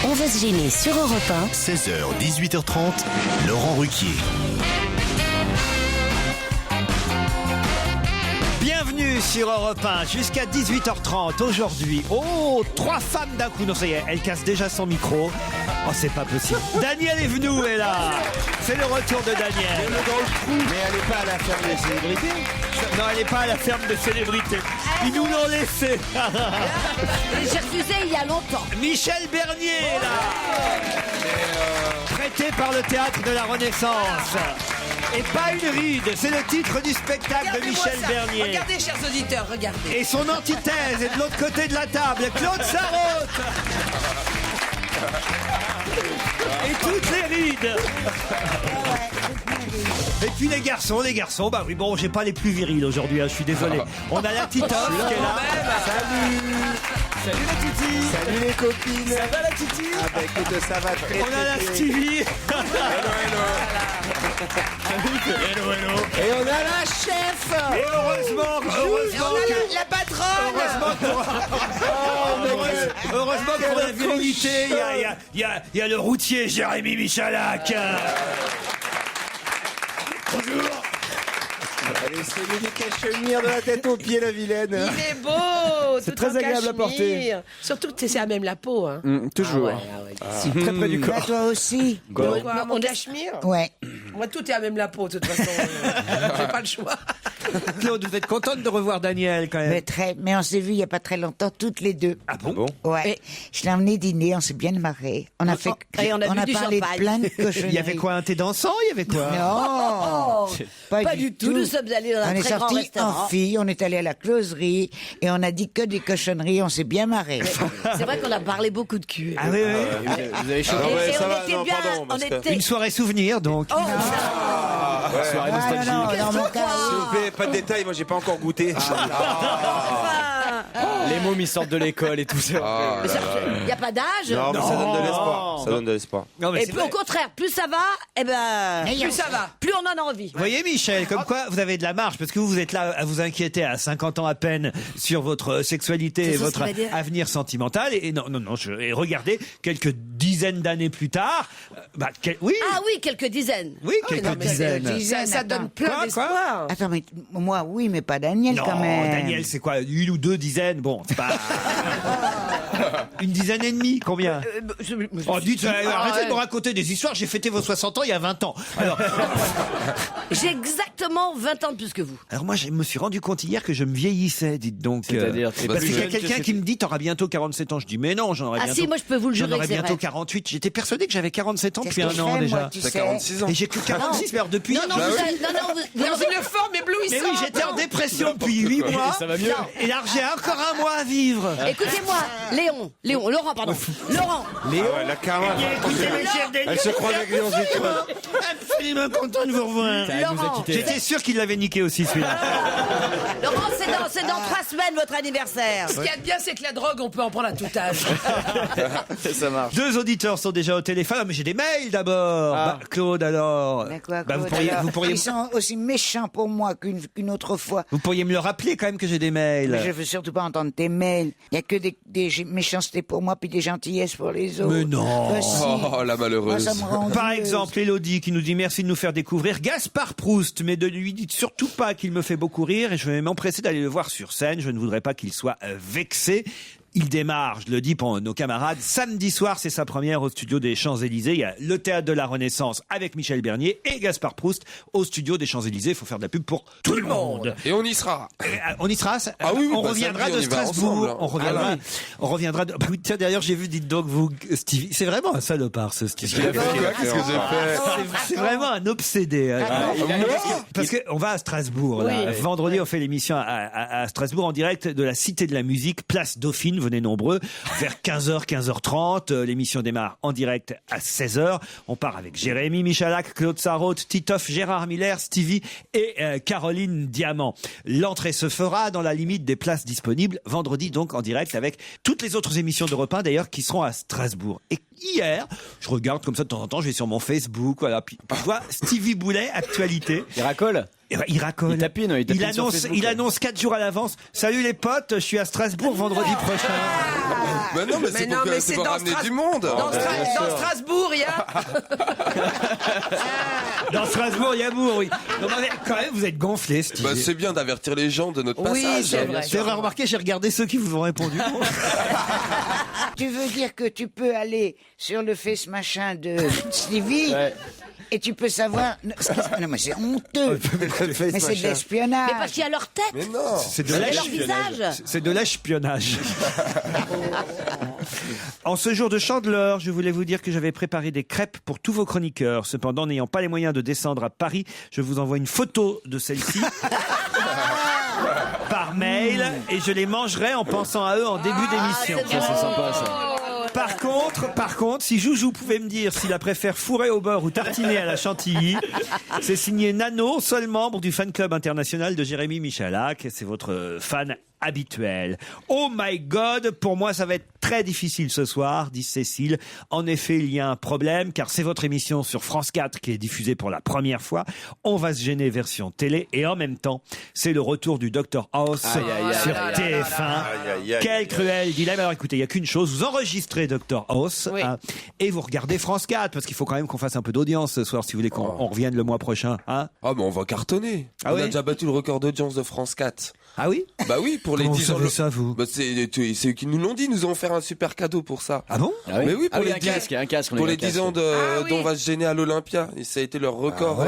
On va se gêner sur Europe 1. 16h, 18h30, Laurent Ruquier. Bienvenue sur Europe 1 jusqu'à 18h30 aujourd'hui. Oh, 3 femmes d'un coup. Non, ça y est, elle casse déjà son micro. Oh, c'est pas possible. Daniel Evenou est là. C'est le retour de Daniel. Mais elle n'est pas à la ferme des célébrités. Non, elle n'est pas à la ferme de célébrités. Ils nous l'ont laissé. J'ai refusé il y a longtemps. Michel Bernier est là. Prêté par le Théâtre de la Renaissance. Et pas une ride, c'est le titre du spectacle de Michel Bernier. Regardez, chers auditeurs, regardez. Et son antithèse est de l'autre côté de la table, Claude Sarraute. Et toutes les rides. Et puis les garçons, bah oui, bon, j'ai pas les plus virils aujourd'hui, hein, je suis désolé. On a la Titoff qui est là. Salut la Titi. Salut les copines. Ça va la Titi? Ah bah écoute, ça va très On a la Stevie. Hello. Et on a la chef. Et heureusement que... La patronne. Heureusement que pour la virilité, il y a le routier Jérémy Michalak. Bonjour. Allez, c'est lui qui cachemire de la tête aux pieds, la vilaine. Il est beau. C'est tout très en agréable à porter. cachemire. Surtout que c'est à même la peau. Hein. Toujours. Très près du corps. Toi aussi. On cachemire. Ouais. Moi, tout est à même la peau, de toute façon. J'ai pas le choix. Claude, vous êtes contente de revoir Daniel quand même? Mais on s'est vu il y a pas très longtemps toutes les deux. Ah bon? Ouais. Je l'ai emmené dîner, on s'est bien marré. On a fait. Et on a bu du parlé de champagne. plein de cochonneries. Il y avait quoi, un thé dansant? Il y avait quoi? Non. Pas du tout. Nous sommes allés dans un On est très grand sortis restaurant. en filles, on est allé à la closerie et on a dit que des cochonneries, on s'est bien marré. C'est vrai qu'on a parlé beaucoup de cul. Ah oui, oui. Vous avez chaud. Et on était bien. On était. Une soirée souvenir donc. Oh, Soirée nostalgique. Dans mon cas, S'il vous plaît, pas de détails, moi j'ai pas encore goûté. Les mômes ils sortent de l'école et tout ça. il n'y a pas d'âge. Non, mais ça donne de l'espoir. Ça donne de l'espoir. Non, mais Et c'est plus, vrai. au contraire, plus ça va, eh ben, Meilleur. plus ça va. Plus on en a envie. Vous voyez Michel, comme quoi vous avez de la marge, parce que vous êtes là à vous inquiéter à 50 ans à peine sur votre sexualité et C'est ça, votre ce qu'il va dire. avenir sentimental. Et non, et regardez, quelques dizaines d'années plus tard, oui, Ah oui, quelques dizaines. oui, quelques dizaines. Ça donne plein Quoi, d'espoir. Attends, mais moi, oui, mais pas Daniel Non, quand même. Daniel, c'est quoi, une ou deux dizaines? Bon, c'est pas... Une dizaine et demie, combien? Oh, dites, arrêtez de me raconter des histoires, j'ai fêté vos 60 ans il y a 20 ans. J'ai exactement 20 ans de plus que vous. Alors moi, je me suis rendu compte hier que je me vieillissais, dites donc. C'est-à-dire, parce qu'il y a quelqu'un qui me dit, t'auras bientôt 47 ans. Je dis, mais non, j'en aurai Ah bientôt. si, moi je peux vous le J'en jurer aurais que c'est bientôt vrai. 48. J'étais persuadé que j'avais 47 ans Qu'est-ce depuis que je un an fais, déjà. moi, tu sais. 46 ans. Et j'ai que 46, mais alors depuis. Non, hier, je- vous dans une forme éblouissante. Mais oui, j'étais en dépression depuis 8 mois. ça va mieux. Et là, j'ai encore un mois à vivre. Écoutez-moi, Laurent, pardon. Laurent, Léo, Ah ouais, la carotte. écoutez le chef des Elle se croit avec Léon Zétoin. absolument content de vous revoir. Elle nous a quittés. J'étais sûr qu'il l'avait niqué aussi celui-là. Laurent, c'est dans 3 semaines votre anniversaire. Ce qu'il y a de bien, c'est que la drogue, on peut en prendre à tout âge. Ça marche. 2 auditeurs sont déjà au téléphone. Ah, mais j'ai des mails d'abord. Claude, alors. Mais quoi, Bah, Claude, alors vous pourriez Ils sont aussi méchants pour moi qu'une autre fois. Vous pourriez me le rappeler quand même que j'ai des mails. Mais je veux surtout pas entendre tes mails. Il y a que des méchancetés pour moi puis des gentillesses pour les autres. Mais non. Bah, si. Oh, la malheureuse. Moi, ça me rend Par heureuse. exemple, Elodie qui nous dit merci de nous faire découvrir Gaspard Proust, mais ne lui dites surtout pas qu'il me fait beaucoup rire et je vais m'empresser d'aller le voir sur scène. Je ne voudrais pas qu'il soit vexé. Il démarre, je le dis pour nos camarades, samedi soir, c'est sa première au studio des Champs-Élysées. Il y a le Théâtre de la Renaissance avec Michel Bernier et Gaspard Proust au studio des Champs-Élysées. Il faut faire de la pub pour tout le monde. Et on y sera. On y sera. Ah oui, on bah, reviendra samedi, de on y va Strasbourg. ensemble, hein. On reviendra. Ah oui. On reviendra. Bah oui, tiens, d'ailleurs, j'ai vu, dites donc vous, Stevie. C'est vraiment un salopard, ce Stevie. Qu'est-ce que j'ai fait? C'est vraiment un obsédé. Parce que on va à Strasbourg. Là. Vendredi, on fait l'émission à Strasbourg en direct de la Cité de la Musique, place Dauphine. Venez nombreux. Vers 15h, 15h30. L'émission démarre en direct à 16h. On part avec Jérémy Michalak, Claude Sarraute, Titoff, Gérard Miller, Stevie et Caroline Diamant. L'entrée se fera dans la limite des places disponibles. Vendredi, donc, en direct avec toutes les autres émissions d'Europe 1, d'ailleurs, qui seront à Strasbourg. Et hier, je regarde comme ça de temps en temps, je vais sur mon Facebook, voilà, puis je vois Stevie Boulet, actualité. Il racole. Il racole. Il tapine sur annonce, Facebook, il annonce 4 jours à l'avance. Salut les potes, je suis à Strasbourg vendredi prochain. Mais non, mais c'est pour ramener du monde. Dans Strasbourg, il y a. Dans Strasbourg, il y a Bourg, oui. Non, mais quand même, vous êtes gonflé, Stevie. Bah, c'est bien d'avertir les gens de notre Oui, passage. c'est vrai. C'est vrai, remarqué, j'ai regardé ceux qui vous ont répondu. Tu veux dire que tu peux aller sur le face machin de Stevie et tu peux savoir... Non, mais c'est honteux. Mais c'est de l'espionnage. Mais parce qu'il y a leur tête. Mais non. C'est de Et leur l'espionnage. visage. C'est de l'espionnage. En ce jour de Chandeleur, je voulais vous dire que j'avais préparé des crêpes pour tous vos chroniqueurs. Cependant, n'ayant pas les moyens de descendre à Paris, je vous envoie une photo de celle-ci par mail et je les mangerai en pensant à eux en début d'émission. Ça, c'est sympa, ça. Par contre, si Joujou pouvait me dire s'il la préfère fourrer au beurre ou tartiner à la chantilly, c'est signé Nano, seul membre du fan club international de Jérémy Michalak. C'est votre fan habituel. Oh my God, pour moi ça va être très difficile ce soir, dit Cécile. En effet, il y a un problème, car c'est votre émission sur France 4 qui est diffusée pour la première fois. On va se gêner version télé, et en même temps, c'est le retour du Dr House sur TF1. Quel cruel dilemme. Alors écoutez, il n'y a qu'une chose, vous enregistrez Dr House et vous regardez France 4, parce qu'il faut quand même qu'on fasse un peu d'audience ce soir, si vous voulez qu'on revienne le mois prochain. Hein, Ah, mais on va cartonner. On a déjà battu le record d'audience de France 4. Ah oui? Bah oui, pour les Comment 10 ans. vous savez ça, vous? Bah c'est eux qui nous l'ont dit, nous allons faire un super cadeau pour ça. Ah bon? Mais oui, pour les un casque. Pour les 10 ans dont on va se gêner à l'Olympia. Et ça a été leur record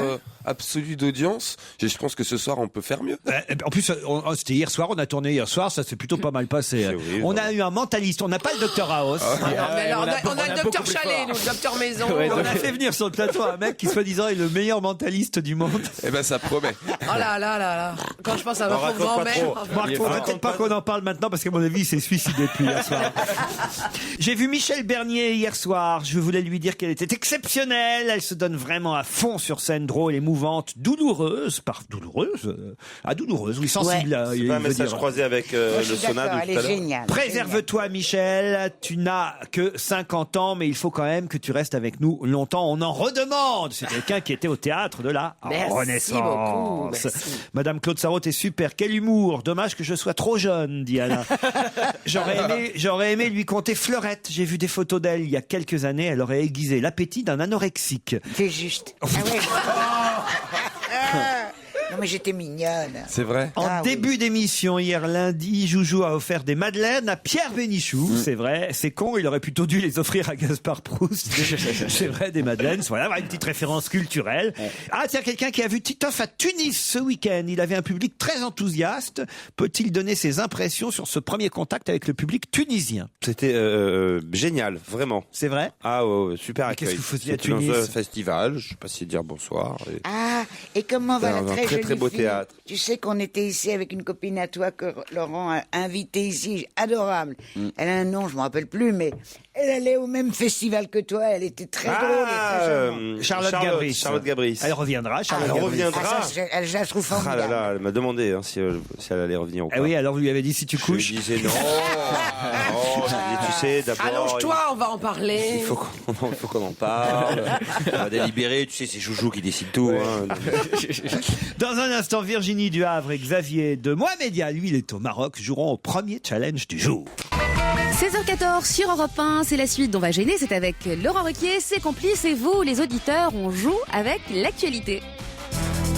absolu d'audience. Et je pense que ce soir, on peut faire mieux. En plus, c'était hier soir, on a tourné hier soir, ça s'est plutôt pas mal passé. On a eu un mentaliste, on n'a pas le Dr House. Mais alors, on a le docteur Chalet, nous, le docteur Maison. On a fait venir sur le plateau un mec qui, soi-disant, est le meilleur mentaliste du monde. Eh ben, ça promet. Oh là là là là. Quand je pense à ma pauvre grand-mère. Marc, faut peut-être pas qu'on en parle maintenant parce qu'à mon avis, il s'est suicidé depuis hier soir. J'ai vu Michel Bernier hier soir. Je voulais lui dire qu'elle était exceptionnelle. Elle se donne vraiment à fond sur scène, drôle, émouvante, douloureuse, douloureuse, oui, sensible. Ouais. C'est pas un message croisé avec le Sona de tout à elle est l'heure. géniale. Préserve-toi, Michel. Tu n'as que 50 ans, mais il faut quand même que tu restes avec nous longtemps. On en redemande. C'est quelqu'un qui était au théâtre de la Renaissance. Beaucoup, merci. Madame Claude Sarraute est super. Quel humour. Dommage que je sois trop jeune, dit Alain. J'aurais aimé lui conter Fleurette. J'ai vu des photos d'elle il y a quelques années. Elle aurait aiguisé l'appétit d'un anorexique. C'est juste. Ah ouais. Non mais j'étais mignonne. C'est vrai. En début d'émission, hier lundi, Joujou a offert des madeleines à Pierre Bénichou. C'est vrai, c'est con, il aurait plutôt dû les offrir à Gaspard Proust. C'est vrai, des madeleines. Voilà, une petite référence culturelle. Ah tiens, quelqu'un qui a vu Titoff à Tunis ce week-end. Il avait un public très enthousiaste. Peut-il donner ses impressions sur ce premier contact avec le public tunisien? C'était génial, vraiment. C'est vrai? Ah ouais, super accueil. Qu'est-ce que vous faisiez à C'était dans Tunis? un festival, je sais pas si dire bonsoir. Et comment va la Dans un très très, jolie très beau fille théâtre. Tu sais qu'on était ici avec une copine à toi que Laurent a invitée ici, adorable. Elle a un nom, je me rappelle plus, mais elle allait au même festival que toi, elle était très drôle et très charmante. Charlotte Gabris. Elle reviendra, Charlotte Elle Gabris. reviendra. Je la trouve Ah là formidable. là, elle m'a demandé si elle allait revenir ou pas. Ah oui, alors vous lui avez dit si tu Je couches. lui disais non. Non, je lui disais, tu sais, d'abord. Allonge-toi, on va en parler. Il faut qu'on en parle. On va délibérer, tu sais, c'est Joujou qui décide tout. Hein. Dans un instant, Virginie du Havre et Xavier de Mohamedia, lui il est au Maroc, joueront au premier challenge du jour. 16h14 sur Europe 1, c'est la suite d'On va gêner, c'est avec Laurent Ruquier, ses complices et vous, les auditeurs, on joue avec l'actualité.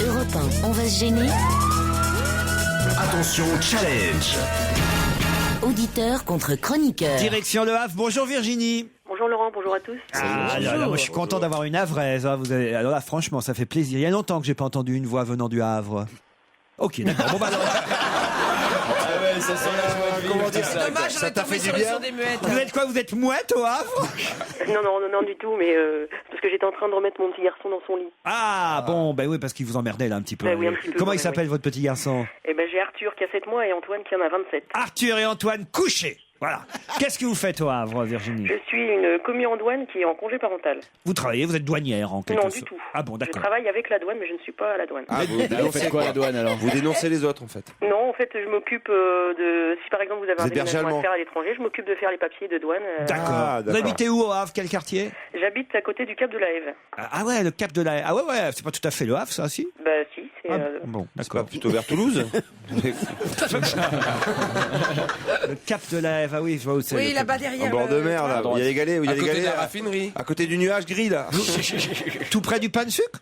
Europe 1, on va se gêner. Attention, challenge. Auditeur contre chroniqueur. Direction Le Havre, bonjour Virginie. Bonjour Laurent, bonjour à tous. Ah là là, moi je suis content d'avoir une Havraise. Hein, alors là, franchement, ça fait plaisir. Il y a longtemps que j'ai pas entendu une voix venant du Havre. Ok, d'accord. Bon, bah, alors... Ça sent la joie de vivre, C'est tout ça, dommage, ça t'a fait du sur bien. le son des muettes. Vous êtes quoi? Vous êtes mouette au Havre? Non, du tout, mais parce que j'étais en train de remettre mon petit garçon dans son lit. Ah bon, ben oui, parce qu'il vous emmerdait là un petit peu. Oui, un petit peu, Comment il oui. s'appelle votre petit garçon? Et ben j'ai Arthur qui a 7 mois et Antoine qui en a 27. Arthur et Antoine couchés. Voilà. Qu'est-ce que vous faites au Havre, Virginie? Je suis une commis en douane qui est en congé parental. Vous travaillez, vous êtes douanière en quelque Non, sorte. du tout. Ah bon, Je d'accord. travaille avec la douane, mais je ne suis pas à la douane. Ah, vous faites quoi à la douane alors? Vous dénoncez les autres en fait. Non, en fait, je m'occupe de... Si par exemple vous avez Vous un êtes berger déménagement allemand. à faire à l'étranger, je m'occupe de faire les papiers de douane. D'accord. Vous habitez où au Havre? Quel quartier? J'habite à côté du Cap de la Hève. Ah ouais, le Cap de la... Ah ouais, c'est pas tout à fait le Havre, ça, si? Bah si, c'est... Bon, C'est d'accord. pas plutôt vers Toulouse? Le Cap de la Hève, ah oui, je vois où c'est. Oui, le là-bas Cap- derrière. En bord de mer, là. Il y a les galets. À côté de la raffinerie. À côté du nuage gris, là. Tout près du pain de sucre?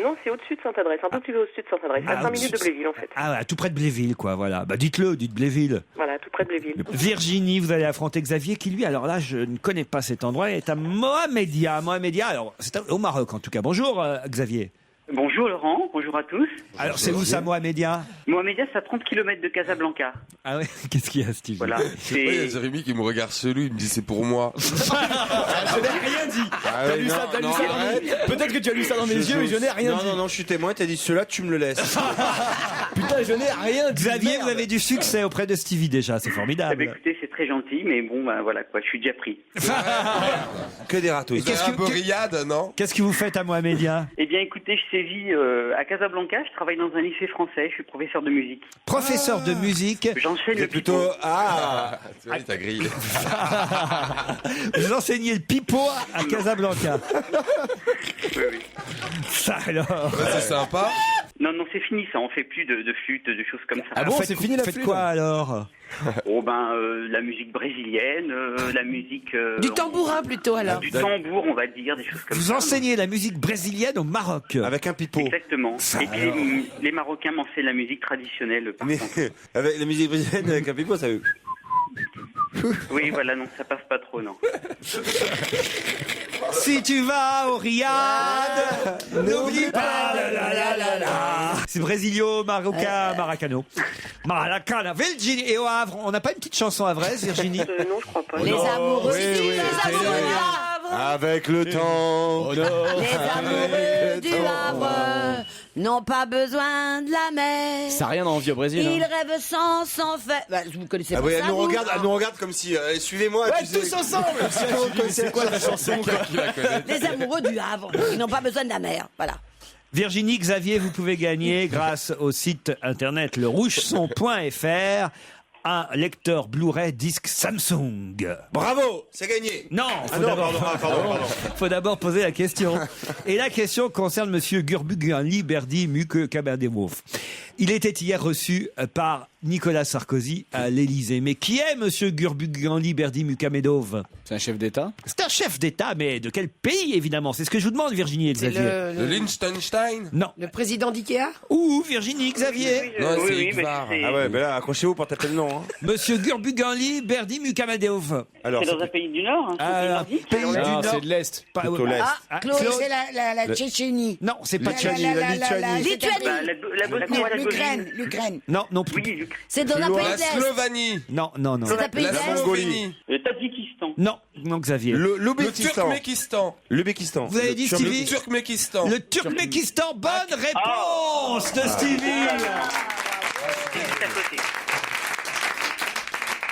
Non, c'est au-dessus de Saint-Adresse, un peu plus au-dessus de Saint-Adresse, à 5 minutes de Bléville en fait. Ah ouais, tout près de Bléville, quoi, voilà. Bah dites Bléville. Voilà, tout près de Bléville. Virginie, vous allez affronter Xavier qui, lui, alors là, je ne connais pas cet endroit, est à Mohamedia. Mohamedia, alors, c'est au Maroc en tout cas. Bonjour, Xavier. Bonjour Laurent, bonjour à tous. Alors, c'est où ça, Mohamedia? Mohamedia, c'est à 30 km de Casablanca. Ah ouais, qu'est-ce qu'il y a, Steve? Voilà. Il y a Jérémy qui me regarde chelou, il me dit c'est pour moi. Je n'ai rien dit. T'as lu ça dans mes... Peut-être que tu as lu ça dans mes yeux, mais je n'ai rien dit. Non, je suis témoin, t'as dit cela, tu me le laisses. Putain, je n'ai rien dit. Xavier, vous avez du succès auprès de Stevie déjà, c'est Eh ben, formidable. écoutez, c'est très gentil, mais bon, ben voilà quoi, je suis déjà pris. Que des râteaux. Qu'est-ce que Bourriade, non? Qu'est-ce que vous faites à Mohamedia? Eh bien, écoutez, je sévis à Casablanca, je travaille dans un lycée français, je suis professeur de musique. Professeur de musique. J'enseigne le Plutôt. pipeau. Ah Tu vois, il t'a grillé. Vous enseignez le pipeau à Casablanca. Oui, oui. Ça alors. C'est sympa. Non, c'est fini ça, on fait plus de flûte, de choses comme ça. Ah bon, c'est fini la Faites flûte? quoi alors? Oh ben, la musique brésilienne, la musique... Du tambourin plutôt alors. Du tambour, on va dire, des choses comme Vous ça. enseignez la musique brésilienne au Maroc. Avec un pipeau. Exactement. Et puis les Marocains m'enseignent la musique traditionnelle. Par Mais contre. avec la musique brésilienne, avec un pipeau, ça veut. Oui, voilà, non, ça passe pas trop, non. Si tu vas au Riyad, n'oublie pas la. C'est Brésilio, Marocain, Maracano. Maracana, Virginie. Et au Havre, on n'a pas une petite chanson havraise, Virginie? Non, je crois pas. Les amoureux, oui, les amoureux du oui. Havre, Avec le temps. les amoureux du Havre n'ont pas besoin de la mer. Ça n'a rien envie au Brésil. Ils Hein. rêvent sans faire. Bah, vous connaissez Ah pas oui, ça, elle nous vous regarde comme si. Suivez-moi. Ouais, tu sais. tous ensemble. C'est quoi la chanson quoi? Les amoureux du Havre, ils n'ont pas besoin de la mer. Voilà. Virginie, Xavier, vous pouvez gagner grâce au site internet lerougeson.fr un lecteur Blu-ray disque Samsung. Bravo, c'est gagné. Non, Ah non, pardon. faut d'abord poser la question. Et la question concerne monsieur Gurbuguin Berdi Muke Kaberdemov. Il était hier reçu par Nicolas Sarkozy à l'Élysée. Mais qui est monsieur Gurbuguin Berdi Mukamedov? C'est un chef d'État. C'est un chef d'État, mais de quel pays évidemment? C'est ce que je vous demande, Virginie et C'est Xavier. Le Liechtenstein. Non. le président d'IKEA. Ou Virginie, Xavier. Non, Oui, c'est oui, mais Igvar. c'est Ah ouais, ben là, accrochez-vous pour taper le nom. Hein. Monsieur Gurbuganli Berdi Mukamedov. Alors, dans un pays du Nord. Hein, Un pays du Non, Nord. c'est de l'Est. Pas- Plutôt l'Est. Ah, Claude, Claude. c'est la Tchétchénie. Non, c'est pas Lituanie, Tchétchénie. la Lituanie. Lituanie. Bah, la Non, Bosnie-Herzégovine. l'Ukraine. Non, non plus. Oui, C'est dans un pays La d'Est. Slovanie. Non. C'est un pays La d'Est. Slovénie. le Tadjikistan. Non, Xavier. Le l'Ouzbékistan. Turkmékistan. L'Ouzbékistan. Vous avez dit Le Stevie? Turkmékistan. Le Turkmékistan. Bonne réponse de Stevie. C'est juste à côté.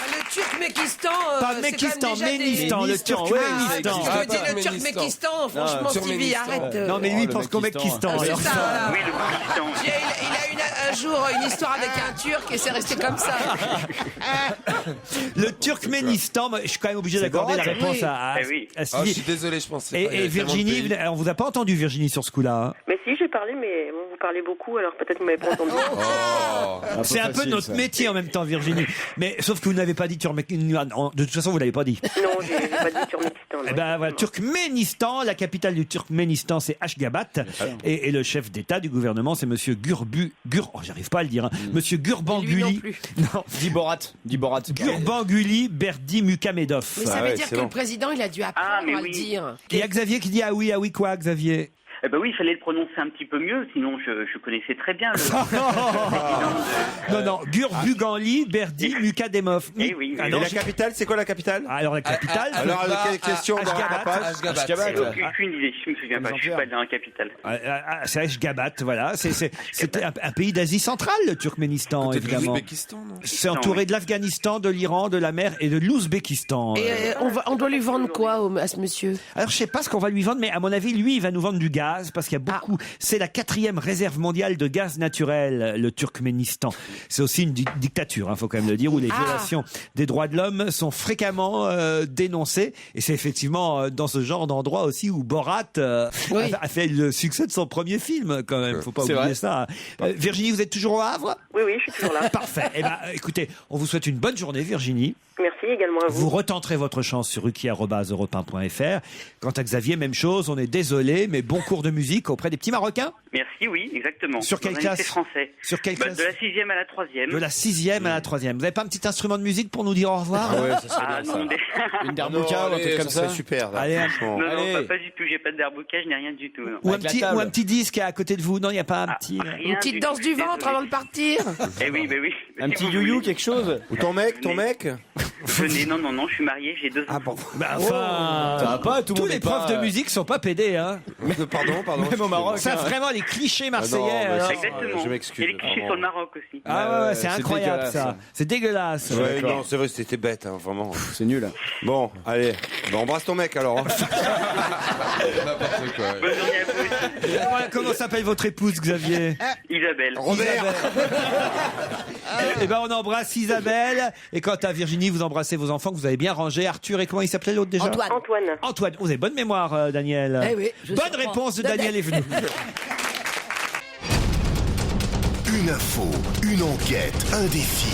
Le Turkmékistan. Pas c'est Mekistan, quand même déjà des- Ménistan, le Turkménistan. Je me dis le Turkménistan. Turkménistan, franchement, Stevie, Turkménistan. arrête. Non, mais lui, il le pense qu'au Mekistan. Mekistan. C'est alors. ça, voilà. Oui, le Pakistan. Il a eu un jour une histoire avec un Turc et c'est resté comme ça. Le Turkménistan, moi, je suis quand même obligé d'accorder la Gorat, réponse oui. à Eh oui. Ah, je Stevie. suis désolé, je pensais pas. Il y Et avait tellement de Virginie, pays. on vous a pas entendu, Virginie, sur ce coup-là. Hein. Mais si, j'ai parlé, mais bon, vous parlez beaucoup, alors peut-être que vous m'avez pas entendu. Oh. C'est un peu facile, notre ça. métier en même temps, Virginie. Mais sauf que vous n'avez pas dit Turkménistan. De toute façon, vous l'avez pas dit. Non, j'ai pas dit Turkménistan. Eh ben voilà, Turkménistan, la capitale du Turkménistan, c'est Ashgabat, et le chef d'État du gouvernement, c'est Monsieur j'arrive pas à le dire, hein. Monsieur Lui non Gurbanguly, plus. non, Diborat. Gurbanguly Berdi Mukamedov. Mais ça Ah veut ouais, dire c'est que bon. le président, il a dû apprendre Ah, mais à le oui. dire. Il y a Xavier qui dit ah oui quoi, Xavier? Eh ben oui, il fallait le prononcer un petit peu mieux, sinon je connaissais très bien le... Non, Gurbuganli, Berdi, Mukademov. Eh oui. Et la capitale, c'est quoi la capitale? Alors la capitale. Alors, quelle question dans Ashgabat. Aucune idée, je me souviens pas, je suis pas dans la capitale. C'est Ashgabat, voilà. C'est un pays d'Asie centrale, le Turkménistan, évidemment. L'Ouzbékistan, non? C'est entouré de l'Afghanistan, de l'Iran, de la mer et de l'Ouzbékistan. Et on doit lui vendre quoi à ce monsieur? Alors je sais pas ce qu'on va lui vendre, mais à mon avis, lui, il va nous vendre du gaz parce qu'il y a beaucoup. C'est la 4e réserve mondiale de gaz naturel, le Turkménistan. C'est aussi une dictature, faut quand même le dire, où les violations des droits de l'homme sont fréquemment dénoncées. Et c'est effectivement dans ce genre d'endroit aussi où Borat a fait le succès de son premier film, quand même. Faut pas oublier ça. Virginie, vous êtes toujours au Havre? Oui, je suis toujours là. Parfait. Eh ben, écoutez, on vous souhaite une bonne journée, Virginie. Merci également à vous. Vous retenterez votre chance sur ruquier@europe1.fr. Quant à Xavier, même chose. On est désolé, mais bon cours de musique auprès des petits Marocains. Merci, oui, exactement. Sur quelle classe? Français. Sur quelle classe? De la 6e à la 3e. De la 6e à la 3e. Vous n'avez pas un petit instrument de musique pour nous dire au revoir? Ah ouais, ça serait bien, ça. Une darbouka ou un truc comme ça. C'est super, là, Allez, franchement. Non, pas du tout. J'ai pas de darbouka, je n'ai rien du tout. Non. Ou un petit disque à côté de vous. Non, il n'y a pas un petit... Une petite danse du ventre avant de partir. Eh oui, oui. Un petit you-you, quelque chose. Ou ton mec? Venez, non, je suis marié, j'ai 2 enfants. Ah bon. Enfin, ça va pas, tout le tous monde les est profs pas- de musique sont pas pédés, hein. Pardon. Même au Maroc. Ça, vraiment, les clichés marseillais. Ah non, mais alors. Exactement. Je m'excuse, Et les clichés vraiment. sur le Maroc aussi. Ah ouais, c'est c'est incroyable dégueulasse, ça. ça. C'est dégueulasse. Ouais, D'accord. non, c'est vrai, c'était bête, vraiment. C'est nul. Bon, allez, embrasse ton mec alors. N'importe quoi. Bonne journée à vous aussi. Comment s'appelle votre épouse, Xavier? Isabelle. Eh ben, on embrasse Isabelle. Et quant à Virginie, vous embrassez vos enfants que vous avez bien rangés. Arthur, et comment il s'appelait l'autre déjà? Antoine. Antoine. Vous avez bonne mémoire, Daniel. Eh oui, je bonne surprends. réponse de Daniel Evenou. Une info, une enquête, un défi.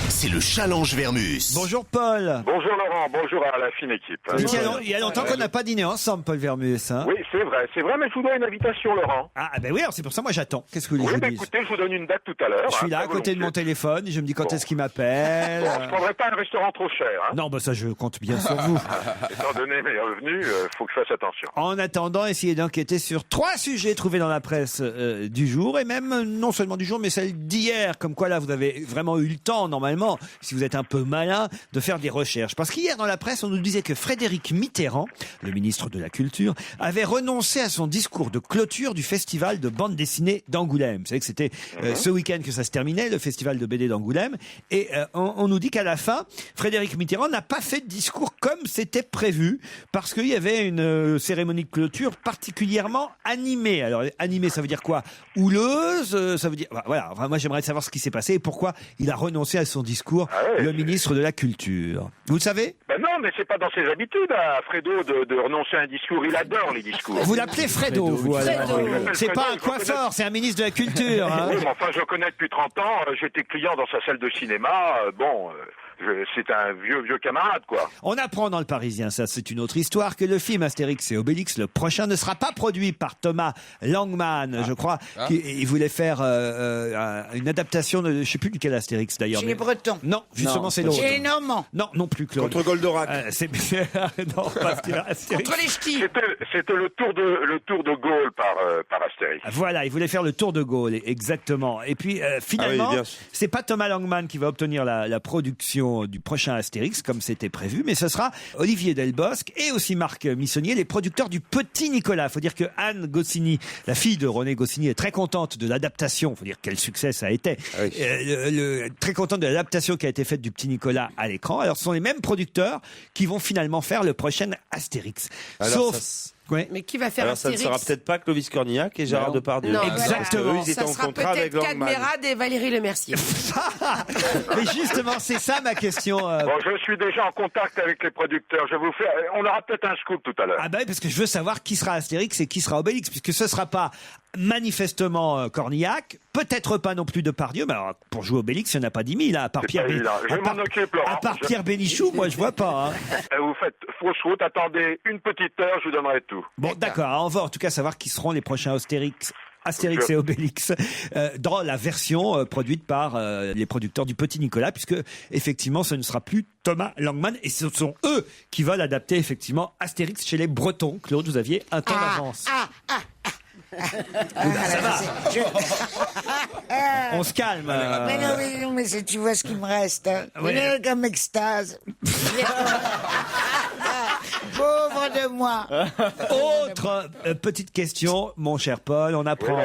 C'est le challenge Vermus. Bonjour Paul. Bonjour Laurent, bonjour à la fine équipe. Il y a longtemps qu'on n'a pas dîné ensemble, Paul Vermus. Hein. Oui, c'est vrai, mais je vous dois une invitation, Laurent. Ah ben oui, alors c'est pour ça moi j'attends. Qu'est-ce que vous voulez que Oui, je mais vous dise? écoutez, je vous donne une date tout à l'heure. Je suis là à très côté de mon volontiers. téléphone, je me dis quand est-ce qu'il m'appelle. Bon, je prendrai pas un restaurant trop cher. Hein. Non, bah ça je compte bien sur vous. Étant donné mes revenus, faut que je fasse attention. En attendant, essayez d'enquêter sur 3 sujets trouvés dans la presse du jour, et même non seulement du jour, mais celle d'hier. Comme quoi là, vous avez vraiment eu le temps, normalement, si vous êtes un peu malin, de faire des recherches. Parce qu'hier, dans la presse, on nous disait que Frédéric Mitterrand, le ministre de la Culture, avait renoncé à son discours de clôture du festival de bande dessinée d'Angoulême. Vous savez que c'était ce week-end que ça se terminait, le festival de BD d'Angoulême. Et on nous dit qu'à la fin, Frédéric Mitterrand n'a pas fait de discours comme c'était prévu, parce qu'il y avait une cérémonie de clôture particulièrement animée. Alors, animée, ça veut dire quoi? Houleuse, ça veut dire... Voilà, enfin, moi j'aimerais savoir ce qui s'est passé et pourquoi il a renoncé à son discours, le ministre de la Culture. Vous le savez? Ben non, mais c'est pas dans ses habitudes, à Fredo, de renoncer à un discours. Il adore les discours. Vous l'appelez Fredo, vous alors. Fredo. C'est pas un coiffeur, c'est un ministre de la Culture. Hein. Oui, mais enfin, je le connais depuis 30 ans. J'étais client dans sa salle de cinéma. C'est un vieux camarade, quoi. On apprend dans le Parisien, ça c'est une autre histoire, que le film Astérix et Obélix, le prochain, ne sera pas produit par Thomas Langman, je crois. Il voulait faire une adaptation de, je sais plus duquel Astérix d'ailleurs. Chez les Bretons. Non, justement c'est l'autre. Chez les Normands. Non, non plus Claude. Contre Goldorak. Non, parce que Astérix. Contre les ch'tis. C'était le tour de Gaulle par Astérix. Voilà, il voulait faire le tour de Gaulle, exactement. Et puis finalement, bien sûr. c'est pas Thomas Langman qui va obtenir la production du prochain Astérix, comme c'était prévu, mais ce sera Olivier Delbosque et aussi Marc Missonnier, les producteurs du Petit Nicolas. Faut dire que Anne Goscinny, la fille de René Goscinny, est très contente de l'adaptation. Faut dire quel succès ça a été. Ah oui. Très contente de l'adaptation qui a été faite du Petit Nicolas à l'écran. Alors, ce sont les mêmes producteurs qui vont finalement faire le prochain Astérix. Alors, Sauf... Ouais. Mais qui va faire Alors ça ne Astérix? sera peut-être pas Clovis Cornillac et Gérard Depardieu. Non, exactement. Eux, ils étaient Ça en sera contrat avec peut-être Langman. Cadmerade et Valérie Lemercier. Mais justement, c'est ça ma question. Bon, je suis déjà en contact avec les producteurs. On aura peut-être un scoop tout à l'heure. Ah bah oui, parce que je veux savoir qui sera Astérix et qui sera Obélix, puisque ce sera pas manifestement Cornillac, peut-être pas non plus Depardieu, mais alors, pour jouer Obélix, il n'y en a pas 10 000, hein, à part C'est Pierre pas évident. Je m'en occupe, Laurent. à part Pierre Bénichou, moi je vois pas. Hein. Vous faites fausse route, attendez une petite heure, je vous donnerai tout. Bon, d'accord, on va en tout cas savoir qui seront les prochains Astérix. Astérix et Obélix dans la version produite par les producteurs du Petit Nicolas, puisque effectivement ce ne sera plus Thomas Langman et ce sont eux qui veulent adapter effectivement Astérix chez les Bretons. Claude, vous aviez un temps d'avance. Ça va. On se calme. Mais non, mais tu vois ce qu'il me reste. Hein. Oui. Comme extase. Pauvre de moi. Autre petite question, mon cher Paul. On apprend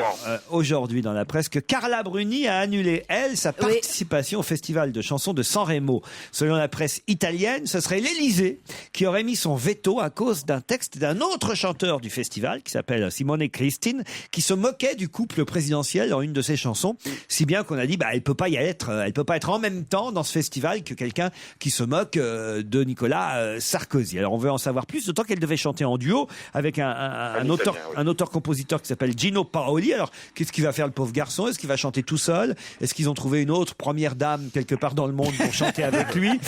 aujourd'hui dans la presse que Carla Bruni a annulé, elle, sa participation au festival de chansons de Sanremo. Selon la presse italienne, ce serait l'Élysée qui aurait mis son veto à cause d'un texte d'un autre chanteur du festival qui s'appelle Simone Christine, qui se moquait du couple présidentiel dans une de ses chansons, si bien qu'on a dit elle peut pas être en même temps dans ce festival que quelqu'un qui se moque de Nicolas Sarkozy. Alors on veut en savoir plus, d'autant qu'elle devait chanter en duo avec un auteur-compositeur qui s'appelle Gino Paoli. Alors qu'est-ce qu'il va faire le pauvre garçon? Est-ce qu'il va chanter tout seul? Est-ce qu'ils ont trouvé une autre première dame quelque part dans le monde pour chanter avec lui?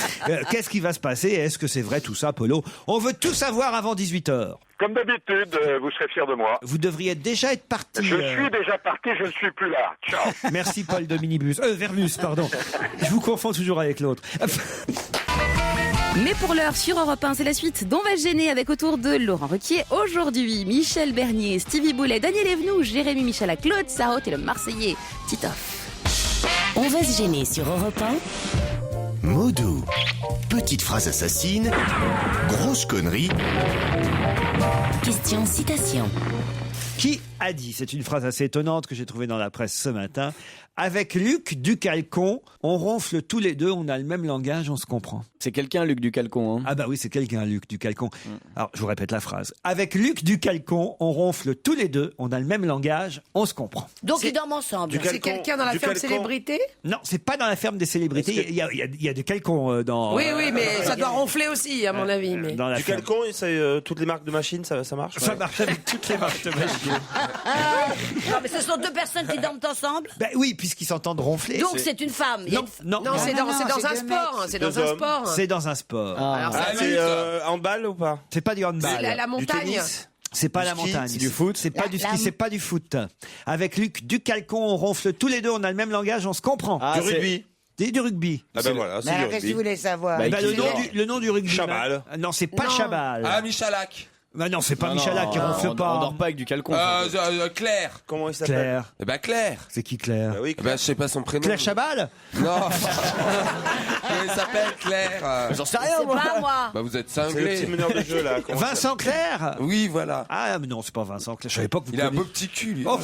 Qu'est-ce qui va se passer? Est-ce que c'est vrai tout ça, Polo? On veut tout savoir avant 18h. Comme d'habitude, vous serez fiers de moi. Vous devriez déjà être parti. Je suis déjà parti, je ne suis plus là. Ciao. Merci Paul de Minibus. Vermus, pardon. Je vous confonds toujours avec l'autre. Mais pour l'heure, sur Europe 1, c'est la suite d'On va se gêner avec autour de Laurent Ruquier. Aujourd'hui, Michel Bernier, Stevie Boulet, Daniel Evenou, Jérémy Michalak, Claude Sarraute et le Marseillais Titoff. On va se gêner sur Europe 1. Mots doux. Petite phrase assassine. Grosse connerie. Question citation. Qui a dit, c'est une phrase assez étonnante que j'ai trouvée dans la presse ce matin, avec Luc Ducalcon, on ronfle tous les deux, on a le même langage, on se comprend. C'est quelqu'un, Luc Ducalcon. Hein. Ah bah oui, c'est quelqu'un, Luc Ducalcon. Alors, je vous répète la phrase. Avec Luc Ducalcon, on ronfle tous les deux, on a le même langage, on se comprend. Donc ils dorment ensemble. C'est quelqu'un dans la ferme célébrité? Non, c'est pas dans la ferme des célébrités. Il y a des calcons dans... Oui, mais ça doit ronfler aussi, à mon avis. Mais... Dans la ferme. Ducalcon, c'est toutes les marques de machines, ça marche? Ça marche avec toutes les marques de machines. Non, mais ce sont deux personnes qui dorment ensemble. Ben oui, puisqu'ils s'entendent ronfler. Donc c'est une femme. Non, c'est dans un sport. C'est dans un sport. C'est dans un sport. Alors, c'est handball ou pas? C'est pas du handball. C'est la montagne. C'est pas la montagne. C'est du foot. C'est pas du ski, c'est pas du foot. Avec Luc Ducalcon, on ronfle tous les deux, on a le même langage, on se comprend. Du rugby. Du rugby. Ah ben voilà, c'est Mais du alors, qu'est-ce que rugby. vous voulez savoir? Le nom du rugby. Chabal. Non, c'est pas Chabal. Ah, Michalak. Bah non, c'est pas Michalak qui ronfle pas. On dort pas avec du calcon. Claire. Comment il s'appelle? Claire. Eh ben Claire. C'est qui Claire? Bah oui, Eh ben, je sais pas son prénom. Claire Chabal? Non. Elle s'appelle Claire. J'en sais rien, C'est pas moi. Bah vous êtes c'est le cinglé. petit meneur de jeu là. Comment Vincent Claire? Oui, voilà. Ah, mais non, c'est pas Vincent Claire. Je savais pas que vous Il a un connaissiez. beau petit cul, lui. Oh.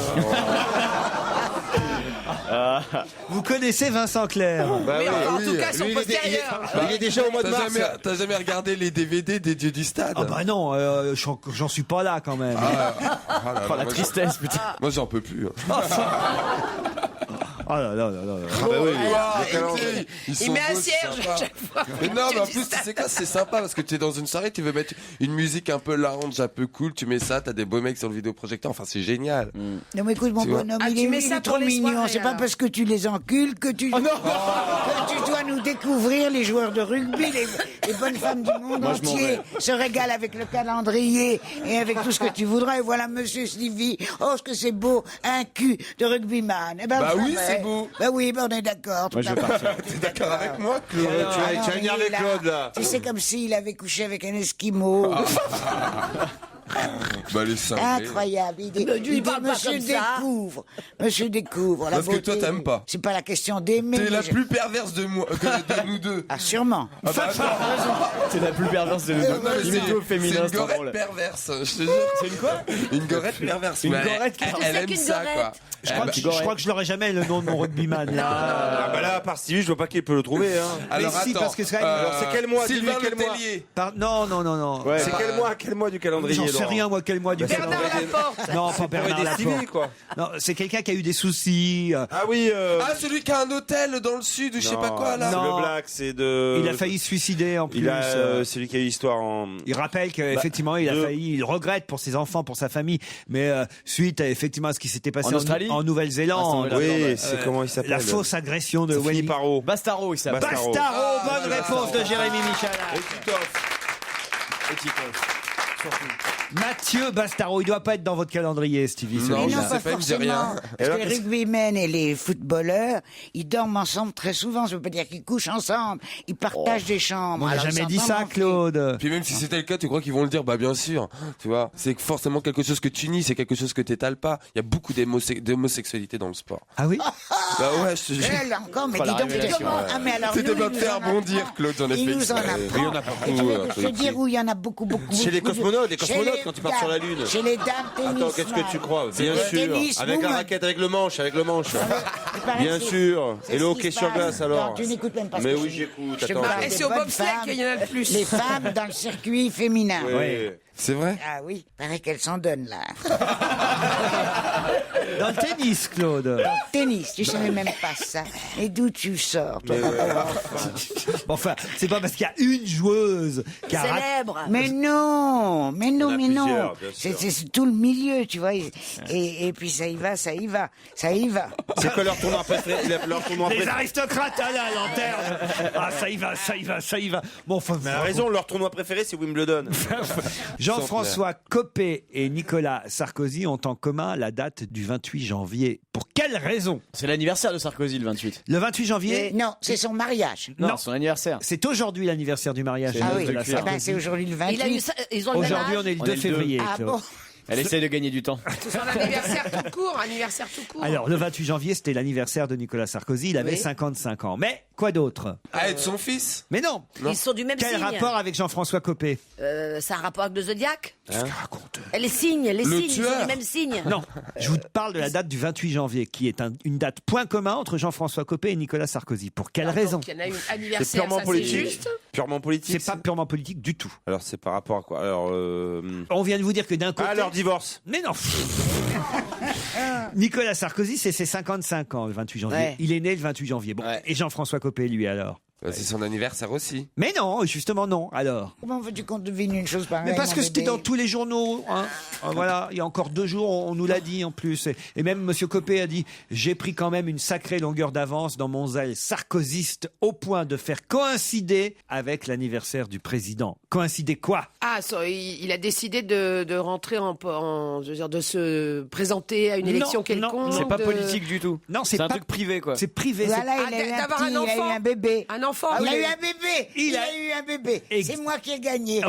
Vous connaissez Vincent Claire? Bah Mais oui, en oui. tout cas, son Lui, postérieur. il est déjà au mois de mars. T'as jamais regardé les DVD des Dieux du Stade? Ah bah non, j'en suis pas là quand même. Oh, la tristesse, putain. Moi, j'en peux plus. Oh là là là là. Ah bah oui, le calendrier, Il sont met un beaux, cierge c'est sympa. à chaque fois. Mais non, mais en Tu plus, dis tu sais quoi, c'est sympa parce que tu es dans une soirée, tu veux mettre une musique un peu lounge, un peu cool, tu mets ça, t'as des beaux mecs sur le vidéoprojecteur, enfin c'est génial. Non mais écoute mon Tu vois. bonhomme, Ah, il tu est, mets il ça est pour trop les mignon. soirées, C'est pas alors. parce que tu les encules que tu, que tu dois nous découvrir les joueurs de rugby. Les bonnes femmes du monde Moi, je m'en entier vais. se régalent avec le calendrier et avec tout ce que tu voudras. Et voilà Monsieur Stevie, oh ce que c'est beau, un cul de rugbyman. Eh ben, Bah vous oui, savez. c'est beau. Bah oui, ben on est d'accord. Moi, je vais partir. T'es d'accord avec moi, Claude? Tu as énervé Claude, là. Tu sais, comme s'il avait couché avec un Esquimau. Bah les cinglés. Incroyable. il parle pas Monsieur comme ça. découvre. Monsieur découvre. La Parce que beauté. toi, t'aimes pas. C'est pas la question d'aimer. T'es la mais plus perverse de moi, de nous deux. Ah, sûrement. Ah bah attends. C'est la plus perverse de nous Non, deux. mais Il met tout au c'est féminin, une c'est drôle. gorette perverse, je te jure. C'est une quoi? Une gorette perverse. Une Mais gorette elle, perverse. elle aime qu'une ça, gorette. quoi. Je crois que je l'aurais jamais le nom de mon rugbyman là. Ah bah là, à part Stevie, je vois pas qui peut le trouver. Hein. Alors Mais si, attends. parce que c'est Alors, c'est quel mois? Sylvain Dis-lui quel mois. Letellier. Non. Ouais, c'est bah, quel mois du calendrier? J'en sais Laurent? rien moi quel mois du Bernard calendrier. Laporte. Non, pas Bernard Pour aider Stevie, Laporte. quoi. Non, c'est quelqu'un qui a eu des soucis. Ah oui, Ah, celui qui a un hôtel dans le sud ou je sais pas quoi là. C'est Non. le Black, c'est de. Il a failli se suicider en plus. Il a, c'est lui qui a eu l'histoire en. Il rappelle qu'effectivement, il a de- failli, il regrette pour ses enfants, pour sa famille, mais suite à effectivement à ce qui s'était passé En Australie en Nouvelle-Zélande, Oui, c'est comment il s'appelle? la fausse agression de Ça finit Wendy par O. Bastaro, il s'appelle. Bastaro. Bastaro. Ah, Bonne voilà, réponse de Jérémy Michalak. Et Titoff. Mathieu Bastaro, il doit pas être dans votre calendrier, Stevie. Non, Mais je non, sais pas pas, il me dit forcément. rien. Parce que les rugbymen et les footballeurs, ils dorment ensemble très souvent. Ça veut pas dire qu'ils couchent ensemble. Ils partagent des chambres. On n'a Alors, jamais ils dit ça, s'entendent en fait. Claude. Puis même si c'était le cas, tu crois qu'ils vont le dire? Bah bien sûr, tu vois. C'est forcément quelque chose que tu nies, c'est quelque chose que t'étales pas. Il y a beaucoup d'homosexualité dans le sport. Ah oui? Bah ouais, je te jure. Elle encore, mais Oh, la dis donc, révélation, comment ouais. Ah, mais alors, C'était nous, pas il te nous faire en apprend. bondir, Claude, j'en ai Il fait nous en exprès. apprend. Il y en a Et beaucoup, tu veux que je te Claude. dire où il y en a beaucoup. Chez les cosmonautes, Chez quand tu pars sur la Lune. Chez les dames tennis. Attends, qu'est-ce que tu crois? Bien Le sûr. tennis, Avec la woman. raquette, avec le manche. Il paraît Bien que c'est- sûr. c'est Et le ce qui hockey se sur passe. glace alors. Non, tu n'écoutes même pas ce Mais que oui, je dis. j'écoute. Je te Attends. parle Et des c'est au bonnes bobsleigh femmes, qu'il y en a le plus. Les femmes dans le circuit féminin. Oui. C'est vrai? Ah oui, il paraît qu'elles s'en donnent là. Dans le tennis, Claude. Tennis, tu savais même pas ça. Et d'où tu sors, toi? Enfin, c'est pas parce qu'il y a une joueuse qui a raté. Célèbre. Mais non, mais non, Il y en a mais non. plusieurs, bien sûr. C'est tout le milieu, tu vois. Et puis ça y va. C'est quoi leur tournoi préféré? Les aristocrates à la lanterne. Ah, ça y va. Bon, enfin, Mais elle a raison, leur tournoi préféré, c'est Wimbledon. Jean-François Copé et Nicolas Sarkozy ont en commun la date du 28 janvier. Pour quelle raison? C'est l'anniversaire de Sarkozy le 28. Le 28 janvier? Non, c'est son mariage. Non, son anniversaire. C'est aujourd'hui l'anniversaire du mariage. C'est de Ah oui, Nicolas eh ben, Sarkozy. c'est aujourd'hui le 28. Il a eu ça, ils ont le même Aujourd'hui, âge. on est le On 2 est le 2. février. Ah Claude. bon? Elle essaie de gagner du temps. C'est son anniversaire tout court, Alors, le 28 janvier, c'était l'anniversaire de Nicolas Sarkozy. Il avait Oui. 55 ans. Mais quoi d'autre? Ah, être son fils? Mais non. Ils sont du même Quel signe. rapport avec Jean-François Copé? Ça a un rapport avec le zodiaque. Qu'est-ce qu'elle raconte? Les signes, ils sont tueur. du même signe. Non, je vous parle de la date du 28 janvier, qui est une date point commun entre Jean-François Copé et Nicolas Sarkozy. Pour quelle raison? Il y en a eu C'est anniversaire, purement ça c'est politique. juste. Purement politique. C'est pas purement politique du tout. Alors c'est par rapport à quoi? Alors On vient de vous dire que d'un côté... ah, leur divorce. Mais non. Nicolas Sarkozy, c'est ses 55 ans le 28 janvier. Ouais. Il est né le 28 janvier. Bon, Ouais. et Jean-François Copé, lui, alors? Bah, c'est son anniversaire aussi. Mais non, justement non, alors. Comment veux-tu qu'on devine une chose pareille? Mais parce mon que c'était bébé dans tous les journaux. Hein. Voilà, il y a encore 2 jours, on nous l'a dit en plus. Et même Monsieur Copé a dit « J'ai pris quand même une sacrée longueur d'avance dans mon zèle sarkozyste au point de faire coïncider avec l'anniversaire du président. » Coïncider quoi? Ah, il a décidé de rentrer je veux dire, de se présenter à une Non, élection non, quelconque. C'est pas de- politique du tout. Non, c'est C'est un pas- truc privé quoi. C'est privé. c'est- Voilà, il Ah, a eu un d'avoir petit, un il a eu enfant. un bébé. Un enfant. Il a oui. eu un bébé. Il a eu un bébé. Ex- C'est moi qui ai gagné.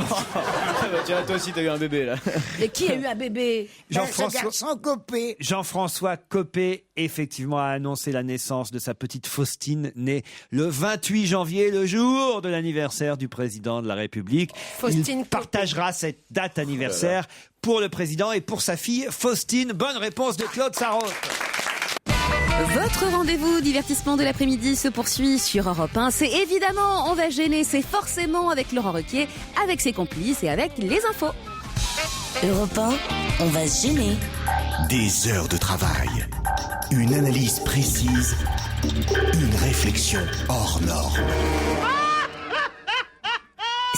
Tiens, toi aussi t'as eu un bébé là. Mais qui a eu un bébé? Ce Jean-François... garçon copé. Jean-François Copé, effectivement, a annoncé la naissance de sa petite Faustine, née le 28 janvier, le jour de l'anniversaire du président de la République. Faustine Il partagera cette date anniversaire pour le président et pour sa fille Faustine. Bonne réponse de Claude Sarraute. Votre rendez-vous divertissement de l'après-midi se poursuit sur Europe 1. C'est évidemment On va gêner, c'est forcément avec Laurent Ruquier, avec ses complices et avec les infos. Europe 1, on va se gêner. Des heures de travail, une analyse précise, une réflexion hors norme.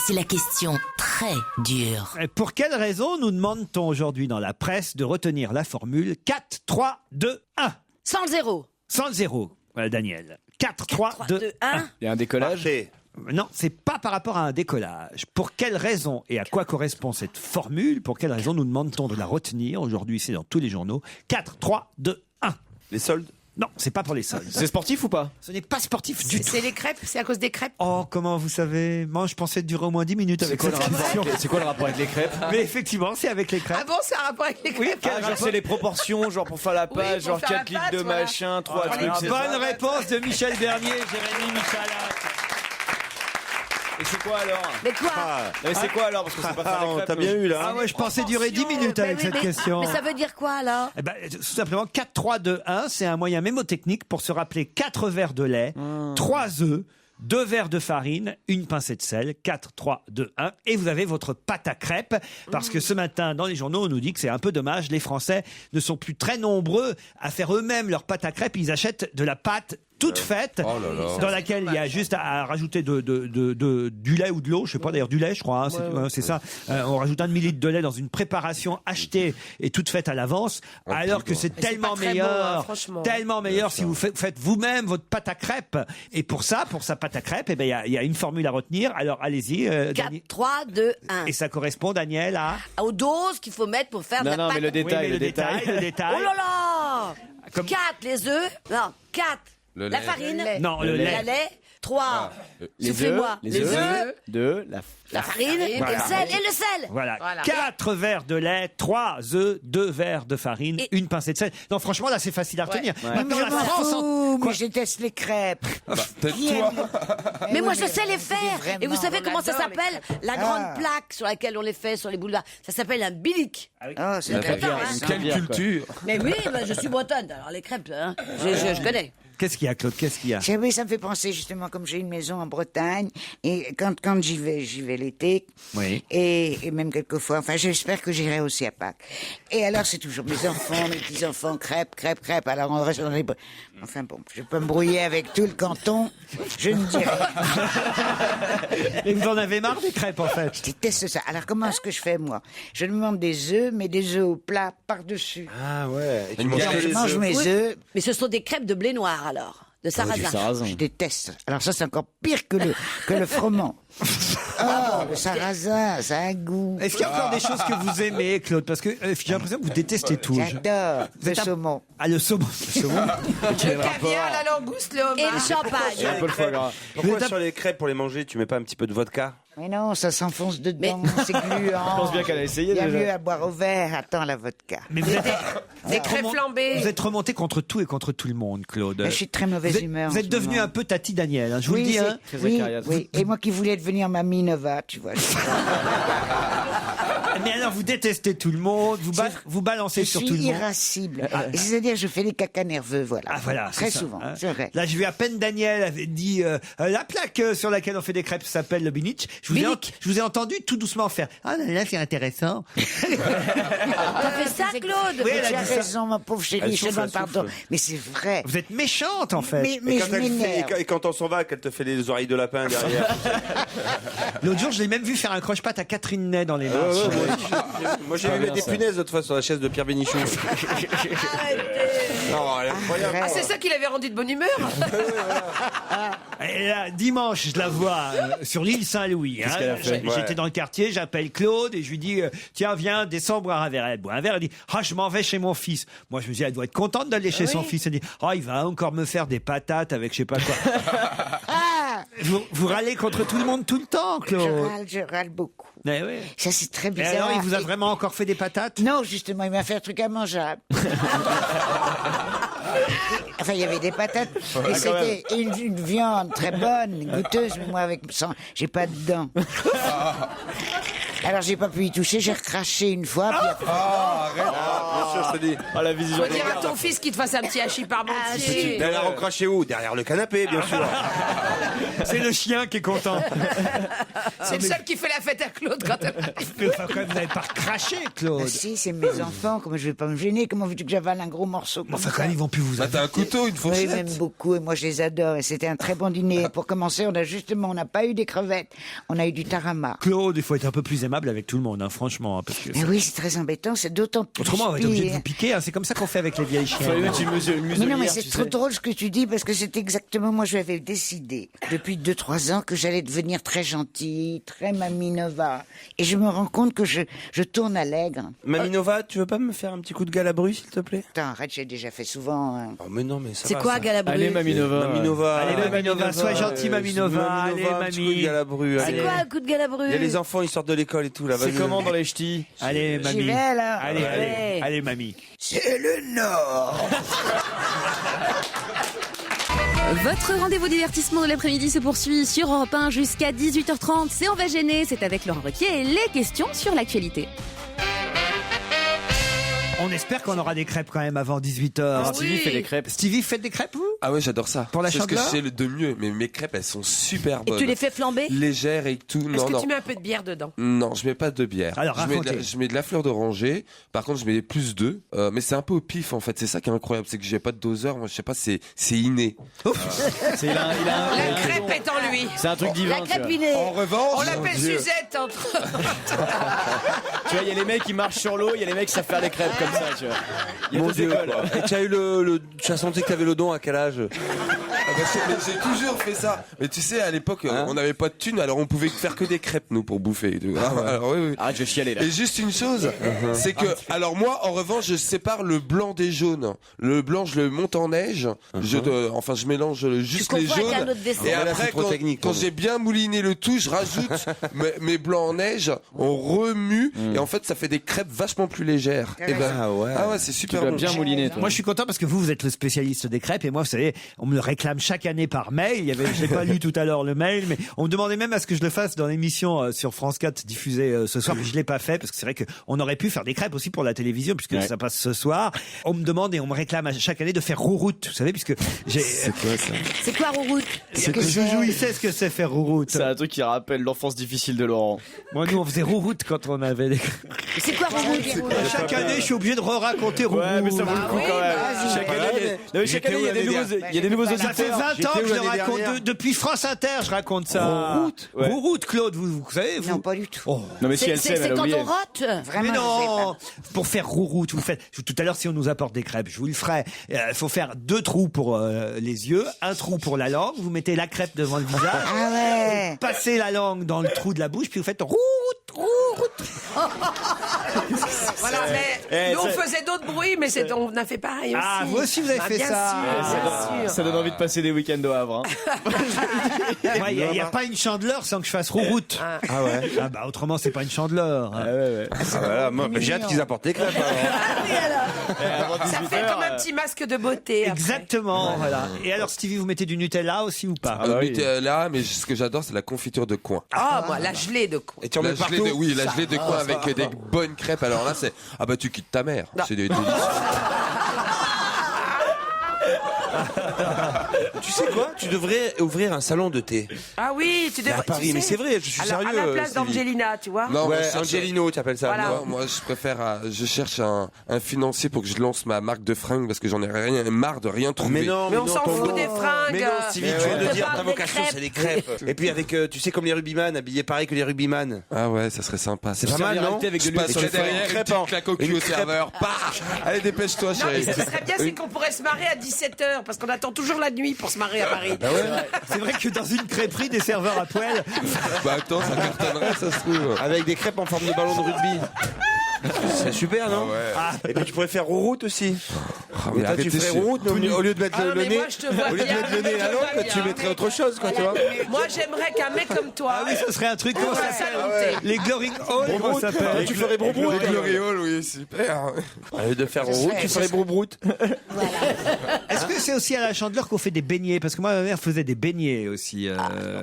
C'est la question très dure. Pour quelle raison nous demande-t-on aujourd'hui dans la presse de retenir la formule 4, 3, 2, 1 Sans le zéro. sans le zéro, Daniel. 4, 3, 3, 2, 2, 1. 1. Il y a un décollage. Non, c'est pas par rapport à un décollage. Pour quelle raison et à quoi correspond cette formule? Pour quelle raison nous demande-t-on de la retenir? Aujourd'hui, c'est dans tous les journaux. 4, 3, 2, 1. Les soldes. Non, c'est pas pour les soldes. C'est sportif ou pas? Ce n'est pas sportif du tout. C'est les crêpes, c'est à cause des crêpes. Oh, comment vous savez? Moi, je pensais durer au moins 10 minutes avec cette question. C'est quoi le rapport avec les crêpes? Mais effectivement, c'est avec les crêpes. Ah bon, c'est un rapport avec les crêpes. Ah, genre c'est les proportions, genre pour faire la pâte, pour genre faire 4 la litres de pâte, voilà. machin, 3 Ah, trucs. c'est ça. bonne réponse de Michel Bernier, Jérémy Michalak. Et c'est quoi alors? Mais quoi? Mais c'est quoi alors? Parce que c'est pas faire les crêpes. T'as bien eu là. Ah ouais, je pensais durer 10 minutes avec Mais- cette mais- question. Mais ça veut dire quoi alors? Eh ben, tout simplement, 4, 3, 2, 1, c'est un moyen mémotechnique pour se rappeler 4 verres de lait, 3 œufs, 2 verres de farine, une pincée de sel, 4, 3, 2, 1, et vous avez votre pâte à crêpes. Parce que ce matin, dans les journaux, on nous dit que c'est un peu dommage, les Français ne sont plus très nombreux à faire eux-mêmes leur pâte à crêpes, ils achètent de la pâte toute faite, dans laquelle il y a juste à rajouter du lait ou de l'eau, je sais pas d'ailleurs, du lait je crois, c'est ça. On rajoute 1 demi-litre de lait dans une préparation achetée et toute faite à l'avance, alors que c'est tellement meilleur, tellement meilleur si vous faites vous-même votre pâte à crêpes. Et pour sa pâte à crêpes, il y a une formule à retenir. Alors allez-y. 4, 3, 2, 1. Et ça correspond, Daniel, aux doses qu'il faut mettre pour faire de la pâte. Non, mais le détail. Oh là là 4, les œufs. Non, 4, la farine. Non, le lait. 3, soufflez-moi. Les œufs. 2, la farine et le sel. Voilà. 4 verres de lait, 3 œufs, 2 verres de farine, une pincée de sel. Non, franchement, là, c'est facile à retenir. Maintenant, la France, mais je déteste les crêpes. Mais moi, je sais les faire. Et vous savez comment ça s'appelle? La grande plaque sur laquelle on les fait sur les boulevards. Ça s'appelle un bilic. C'est quelle culture. Mais oui, je suis bretonne. Alors les crêpes, je connais. Qu'est-ce qu'il y a, Claude? Qu'est-ce qu'il y a? Oui, ça me fait penser justement, comme j'ai une maison en Bretagne, et quand j'y vais l'été, et même quelquefois, enfin j'espère que j'irai aussi à Pâques. Et alors c'est toujours mes enfants, mes petits-enfants, crêpes. Alors on reste dans les... Enfin bon, je peux me brouiller avec tout le canton, je ne dis rien. Et vous en avez marre des crêpes en fait? Je déteste ça. Alors comment est-ce que je fais moi? Je demande des œufs, mais des œufs au plat par-dessus. Ah ouais. Et je mange mes œufs. Mais ce sont des crêpes de blé noir alors, de sarrasin. Je déteste. Alors ça c'est encore pire que le froment. Le sarrasin, ça a un goût. Est-ce qu'il y a encore des choses que vous aimez, Claude? Parce que j'ai l'impression que vous détestez tout. J'adore le saumon. Ah, le saumon. Le caviar, la langouste, le homard. Et le champagne. Un peu le foie gras. Pourquoi sur les crêpes, pour les manger, tu mets pas un petit peu de vodka? Mais non, ça s'enfonce dedans, c'est gluant. Je pense bien qu'elle a essayé Il y a déjà. mieux à boire au verre. Attends, la vodka. Mais vous êtes, Des crêpes flambées. vous êtes remonté contre tout et contre tout le monde, Claude. Je suis de très mauvaise humeur. Vous êtes devenu un peu Tati Daniel, je vous le dis. Hein. Oui. Et moi qui voulais devenir Mamie Nova, tu vois. Mais alors, vous détestez tout le monde, vous balancez sur tout le monde. Je suis irascible. C'est-à-dire, je fais des cacas nerveux, voilà. Ah voilà, très ça, souvent, hein. c'est vrai. Là, j'ai vu à peine Daniel avait dit la plaque sur laquelle on fait des crêpes s'appelle le Binich. Je vous ai entendu tout doucement faire. Ah là, c'est intéressant. T'as fait ça, Claude? Oui, tu as raison, ma pauvre chérie, je te demande pardon. Mais c'est vrai. Vous êtes méchante, en fait. Mais je m'énerve. Et quand on s'en va, qu'elle te fait les oreilles de lapin derrière. L'autre jour, je l'ai même vu faire un croche-patte à Catherine Ney dans les marches. Moi, j'ai vu mettre des punaises l'autre fois sur la chaise de Pierre Bénichou. Non, elle est incroyable. Ah, c'est ça qui l'avait rendu de bonne humeur. Et là, dimanche, je la vois sur l'île Saint-Louis. Qu'est-ce qu'elle a fait? J'étais dans le quartier, j'appelle Claude et je lui dis tiens, viens, descends boire un verre. Elle boit un verre, elle dit je m'en vais chez mon fils. Moi, je me dis elle doit être contente d'aller chez son fils. Elle dit il va encore me faire des patates avec je sais pas quoi. Vous râlez contre tout le monde tout le temps, Claude. Je râle beaucoup. Mais oui. Ça, c'est très Et bizarre. alors, il vous a vraiment encore fait des patates? Non, justement, il m'a fait un truc à manger. Enfin, il y avait des patates. Et c'était une viande très bonne, goûteuse, mais moi, avec sang, j'ai pas de dents. Alors, j'ai pas pu y toucher, j'ai recraché une fois. Puis après... Arrête. Bien sûr, je te dis. La vision. Faut dire à ton fils qu'il te fasse un petit hachis parmentier. Elle a recraché où? Derrière le canapé, bien sûr. C'est le chien qui est content. C'est le seul qui fait la fête à Claude quand elle arrive. Quand même, vous n'avez pas craché, Claude. Si, c'est mes enfants, comment je vais pas me gêner? Comment veux-tu que j'avale un gros morceau comme Enfin, ça? quand même, ils vont plus vous T'as un couteau, une Oui, fourchette. même beaucoup, et moi je les adore, et c'était un très bon dîner. Pour commencer, on n'a pas eu des crevettes, on a eu du tarama. Claude, il faut être un peu plus aimable avec tout le monde, franchement. Parce que Mais oui, c'est très embêtant, c'est d'autant plus autrement, on va être obligé de pire. vous piquer. C'est comme ça qu'on fait avec les vieilles chiens. Mais non, mais c'est trop drôle ce que tu dis, parce que c'est exactement, moi je avais décidé, depuis 2-3 ans, que j'allais devenir très gentille, très Mamie Nova. Et je me rends compte que je tourne à l'aigre. Mamie Nova, tu veux pas me faire un petit coup de galabru, s'il te plaît? Attends, arrête, j'ai déjà fait souvent. Hein. Oh, mais non, mais ça C'est va, quoi, ça. Galabru? Allez, Mamie Nova. Mamie Nova. Allez, Mamie Nova, sois gentille, Mamie Nova. Allez, un petit coup de Mamie. galabru. C'est allez. quoi un coup de Galabru? Il y a les enfants, ils sortent de l'école et tout, là. C'est vas-y. comment dans les ch'tis? Allez, J'y Mamie. vais, alors. Allez, Mamie. C'est le Nord. Votre rendez-vous divertissement de l'après-midi se poursuit sur Europe 1 jusqu'à 18h30. C'est On va gêner, c'est avec Laurent Ruquier et les questions sur l'actualité. On espère qu'on aura des crêpes quand même avant 18h. Stevie fait des crêpes. Stevie, faites des crêpes, vous? Ah ouais, j'adore ça. Pour la C'est ce que Chandeleur? je sais de mieux, mais mes crêpes, elles sont super Et bonnes. tu les fais flamber? Légères et tout. Est-ce Non, que non. tu mets un peu de bière dedans? Non, je mets pas de bière. Alors, racontez. je mets de la fleur d'oranger. Par contre, je mets plus d'œufs. Mais c'est un peu au pif, en fait. C'est ça qui est incroyable. C'est que j'ai pas de doseur. Moi, je sais pas, c'est inné. Il a La crêpe est en lui. C'est un truc divin. La crêpe tu vois. innée. En revanche. On l'appelle Dieu. Suzette entre. Tu vois, il y a les mecs qui marchent sur l'eau, il y a les mecs qui savent faire des crêpes comme ça, tu vois. Il y a Mon deux Dieu, écoles. quoi. Et tu as eu tu as senti que t'avais le don à quel âge? Ah bah, mais j'ai toujours fait ça. Mais tu sais, à l'époque, on n'avait pas de thunes, alors on pouvait faire que des crêpes, nous, pour bouffer. Alors, oui. Arrête, je vais chialer là. Et juste une chose, c'est que, alors moi, en revanche, je sépare le blanc des jaunes. Le blanc, je le monte en neige. Je mélange juste les confonds avec un jaunes. autre dessert. Et Là, après, c'est trop technique, quand pour j'ai bien mouliné le tout, je rajoute mes blancs en neige, on remue, et en fait, ça fait des crêpes vachement plus légères. Et ben, Ah ouais. c'est Tu super dois bon. bien mouliner, toi. Moi, je suis content parce que vous êtes le spécialiste des crêpes et moi, vous savez, on me le réclame chaque année par mail. Je l'ai pas lu tout à l'heure le mail, mais on me demandait même à ce que je le fasse dans l'émission sur France 4 diffusée ce soir, mais je l'ai pas fait parce que c'est vrai que on aurait pu faire des crêpes aussi pour la télévision puisque ça passe ce soir. On me demande et on me réclame à chaque année de faire rouroute, vous savez, puisque j'ai. C'est quoi ça? C'est quoi, rouroute? C'est que Joujou, il sait ce que c'est faire rouroute. C'est un truc qui rappelle l'enfance difficile de Laurent. Moi, nous, on faisait rouroute quand on avait des. C'est quoi, rouroute? Chaque année, je suis obligé de raconter rouroute. Ouais, mais ça vaut le coup quand même. Chaque année, il y a des nouveaux auditeurs. Ça fait 20 ans que je le raconte. Depuis France Inter, je raconte ça. Rouroute. Ouais. Rouroute, Claude, vous savez vous... Non, pas du tout. Oh. Non mais si elle sait, elle C'est a quand oublié. on rote? Vraiment, Mais je sais non, pas. pour faire rouroute, vous faites. Tout à l'heure, si on nous apporte des crêpes, je vous le ferai. Il faut faire 2 trous pour les yeux, 1 trou pour la langue. Vous mettez la crêpe devant le visage. Ah ouais. Vous passez la langue dans le trou de la bouche, puis vous faites rouroute. Voilà, mais nous on faisait d'autres bruits, mais on a fait pareil aussi. Ah, vous aussi, vous avez fait bien ça. Sûr, bien sûr. Ça donne envie de passer des week-ends au Havre. Hein. Il n'y a pas une chandeleur sans que je fasse rouroute. Ah ouais. Ah bah autrement, c'est pas une chandeleur. Ah ouais. Voilà, moi, j'ai hâte qu'ils apportent des crêpes. Alors. Ça fait comme un petit masque de beauté. après. Exactement, voilà. Et alors, Stevie, vous mettez du Nutella aussi ou pas? Ah bah oui. Là, mais ce que j'adore, c'est la confiture de coin. Ah, moi, la gelée de con. Et tu en La mets gelée partout. la gelée de coin avec des bonnes crêpes. Alors là, c'est tu quittes ta mère. C'est des délicieux. Tu sais quoi? Tu devrais ouvrir un salon de thé. Ah oui, tu devrais. À Paris, tu mais sais. c'est vrai, je suis Alors, sérieux. à la place Stevie. d'Angelina, tu vois. Non, Ouais, mais je cherche- Angelino, tu appelles ça. Voilà. Moi. Moi, je préfère. Je cherche un financier pour que je lance ma marque de fringues parce que j'en ai marre de rien trouver. Mais non, Mais on s'en fout des fringues. Mais non, Stevie, tu viens On de te dire parle ta des vocation, crêpes. c'est les crêpes. Et puis avec, tu sais, comme les rugbyman, habillés pareil que les rugbyman. Ah ouais, ça serait sympa. C'est pas mal, non? Avec Je de passerai tu fais une derrière une crêpe petite en- claque au cul une au crêpe. serveur. Allez, dépêche-toi, Non, mais chérie. ce qui serait bien, c'est qu'on pourrait se marrer à 17h, parce qu'on attend toujours la nuit pour se marrer à Paris. C'est vrai que dans une crêperie, des serveurs à poil. Bah attends, ça cartonnerait, ça se trouve. Avec des crêpes en forme de ballon de rugby. C'est super, non? Et puis tu pourrais faire rouroute aussi. mais Mais toi, tu arrêtez, ferais je- rouroute, mais au lieu de mettre Ah, le mais nez, moi, je te vois au lieu de bien, mettre le nez et la je te vois langue, tu bien. mettrais autre chose, quoi, tu vois. Moi, j'aimerais qu'un mec comme toi. Ah oui, ce serait un truc ouvre comme un ça. salon de thé. Les Glory Hall, comment ça s'appelle? Tu ferais broubroute. Les Gloriole, oui, super. Au lieu de faire rouroute, tu ferais broubroute. Est-ce que c'est aussi à la Chandeleur qu'on fait des beignets? Parce que moi, ma mère faisait des beignets aussi.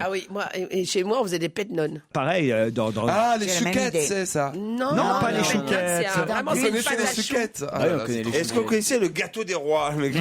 Ah oui, moi, et chez moi, on faisait des pets non. Pareil, dans. Ah, les C'est la même chouquettes, idée. c'est ça. Non, pas les pets chouquettes. nonnes, c'est vraiment, Vous c'est une connaissez pâte à les choux. chouquettes? Ah oui, on connaît les Est-ce qu'on connaissait le gâteau des rois? Le mec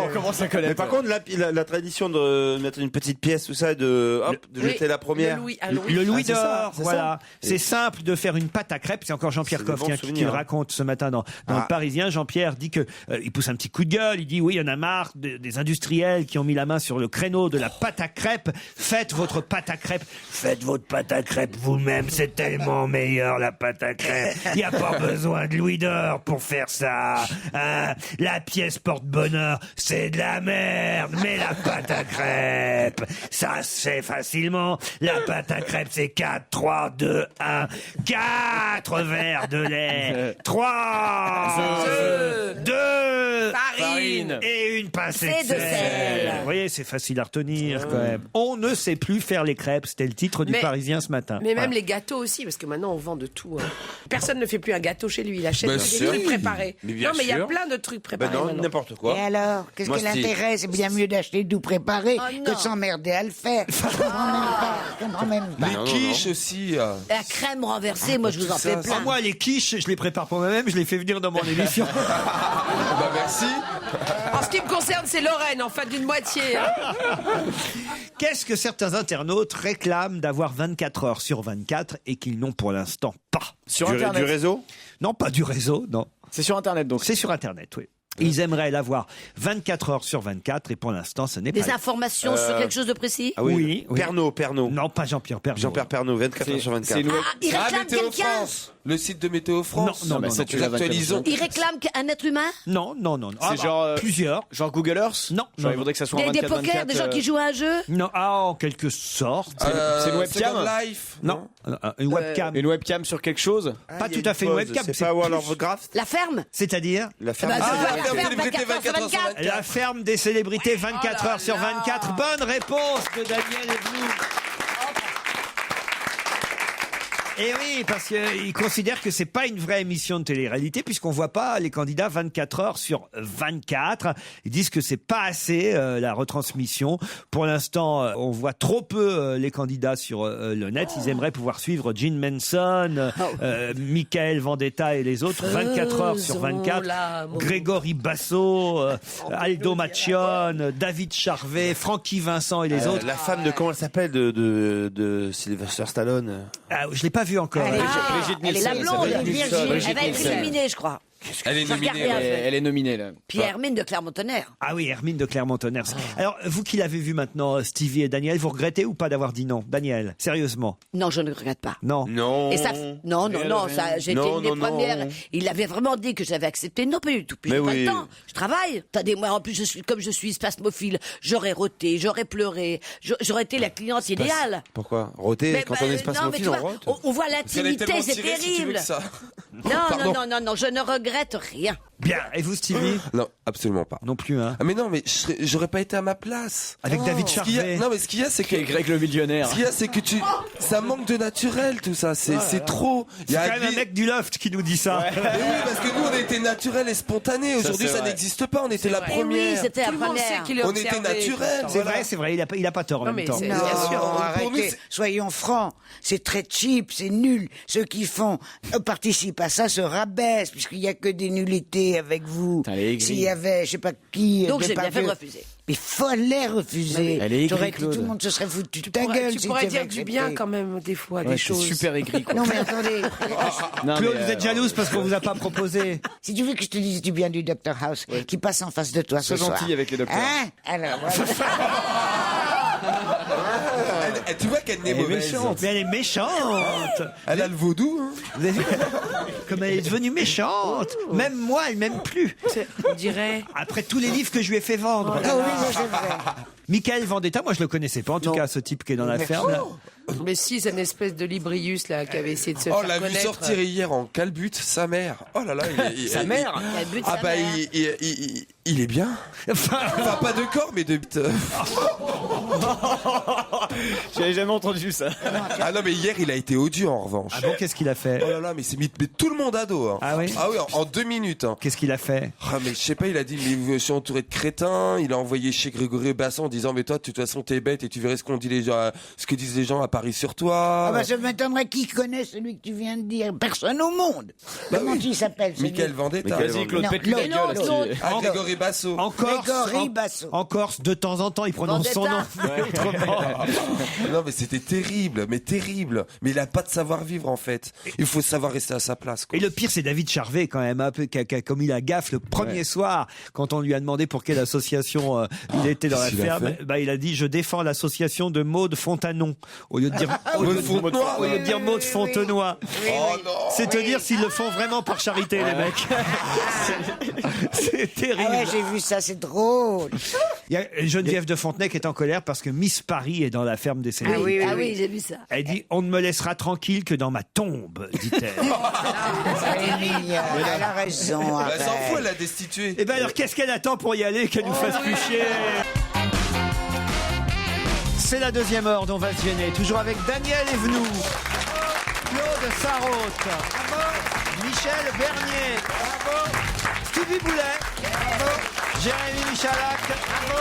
On commence à connaître. Mais par contre, la tradition de mettre une petite pièce, tout ça, de jeter la première. Le Louis, un Le Louis. Louis c'est ça, d'or, c'est voilà. ça. C'est simple de faire une pâte à crêpes. C'est encore Jean-Pierre C'est des Coff bons qui le souvenirs, hein. raconte ce matin dans le Parisien. Jean-Pierre dit que il pousse un petit coup de gueule. Il dit oui, il y en a marre des industriels qui ont mis la main sur le créneau de la pâte à crêpes. Faites votre pâte à crêpes. Faites votre pâte à crêpes vous-même. C'est tellement meilleur la pâte à crêpes. Il n'y a pas besoin de Louis d'or pour faire ça. Hein, la pièce porte-bonheur, c'est de la merde. Mais la pâte à crêpes, ça se fait facilement. La pâte à crêpes, c'est 4, 3, 2, 1. 4 verres de lait. 3, 2, Farine. et une pincée C'est de sel. Vous voyez, c'est facile à retenir quand même. On ne sait plus faire les crêpes. C'était le titre du Mais- Parisien ce matin. Mais même Voilà. les gâteaux aussi, parce que maintenant on vend de tout. Personne ne fait plus un gâteau chez lui, il achète Bah, des si, sûr. trucs préparés. Mais bien non, mais il y a sûr. plein de trucs préparés. Ben non, maintenant. n'importe quoi. Et alors, qu'est-ce Moi, que c'est- l'intérêt? C'est bien mieux d'acheter tout préparé Oh, que non. de s'emmerder à le faire. Je comprends même pas. Les quiches aussi. La crème renversée, moi je vous en fais plein. Ah, moi, les quiches, je les prépare pour moi-même, je les fais venir dans mon émission. Bah merci. En ce qui me concerne, c'est Lorraine, en fait, d'une moitié. Hein. Qu'est-ce que certains internautes réclament d'avoir 24 heures sur 24 et qu'ils n'ont pour l'instant pas? Sur Internet. Du réseau? Non, pas du réseau, non. C'est sur Internet donc. C'est sur Internet, oui. Ils aimeraient l'avoir 24 heures sur 24 et pour l'instant, ce n'est pas. Des informations sur quelque chose de précis? Ah oui. Pernod. Non, pas Jean-Pierre Pernod. Jean-Pierre Pernod, 24 heures sur 24. Ah, il réclame Météo quelqu'un? France. Le site de Météo France. Non, ça, tu l'as Actualisons. Il réclame un être humain? Non. C'est genre plusieurs. Genre Google Earth. Non, Genre non, il faudrait que ça soit en Des 24-24. pokers, des gens qui jouent à un jeu? Non, en quelque sorte. C'est une webcam. Second Life. Non, une webcam. Une webcam sur quelque chose. Pas tout à fait une webcam. C'est pas World of Warcraft? La ferme? C'est-à-dire La ferme. Bah, Ah, c'est la la ferme ferme célébrité 24 heures sur 24. la ferme des célébrités 24 heures sur 24. Bonne réponse de Daniel Evenou. Et oui, parce qu'ils considèrent que c'est pas une vraie émission de télé-réalité puisqu'on voit pas les candidats 24 heures sur 24. Ils disent que c'est pas assez la retransmission. Pour l'instant, on voit trop peu les candidats sur le net. Ils aimeraient pouvoir suivre Gene Manson, Michael Vendetta et les autres 24 heures sur 24. Grégory Basso, Aldo Macione, David Charvet, Francky Vincent et les autres. La femme de comment elle s'appelle de Sylvester Stallone. Ah, je l'ai pas vu encore. Elle est la blonde, elle va être éliminée, je crois. Elle est J'ai regardé nominée. un peu. Elle est nominée là. Puis Hermine de Clermont-Tonnerre. Ah oui, Hermine de Clermont-Tonnerre. Alors, vous qui l'avez vu maintenant, Stevie et Daniel, vous regrettez ou pas d'avoir dit non? Daniel, sérieusement? Non, je ne regrette pas. Non. Non. Et ça, non, ça, j'étais Non, une des non, non. premières. Il avait vraiment dit que j'avais accepté. Non, pas du tout. Puis Mais j'ai pas oui. le temps. Je travaille. Attendez, moi, en plus, comme je suis spasmophile, j'aurais roté, j'aurais pleuré, j'aurais été la cliente idéale. Pourquoi? Roter, Mais, quand bah, on est non, mais espace-mophile, tu on vois, rote. on voit Parce qu'elle est l'intimité, tellement c'est tirée, si tu veux terrible. que ça. Non, non, je ne regrette rien. Bien. Et vous, Stevie? Non, absolument pas. Non plus, hein. Ah mais non, mais j'aurais pas été à ma place. Avec David Ce qu'il y a- Charvet. Non, mais ce qu'il y a, c'est que Greg le millionnaire. ce qu'il y a, c'est que ça manque de naturel, tout ça. C'est trop. Il y C'est a quand même un mec du loft qui nous dit ça. Mais oui, parce que nous, on était naturel et spontané. Aujourd'hui, c'est ça vrai. n'existe pas. On était la Eh oui, première. c'était la Tout le monde première. sait qu'il est On était observé. naturel. C'est vrai, il a pas tort en Non, même mais temps. c'est- Non, Bien sûr. Pour nous, arrêtez. c'est- Soyons francs. C'est très cheap, c'est nul. Ceux qui participent à ça se rabaissent, puisqu'il n'y a que des nullités avec vous. Putain, elle est aigrie. S'il y avait, je sais pas qui. Donc de j'ai bien fait de parler- refuser. Mais fallait refuser. Elle est aigrie, J'aurais dit, Claude. tout le monde se serait foutu de ta gueule. Tu si pourrais tu dire avais du accepté. bien quand même, des fois, Ouais, des c'est choses. super aigri quoi. Non mais attendez, Non, Claude, mais, vous êtes jalouse parce qu'on vous a pas proposé. si tu veux que je te dise du bien du Dr House qui passe en face de toi ce Sois soir. gentil avec le docteur. Hein? Alors, voilà. Tu vois qu'elle n'est Elle est mauvaise. méchante. Mais elle est méchante. Elle a le vaudou. Hein. Vous avez vu comme elle est devenue méchante. Même moi, elle m'aime plus. On dirait. Après tous les livres que je lui ai fait vendre. Ah oui, ça, c'est vrai. Michael Vendetta, moi je le connaissais pas, en tout cas ce type qui est dans la ferme. là. Mais si, c'est une espèce de Librius là qui avait essayé de se Oh, faire l'a vu connaître. sortir hier en calbute, sa mère. Oh là là, Sa mère Quel but de Ah sa bah mère. il est bien. Enfin pas de corps mais de. J'avais jamais entendu ça. Ah non mais hier il a été odieux en revanche. Ah bon, qu'est-ce qu'il a fait? Oh là là mais c'est mis mais tout le monde à dos. Hein. Ah oui en 2 minutes. Hein. Qu'est-ce qu'il a fait? Ah mais je sais pas, il a dit mais je suis entouré de crétins. Il a envoyé chez Grégory Basson en disant mais toi de toute façon t'es bête et tu verrais ce qu'on dit les gens, ce que disent les gens à Paris sur toi. Ah bah ça m'étonnerait qui connaît celui que tu viens de dire. Personne au monde. Comment il s'appelle celui Michael Vendetta. Vas-y Claude, Non, pète-lui la l'autre, gueule. l'autre. si- Ah Grégory Basso. En Corse, Grégory Basso. en Corse, de temps en temps, il prononce son nom. Vendetta. Autrement. Non mais c'était terrible, mais terrible. Mais il a pas de savoir-vivre en fait. Il faut savoir rester à sa place. Quoi. Et le pire, c'est David Charvet, quand même, un peu, qui a commis la gaffe le premier soir, quand on lui a demandé pour quelle association il était dans la Qu'est-ce qu'il a ferme. fait Bah, il a dit, je défends l'association de Maud Fontanon. Au lieu de dire, Maud Fontenoy, au lieu de dire Maud Fontenoy. Oh non. C'est te dire s'ils le font vraiment par charité, les mecs. C'est terrible. Ah ouais, j'ai vu ça, c'est drôle. Il y a Geneviève de Fontenay qui est en colère parce que Miss Paris est dans la ferme des célébrités. Ah oui, j'ai vu ça. Elle dit, on ne me laissera tranquille que dans ma tombe, dit-elle. Elle a raison. Bah, elle s'en arrête. fout, elle l'a destitué. Eh ben alors, qu'est-ce qu'elle attend pour y aller, qu'elle nous fasse plus chier? C'est la deuxième heure dont on va se gêner. Toujours avec Daniel Evenou, Claude Sarraute, Michel Bernier. Bravo. Stevie Boulet. Bravo. Jérémy Michalak. Bravo.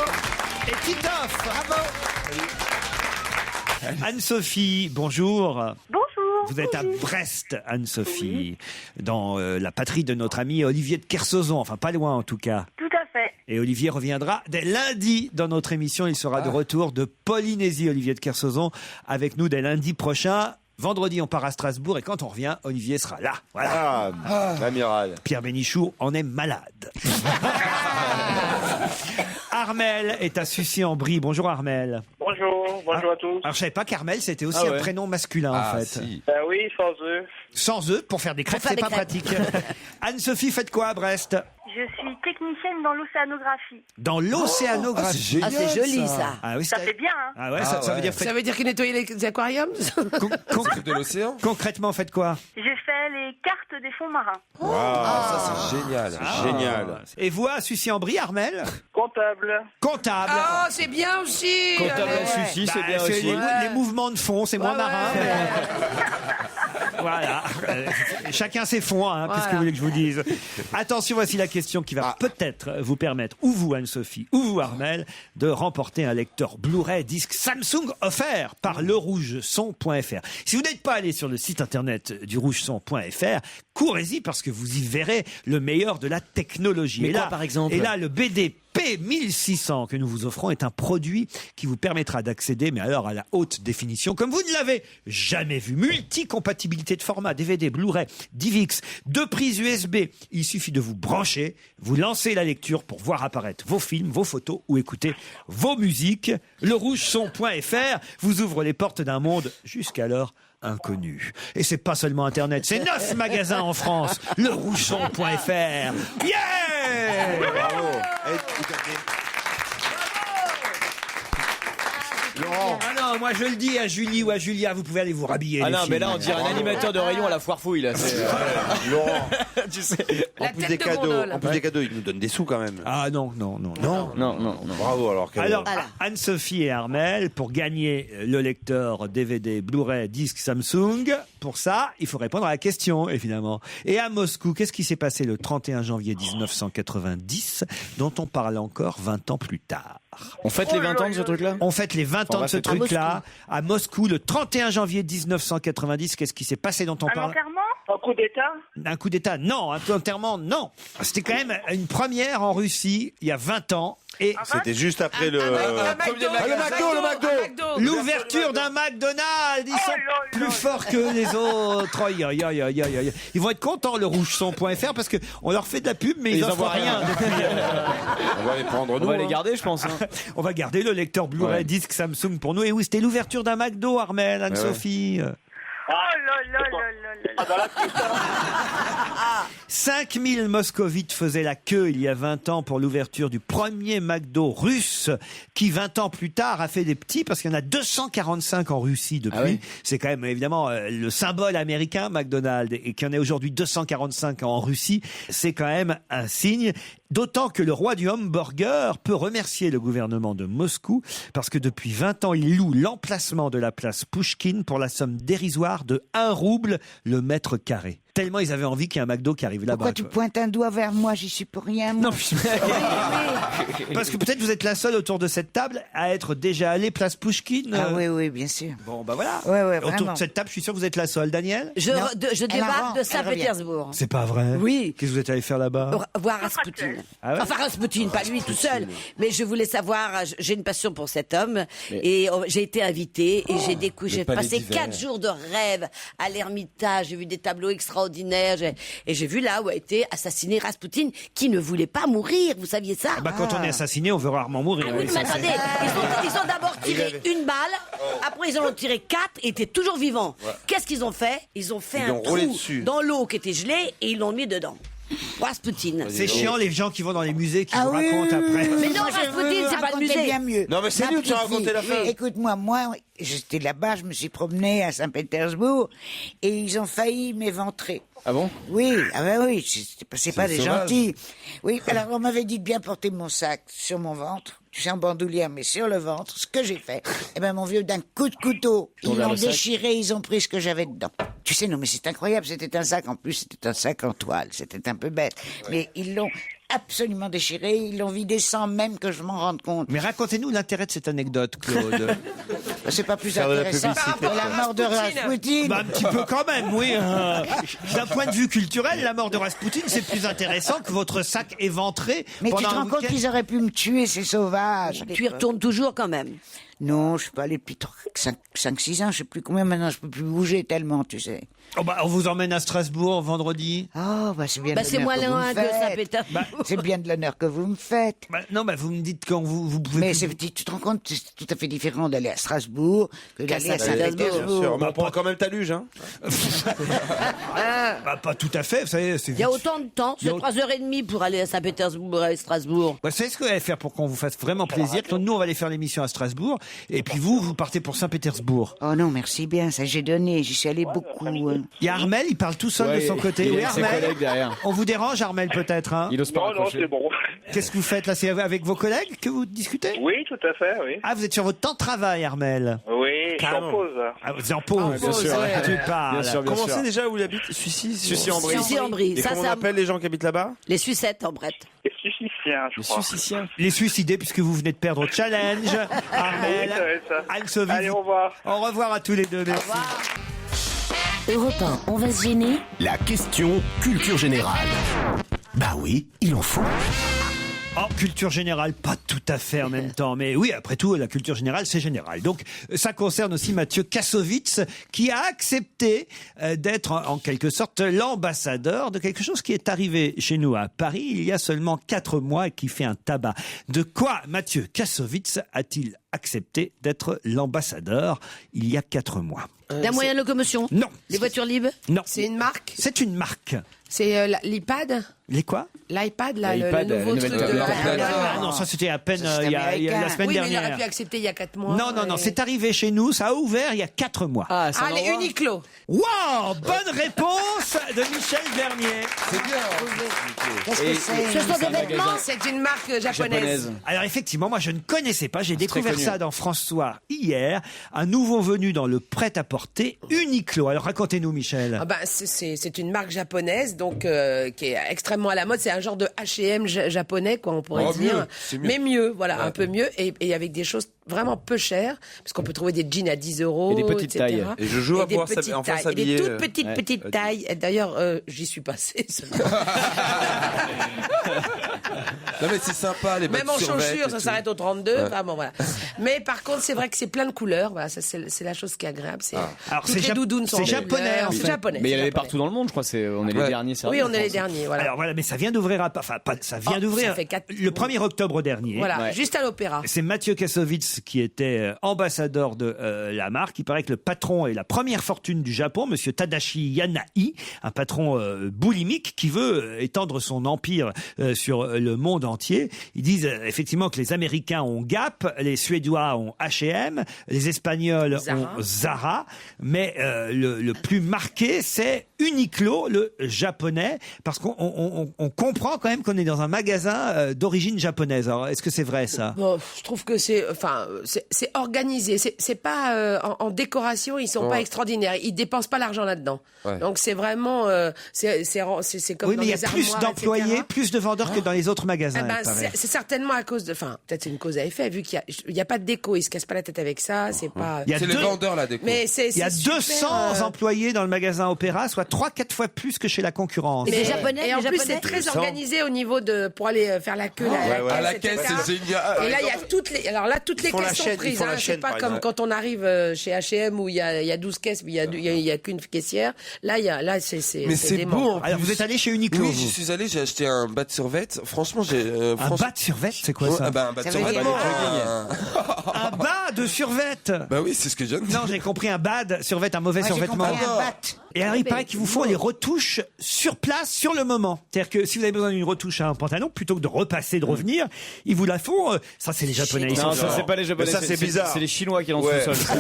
Et Titoff. Bravo. Anne-Sophie, bonjour. Bonjour. Vous êtes à Brest, Anne-Sophie, dans la patrie de notre ami Olivier de Kersauzon, enfin pas loin en tout cas. Tout à fait. Et Olivier reviendra dès lundi dans notre émission. Il sera de retour de Polynésie, Olivier de Kersauzon, avec nous dès lundi prochain. Vendredi, on part à Strasbourg et quand on revient, Olivier sera là. Voilà. L'amiral. Pierre Bénichou en est malade. Armel est à Sucy-en-Brie. Bonjour Armel. Bonjour à tous. Alors je savais pas qu'Armel c'était aussi un prénom masculin en fait. Si. Oui, sans eux. Sans eux, pour faire des crêpes, c'est pas pratique. Anne-Sophie, faites quoi à Brest? Je suis technicienne dans l'océanographie. Dans l'océanographie. C'est joli ça. Ah oui, Ça fait bien, hein. Ah ouais, ça veut dire Ça veut dire qu'il nettoyait les aquariums. De l'océan. Concrètement, faites quoi? Je fais les cartes des fonds marins. Ça c'est génial. Génial. Et vous, à Sucy-en-Brie, Armel? Comptable. Comptable. Oh, c'est bien aussi. Comptable en Sucy, c'est bien aussi. Les mouvements de fond, c'est moins marin. Voilà. Chacun ses fonds, hein, qu'est-ce que vous voulez que je vous dise? Attention, voici la question qui va peut-être vous permettre, ou vous Anne-Sophie, ou vous Armel, de remporter un lecteur Blu-ray disque Samsung offert par lerougeson.fr. Si vous n'êtes pas allé sur le site internet du rougeson.fr, courez-y parce que vous y verrez le meilleur de la technologie. Mais et quoi, là, par exemple? Et là, le BD P1600 que nous vous offrons est un produit qui vous permettra d'accéder, mais alors à la haute définition, comme vous ne l'avez jamais vu. Multicompatibilité de format, DVD, Blu-ray, DivX, 2 prises USB. Il suffit de vous brancher, vous lancez la lecture pour voir apparaître vos films, vos photos ou écouter vos musiques. Lerougeson.fr vous ouvre les portes d'un monde jusqu'alors inconnu. Et c'est pas seulement Internet, c'est 9 magasins en France. Lerougeson.fr. Yeah! Bravo. Laurent. Ah non, moi je le dis à Julie ou à Julia, vous pouvez aller vous rhabiller. Ah les non, filles. mais là on dirait un animateur de rayon à la foire fouille là. Laurent. Tu sais. En plus des cadeaux, ils nous donnent des sous quand même. Ah non. Non. Bravo alors. Alors, Anne-Sophie et Armel, pour gagner le lecteur DVD, Blu-ray, disque Samsung, pour ça, il faut répondre à la question, évidemment. Et à Moscou, qu'est-ce qui s'est passé le 31 janvier 1990, dont on parle encore 20 ans plus tard? On fête les 20 ans de ce truc-là? On fête les 20 ans de ce truc-là. À Moscou, le 31 janvier 1990, qu'est-ce qui s'est passé dont on parle? enterrement? Un coup d'État? Un coup d'État, non. Un enterrement, non. C'était quand même une première en Russie, il y a 20 ans. Et c'était juste après le McDo. L'ouverture d'un McDonald's. Ils sont plus forts que les autres. Aïe, aïe, aïe, aïe, aïe. Ils vont être contents, le rougeson.fr, parce qu'on leur fait de la pub, mais ils n'en voient rien. On va les prendre, nous. On va les garder, je pense. Hein. On va garder le lecteur Blu-ray disque Samsung pour nous. Et oui, c'était l'ouverture d'un McDo, Armel, Anne-Sophie. Oh là là là là là. 5000 moscovites faisaient la queue il y a 20 ans pour l'ouverture du premier McDo russe qui 20 ans plus tard a fait des petits parce qu'il y en a 245 en Russie depuis. Ah oui. C'est quand même évidemment le symbole américain McDonald's et qu'il y en ait aujourd'hui 245 en Russie, c'est quand même un signe. D'autant que le roi du hamburger peut remercier le gouvernement de Moscou parce que depuis 20 ans, il loue l'emplacement de la place Pouchkine pour la somme dérisoire de 1 rouble le mètre carré. Tellement ils avaient envie qu'il y ait un McDo qui arrive là-bas. Pourquoi tu pointes un doigt vers moi? J'y suis pour rien. Moi. Non, parce que peut-être vous êtes la seule autour de cette table à être déjà allée place Pouchkine. Ah oui, bien sûr. Bon, bah voilà. Ouais, autour vraiment. de cette table, je suis sûr que vous êtes la seule. Daniel? Je débarque de Saint-Pétersbourg. C'est pas vrai? Oui. Qu'est-ce que vous êtes allé faire là-bas? Voir Rasputin. Ah ouais? Enfin, Rasputin, pas lui tout seul. Mais je voulais savoir, j'ai une passion pour cet homme. Et j'ai été invitée et j'ai passé 4 jours de rêve à l'Ermitage. J'ai vu des tableaux extraordinaires. Et j'ai vu là où a été assassiné Rasputin, qui ne voulait pas mourir. Vous saviez ça? Bah, quand on est assassiné, on veut rarement mourir. Ah oui, mais attendez, ils ont d'abord tiré une balle, après ils en ont tiré 4 et étaient toujours vivants. Ouais. Qu'est-ce qu'ils ont fait? Ils ont fait un trou dans l'eau qui était gelée et ils l'ont mis dedans. Rasputin. C'est chiant les gens qui vont dans les musées qui vous racontent après. Mais non, Rasputin, c'est pas le musée. Bien mieux. Non, mais c'est lui qui a raconté la fin. Écoute-moi, moi, j'étais là-bas, je me suis promené à Saint-Pétersbourg et ils ont failli m'éventrer. Ah bon? Oui, c'est pas des gentils. Oui, alors on m'avait dit de bien porter mon sac sur mon ventre, tu sais, en bandoulière, mais sur le ventre, ce que j'ai fait. Eh ben, mon vieux, d'un coup de couteau, ils l'ont déchiré, ils ont pris ce que j'avais dedans. Tu sais, non, mais c'est incroyable. C'était un sac, en plus, c'était un sac en toile. C'était un peu bête. Mais ils l'ont absolument déchiré. Ils l'ont vidé sans même que je m'en rende compte. Mais racontez-nous l'intérêt de cette anecdote, Claude. C'est pas plus Faire de la intéressant publicité, que la mort de Rasputin. Bah, un petit peu quand même, oui. D'un point de vue culturel, la mort de Rasputin, c'est plus intéressant que votre sac éventré. Mais tu pendant te un rends compte week-end. qu'ils auraient pu me tuer, ces sauvages. Tu y retournes toujours quand même. Non, je suis pas allé depuis 5-6 ans, je sais plus combien maintenant, je peux plus bouger tellement, tu sais. Oh bah, on vous emmène à Strasbourg vendredi. Oh, bah c'est bien de C'est l'honneur moins que vous loin me que faites. Saint-Pétersbourg. C'est bien de l'honneur que vous me faites. Bah, non, bah, vous me dites quand vous pouvez. Mais plus- tu te rends compte, c'est tout à fait différent d'aller à Strasbourg que d'aller à Bien sûr, Saint-Pétersbourg. mais on prend quand même ta luge, hein. Bah, pas tout à fait, vous savez. Il y a autant de temps, c'est 3h30 pour aller à Saint-Pétersbourg et à Strasbourg. Vous savez ce qu'on va faire pour qu'on vous fasse vraiment plaisir? Nous, on va aller faire l'émission à Strasbourg, et puis vous partez pour Saint-Pétersbourg. Oh non, merci bien, ça j'ai donné, j'y suis allé beaucoup. Hein. Il y a Armel, il parle tout seul Ouais, de son côté. il Oui, est avec ses Armel. collègues derrière. On vous dérange, Armel, peut-être, hein? Il ose pas Non, raccrocher. c'est bon. Qu'est-ce que vous faites là? C'est avec vos collègues que vous discutez? Oui, tout à fait, oui. Ah, vous êtes sur votre temps de travail, Armel. Oui, je suis en pause. Ah, vous êtes en pause. bien sûr. Tu parles. Bien sûr, bien Comment sûr. c'est déjà où il habite? Sucy-en-Brie. Sucy-en-Brie. Et Ça, comment on ça- appelle les gens qui habitent là-bas? Les sucettes en brette. Les Suciciens, je Les crois. Suciciens. Les suicidés, puisque vous venez de perdre au challenge. Armel, Oui, ça va être ça. Anne Sophie. Allez, au revoir. Au revoir à tous les deux. Merci. Europe 1, on va se gêner. La question culture générale. Bah oui, il en faut. Oh, culture générale, pas tout à fait en même temps. Mais oui, après tout, la culture générale, c'est général. Donc, ça concerne aussi Mathieu Kassovitz, qui a accepté d'être en quelque sorte l'ambassadeur de quelque chose qui est arrivé chez nous à Paris il y a seulement 4 mois et qui fait un tabac. De quoi Mathieu Kassovitz a-t-il accepté d'être l'ambassadeur il y a 4 mois? D'un moyen de locomotion? Non. Les voitures libres? Non. C'est une marque? C'est une marque. C'est l'iPad? Les quoi? L'iPad, là, L'iPad, le nouveau la truc nouvelle de tablette. Ah non, ça c'était à peine Ça, c'est il y a la américain. semaine Oui, mais il dernière. aurait pu accepter il y a 4 mois. Non, c'est arrivé chez nous, ça a ouvert il y a 4 mois. Ah, ça Ah, les Uniqlo. Wow, bonne réponse de Michel Bernier. C'est bien. Qu'est-ce que c'est? Ce sont des vêtements? C'est une marque japonaise. Japonaise. Alors effectivement, moi je ne connaissais pas, j'ai découvert connu. ça dans François hier, un nouveau venu dans le prêt-à-porter, Uniqlo. Alors racontez-nous Michel. Ah ben, c'est une marque japonaise, donc qui est extrêmement à la mode. C'est un genre de H&M japonais, quoi, on pourrait Oh, dire. mieux, c'est mieux. Mais mieux, voilà, un peu mieux, et avec des choses vraiment peu chères, parce qu'on peut trouver des jeans à 10 €. Et des petites etc. tailles. Et je joue à des pouvoir petites enfin tailles, et s'habiller. des toutes petites, ouais. petites tailles. Et d'ailleurs, j'y suis passée. Non mais c'est sympa les Même en bottes survêt chaussures, et ça tout. s'arrête au 32. Enfin, bon, voilà. Mais par contre, c'est vrai que c'est plein de couleurs. Voilà, ça, c'est la chose qui est agréable. C'est Alors, toutes c'est les doudounes sont c'est en japonais, couleur. en C'est fait. japonais. Mais il y en c'est avait japonais. partout dans le monde, je crois. On est les Ouais. derniers services. Oui, on est les en France. derniers. Voilà. Alors voilà, mais ça vient d'ouvrir, ça vient Oh, d'ouvrir ça fait 4 le 1er octobre dernier. Voilà, Ouais. juste à l'opéra. C'est Mathieu Kassovitz qui était ambassadeur de la marque. Il paraît que le patron est la première fortune du Japon, monsieur Tadashi Yanai, un patron boulimique qui veut étendre son empire sur le monde entier. Ils disent effectivement que les Américains ont Gap, les Suédois ont H&M, les Espagnols Zara. ont Zara, mais le plus marqué c'est Uniqlo, le japonais, parce qu'on comprend quand même qu'on est dans un magasin d'origine japonaise. Alors est-ce que c'est vrai ça? Bon, je trouve que c'est organisé. C'est pas en décoration, ils sont pas extraordinaires. Ils dépensent pas l'argent là-dedans. Ouais. Donc c'est vraiment c'est comme Oui, dans mais il y a les plus armoires, d'employés, etc. plus de vendeurs que dans les autres magasins. Eh ben, il paraît. c'est certainement à cause de, enfin, peut-être c'est une cause à effet, vu qu'il y a pas de déco, ils se cassent pas la tête avec ça, c'est pas. Il y a C'est les deux- vendeurs là déco. Mais c'est Il y a super, 200 employés dans le magasin Opéra, soit 3-4 fois plus que chez la concurrence. Et les Japonais, Et en les plus, Japonais c'est très 200. organisé au niveau de pour aller faire la queue À la etc. caisse, c'est génial. Et là, il y a toutes les, alors là, toutes les font la caisses sont chaîne, ils prises. font la Hein, chaîne, c'est pas par comme exemple. quand on arrive chez H&M où il y a 12 caisses, mais il y a qu'une caissière. Là, Mais c'est dément. beau. en Alors plus. vous êtes allé chez Uniqlo Oui, vous j'y suis allé, j'ai acheté un bas de survêt. Franchement, j'ai. Un bas de survêt, c'est quoi ça? Un bas de Ça veut survêt. dire Un bas de survêt. Bah oui, c'est ce que je viens de dire. Non, j'ai compris un bad survêt, un mauvais Moi, j'ai survêtement. compris un bat. Et alors il paraît qu'ils vous font les retouches sur place, sur le moment. C'est-à-dire que si vous avez besoin d'une retouche à un pantalon, plutôt que de repasser, de revenir, ils vous la font. Ça, c'est les Japonais. Non, ça c'est pas les Japonais. Mais ça, c'est bizarre. C'est les Chinois qui lancent tout seul.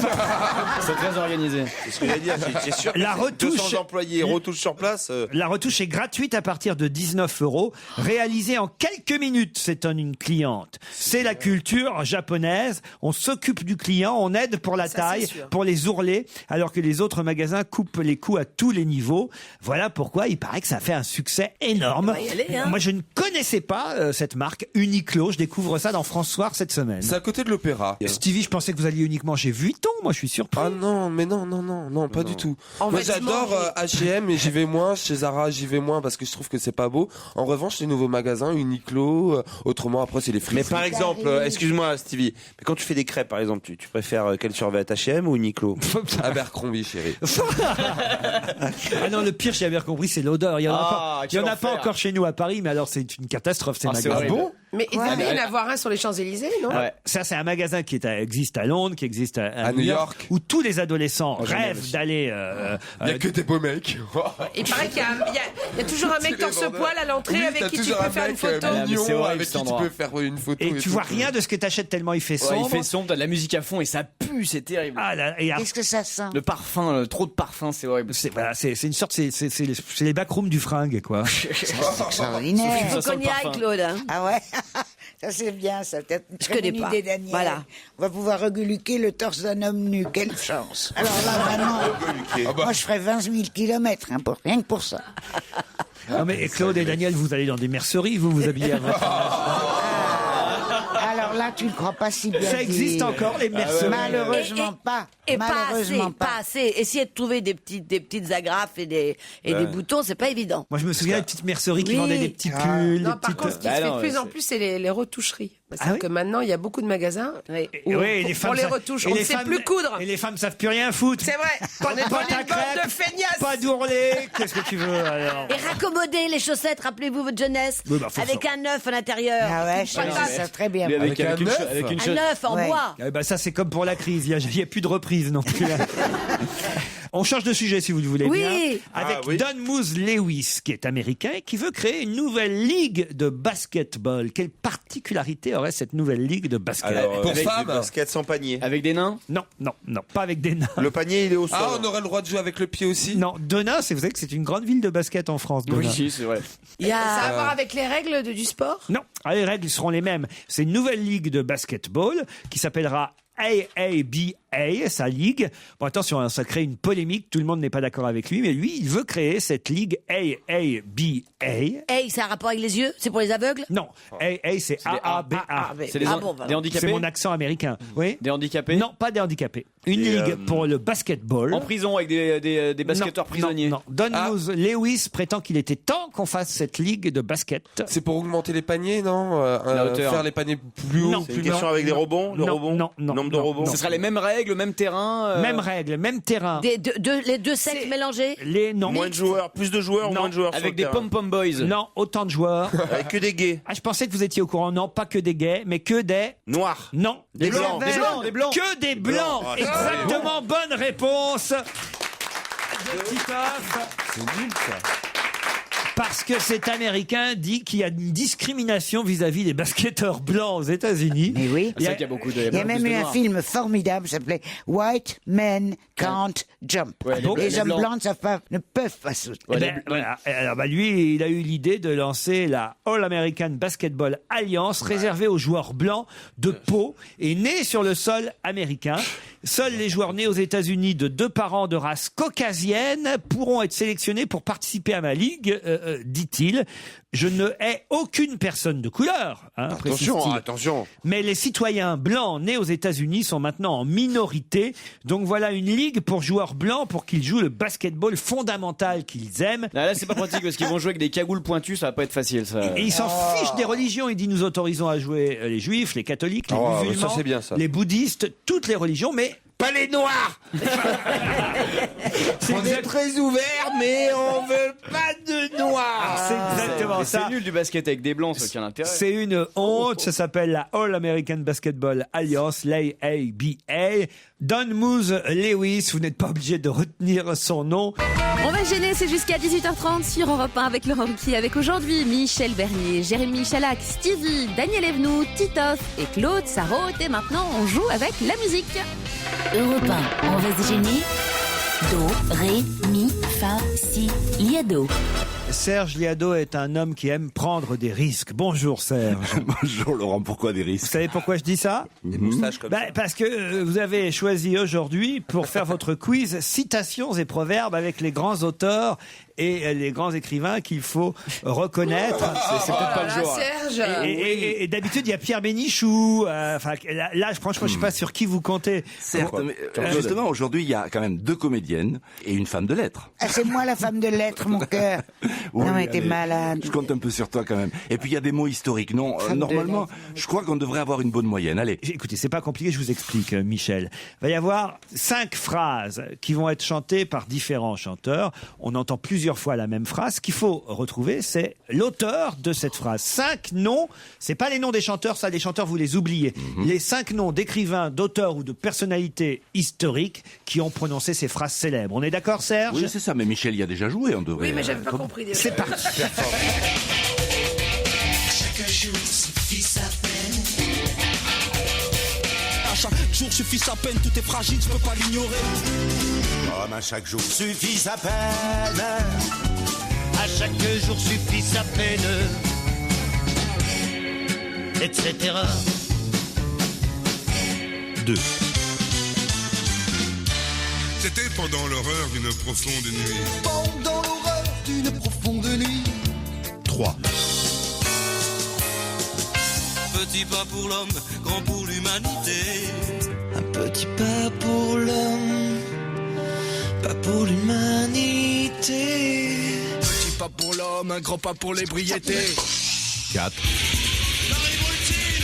C'est très organisé. C'est ce que j'allais dire. J'ai sûr que La retouche, 200 employés retouchent sur place. La retouche est gratuite à partir de 19 €, réalisée en quelques minutes, s'étonne une cliente. C'est la culture japonaise. On s'occupe du client, on aide pour la taille, pour les ourlets, alors que les autres magasins coupent les coûts à tous les niveaux. Voilà pourquoi il paraît que ça fait un succès énorme. On va y aller, hein. Moi, je ne connaissais pas cette marque Uniqlo. Je découvre ça dans France Soir cette semaine. C'est à côté de l'opéra. Stevie, je pensais que vous alliez uniquement chez Vuitton. Moi, je suis surpris. Ah non, mais non, pas du tout. En Moi, vêtements, j'adore H&M et j'y vais moins. Chez Zara, j'y vais moins parce que je trouve que c'est pas beau. En revanche, les nouveaux magasins, Uniqlo, autrement, après, c'est les friperies. Mais par exemple, excuse-moi Stevie, mais quand tu fais des crêpes par exemple, tu préfères quel survêt, H&M ou Uniqlo? Abercrombie, chérie. Ah non, le pire chez Abercrombie, c'est l'odeur. Il y en a pas encore chez nous à Paris, mais alors c'est une catastrophe ces magasins. Ah bon? Mais il devait y en avoir un sur les Champs-Élysées, non? Ça, c'est un magasin qui existe à Londres, qui existe à New York, où tous les adolescents rêvent d'aller. Il n'y a que des beaux mecs. Il paraît qu'il y a toujours un mec torse-poil à l'entrée avec qui tu peux faire une photo. Avec qui tu peux faire une photo. Et tu vois rien de ce que t'achètes tellement il fait sombre. Il fait sombre, t'as de la musique à fond et ça pue, c'est terrible. Qu'est-ce que ça sent? Le parfum, trop de parfum, c'est horrible. C'est une sorte, c'est les backrooms du fringue, quoi. C'est extraordinaire. Il faut qu'on y aille, Claude. Hein. Ah ouais. Ça c'est bien, ça peut-être une très bonne pas. idée, Daniel. Voilà. On va pouvoir reluquer le torse d'un homme nu. Quelle chance. Alors là, vraiment, moi je ferais 20 000 kilomètres, rien que pour ça. Non mais Claude et Daniel, vous allez dans des merceries, vous habillez à votre Alors là, tu ne crois pas si bien. Ça existe encore, les merceries. Malheureusement pas. Et Malheureusement pas assez. Essayez de trouver des petites agrafes et des boutons, c'est pas évident. Moi, je me souviens des petites merceries qui vendaient des petits pulls. Non, par contre, ce qui se fait de plus en plus, c'est les retoucheries. C'est que maintenant, il y a beaucoup de magasins où pour les retouches, on ne sait plus coudre. Et les femmes savent plus rien foutre. C'est vrai. On n'est pas une bande de feignasses. Pas d'ourlet. Qu'est-ce que tu veux alors? Et raccommoder les chaussettes, rappelez-vous votre jeunesse, avec un œuf à l'intérieur. Ah ouais, ça très bien. Avec un œuf en bois. Ça, c'est comme pour la crise. Il n'y a plus de reprise non plus. On change de sujet si vous le voulez bien. Avec Don Moose Lewis, qui est américain et qui veut créer une nouvelle ligue de basketball. Quelle particularité aurait cette nouvelle ligue de basket? Pour femmes, basket sans panier. Avec des nains? Non, pas avec des nains. Le panier, il est au sol. Ah, on aurait le droit de jouer avec le pied aussi? Non, Denain, vous savez que c'est une grande ville de basket en France. Denain. Oui, c'est vrai. Ça a à voir avec les règles du sport? Non, les règles seront les mêmes. C'est une nouvelle ligue de basketball qui s'appellera AABA, sa ligue. Bon, attention, ça crée une polémique. Tout le monde n'est pas d'accord avec lui, mais lui, il veut créer cette ligue AABA. Hey, c'est un rapport avec les yeux? C'est pour les aveugles? Non, AA, c'est AABA. C'est des handicapés? C'est mon accent américain. Oui. Des handicapés? Non, pas des handicapés. Une ligue pour le basketball. En prison avec des basketteurs prisonniers. Non. Don Moose Lewis prétend qu'il était temps qu'on fasse cette ligue de basket. C'est pour augmenter les paniers, non? Faire les paniers plus hauts, C'est une question avec des rebonds? Non. Nombre de rebonds? Ce sera les mêmes règles, même terrain? Même règles, même terrain. Les deux sexes mélangés? Non. Moins de joueurs, plus de joueurs ou moins de joueurs? Avec des pom-pom boys? Non, autant de joueurs. Avec que des gays? Je pensais que vous étiez au courant. Non, pas que des gays, mais que des... Noirs? Non. Des blancs? Des blancs? Que des blancs. Exactement, bonne réponse de Titoff. C'est nul ça. Parce que cet Américain dit qu'il y a une discrimination vis-à-vis des basketteurs blancs aux États-Unis. Mais oui. C'est vrai qu'il y a beaucoup de. Il y a même eu un film formidable, ça s'appelait White Men Can't Jump. Les hommes blancs ne peuvent pas sauter. Alors lui, il a eu l'idée de lancer la All-American Basketball Alliance, réservée aux joueurs blancs de peau et nés sur le sol américain. Seuls les joueurs nés aux États-Unis de 2 parents de race caucasienne pourront être sélectionnés pour participer à ma ligue, dit-il. Je ne hais aucune personne de couleur. Attention. Mais les citoyens blancs nés aux États-Unis sont maintenant en minorité. Donc voilà une ligue pour joueurs blancs pour qu'ils jouent le basketball fondamental qu'ils aiment. Là, c'est pas pratique parce qu'ils vont jouer avec des cagoules pointues, ça va pas être facile. Ça. Et ils s'en fichent des religions. Il dit nous autorisons à jouer les juifs, les catholiques, les musulmans, ça, c'est bien, ça. les bouddhistes, toutes les religions, mais pas les noirs. On est très ouvert, mais on veut pas de noirs. C'est exactement ça. C'est nul du basket avec des blancs, ça qui a l'intérêt. C'est une honte, ça s'appelle la All American Basketball Alliance, l'AABA. Don Moose Lewis, vous n'êtes pas obligé de retenir son nom. On va gêner, c'est jusqu'à 18h30 sur Europe 1 avec Laurent Ruquier, avec aujourd'hui Michel Bernier, Jérémy Michalak, Stevie, Daniel Evenou, Titoff et Claude Sarraute. Et maintenant, on joue avec la musique. Europe 1, on va se gêner. Do, ré, mi, fa, si, liado. Serge Liado est un homme qui aime prendre des risques. Bonjour Serge. Bonjour Laurent, pourquoi des risques? Vous savez pourquoi je dis ça? Des moustaches comme ça. Parce que vous avez choisi aujourd'hui pour faire votre quiz citations et proverbes avec les grands auteurs et les grands écrivains qu'il faut reconnaître. C'est peut-être pas le jour. Serge. Et d'habitude, il y a Pierre Bénichou. Là, franchement, je suis pas sur qui vous comptez. Certes, mais justement, aujourd'hui, il y a quand même 2 comédiennes et une femme de lettres. Ah, c'est moi la femme de lettres, mon cœur. Oui, non, mais t'es allez, malade. Je compte un peu sur toi quand même. Et puis il y a des mots historiques. Non, normalement, je crois qu'on devrait avoir une bonne moyenne. Allez. Écoutez, c'est pas compliqué, je vous explique, Michel. Il va y avoir 5 phrases qui vont être chantées par différents chanteurs. On entend plusieurs fois la même phrase. Ce qu'il faut retrouver, c'est l'auteur de cette phrase. 5 noms, c'est pas les noms des chanteurs, ça, les chanteurs, vous les oubliez. Les 5 noms d'écrivains, d'auteurs ou de personnalités historiques qui ont prononcé ces phrases célèbres. On est d'accord, Serge? Oui, c'est ça, mais Michel y a déjà joué, on devrait... Oui, mais j'avais pas compris. C'est parti. Chaque jour suffit sa peine. À chaque jour suffit sa peine, tout est fragile, je peux pas l'ignorer. Comme à chaque jour suffit sa peine. À chaque jour suffit sa peine, etc. 2. C'était pendant l'horreur d'une profonde nuit. Pendant l'horreur d'une profonde nuit. 3. Petit pas pour l'homme, grand pour l'humanité. Un petit pas pour l'homme, pas pour l'humanité. Petit pas pour l'homme, un grand pas pour l'ébriété. 4. Paris brûle-t-il?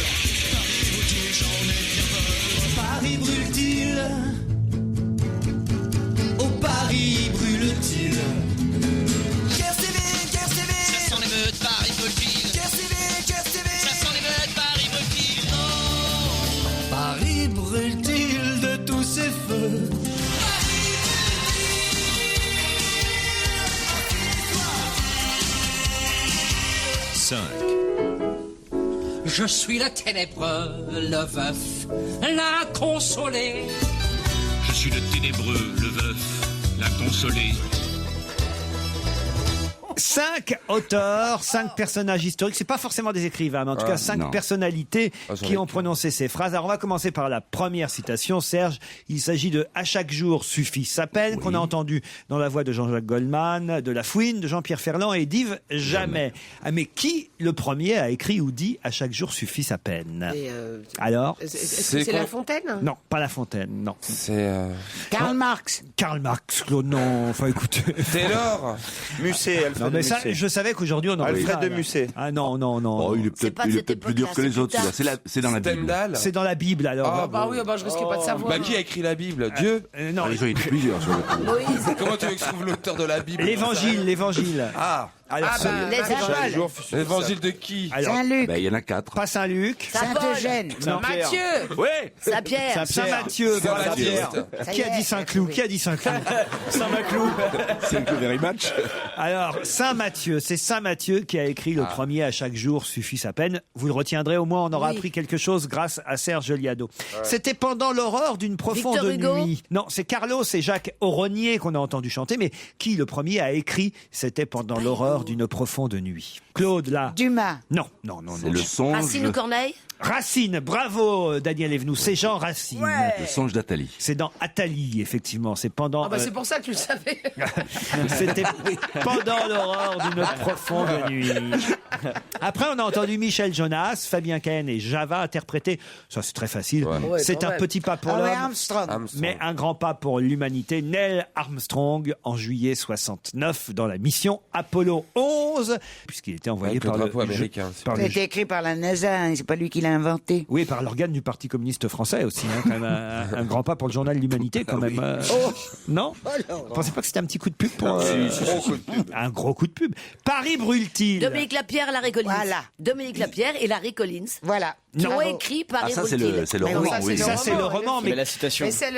Paris brûle-t-il? Oh, Paris brûle-t-il? Guerre civile, guerre civile. Ça sent l'émeute, Paris brûle-t-il? Guerre civile, guerre civile. Ça sent l'émeute, Paris brûle-t-il? Oh, Paris brûle-t-il de tous ses feux? 5. Je suis le ténébreux, le veuf, l'inconsolé. Je suis le ténébreux, le veuf, l'inconsolé. 5 auteurs, 5 personnages historiques. C'est pas forcément des écrivains, mais en tout cas 5 personnalités qui ont prononcé ces phrases. Alors on va commencer par la première citation. Serge, il s'agit de « À chaque jour suffit sa peine » qu'on a entendu dans la voix de Jean-Jacques Goldman, de La Fouine, de Jean-Pierre Ferland et d'Yves Jamais. Ah, mais qui le premier a écrit ou dit « À chaque jour suffit sa peine » Alors Est-ce que c'est La Fontaine? Non, pas La Fontaine, non. C'est Karl Marx. Karl Marx, Claude, non. Enfin écoutez. Taylor. Musset, Alfred. Non, mais ça, Musset. je savais qu'aujourd'hui on aurait Alfred ça, de là. Musset. Ah non, non, non. Oh, il est peut-être plus dur que les autres. Celui-là. C'est dans la Bible. C'est dans la Bible, alors. Ah, Bah oui, bah, je risquais pas de savoir. Bah, qui a écrit la Bible? Dieu? Non. Ah, ils ont été plusieurs sur le coup. Comment tu veux que je trouve l'auteur de la Bible? L'évangile. Ah. Alors, l'évangile de qui? Saint-Luc. Ben, il y en a 4. Pas Saint-Luc. Saint-Eugène. Matthieu. Ouais. Saint-Pierre. Saint-Matthieu. Saint Voilà. Baptiste. Qui a dit Saint-Cloud? Qui a dit Saint-Cloud? Saint-Maclou. C'est un very much. Alors, Saint-Matthieu, c'est Saint-Matthieu qui a écrit le premier « À chaque jour suffit sa peine ». Vous le retiendrez, au moins on aura appris quelque chose grâce à Serge Liado. C'était pendant l'aurore d'une profonde Victor Hugo. nuit. Non, c'est Carlos et Jacques Auronier qu'on a entendu chanter, mais qui le premier a écrit « C'était pendant l'aurore d'une profonde nuit ». Claude, là. Dumas. Non. C'est le songe. Racine ou Corneille? Racine, bravo Daniel Evenou, c'est Jean Racine. Le songe d'Athalie. C'est dans Athalie, effectivement. C'est pendant. Ah bah c'est pour ça que tu le savais. C'était pendant l'aurore d'une profonde nuit. Après, on a entendu Michel Jonas, Fabien Cahen et Java interpréter. Ça, c'est très facile. Ouais, c'est quand un même. petit pas pour Ah ouais, l'homme, Armstrong. mais un grand pas pour l'humanité. Neil Armstrong en juillet 69 dans la mission Apollo 11. 1911, puisqu'il était envoyé Avec le par le drapeau américain, par Ça a été écrit par la NASA, hein, c'est pas lui qui l'a inventé. Oui, par l'organe du Parti communiste français aussi, hein, quand même un grand pas pour le journal de l'Humanité, quand même. Non, vous pensez pas que c'était un petit coup de pub pour un gros coup de pub. Paris brûle-t-il? Dominique Lapierre, Larry Collins. Voilà. Dominique Lapierre et Larry Collins. Voilà. Qui Non. ont écrit Paris ça, c'est brûle-t-il. le roman, oui. Ça, c'est le roman, mais la citation. Mais c'est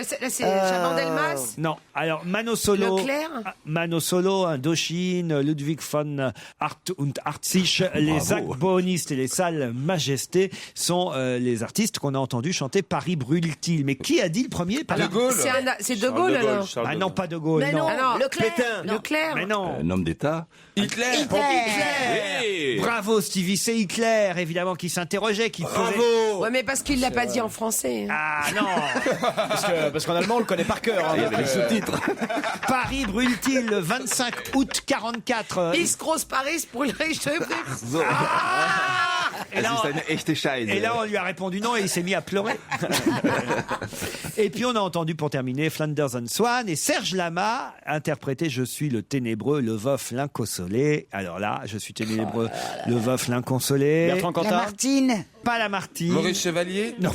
Chaban Delmas. non. Alors, Mano Solo, Leclerc. Mano Solo, Indochine, Ludwig von Hart und Hartzich, les Agbonistes et les Salles Majestés sont les artistes qu'on a entendus chanter Paris brûle-t-il. Mais qui a dit le premier? De Gaulle. C'est De Gaulle, alors. Ah non, pas De Gaulle. Mais non, Ah non, Leclerc. Non. Leclerc. Mais non. Un homme d'État. Hitler. Hitler. Bravo Stevie, c'est Hitler évidemment qui s'interrogeait, qui posait. Ouais, mais parce qu'il l'a pas dit en français. Ah non. Parce qu'en allemand, on le connaît par cœur. Hein. Il y avait les sous-titres. Paris brûle-t-il le 25 août 44. Is groß Paris pour le riche. Et là, on lui a répondu non et il s'est mis à pleurer. Et puis on a entendu pour terminer Flanders and Swan et Serge Lama interpréter Je suis le ténébreux, le veuf, l'inconsolé. Alors là, je suis ténébreux, le veuf, l'inconsolé. Bertrand La Cantat. Martine. Pas la Martine. Maurice Chevalier. Non.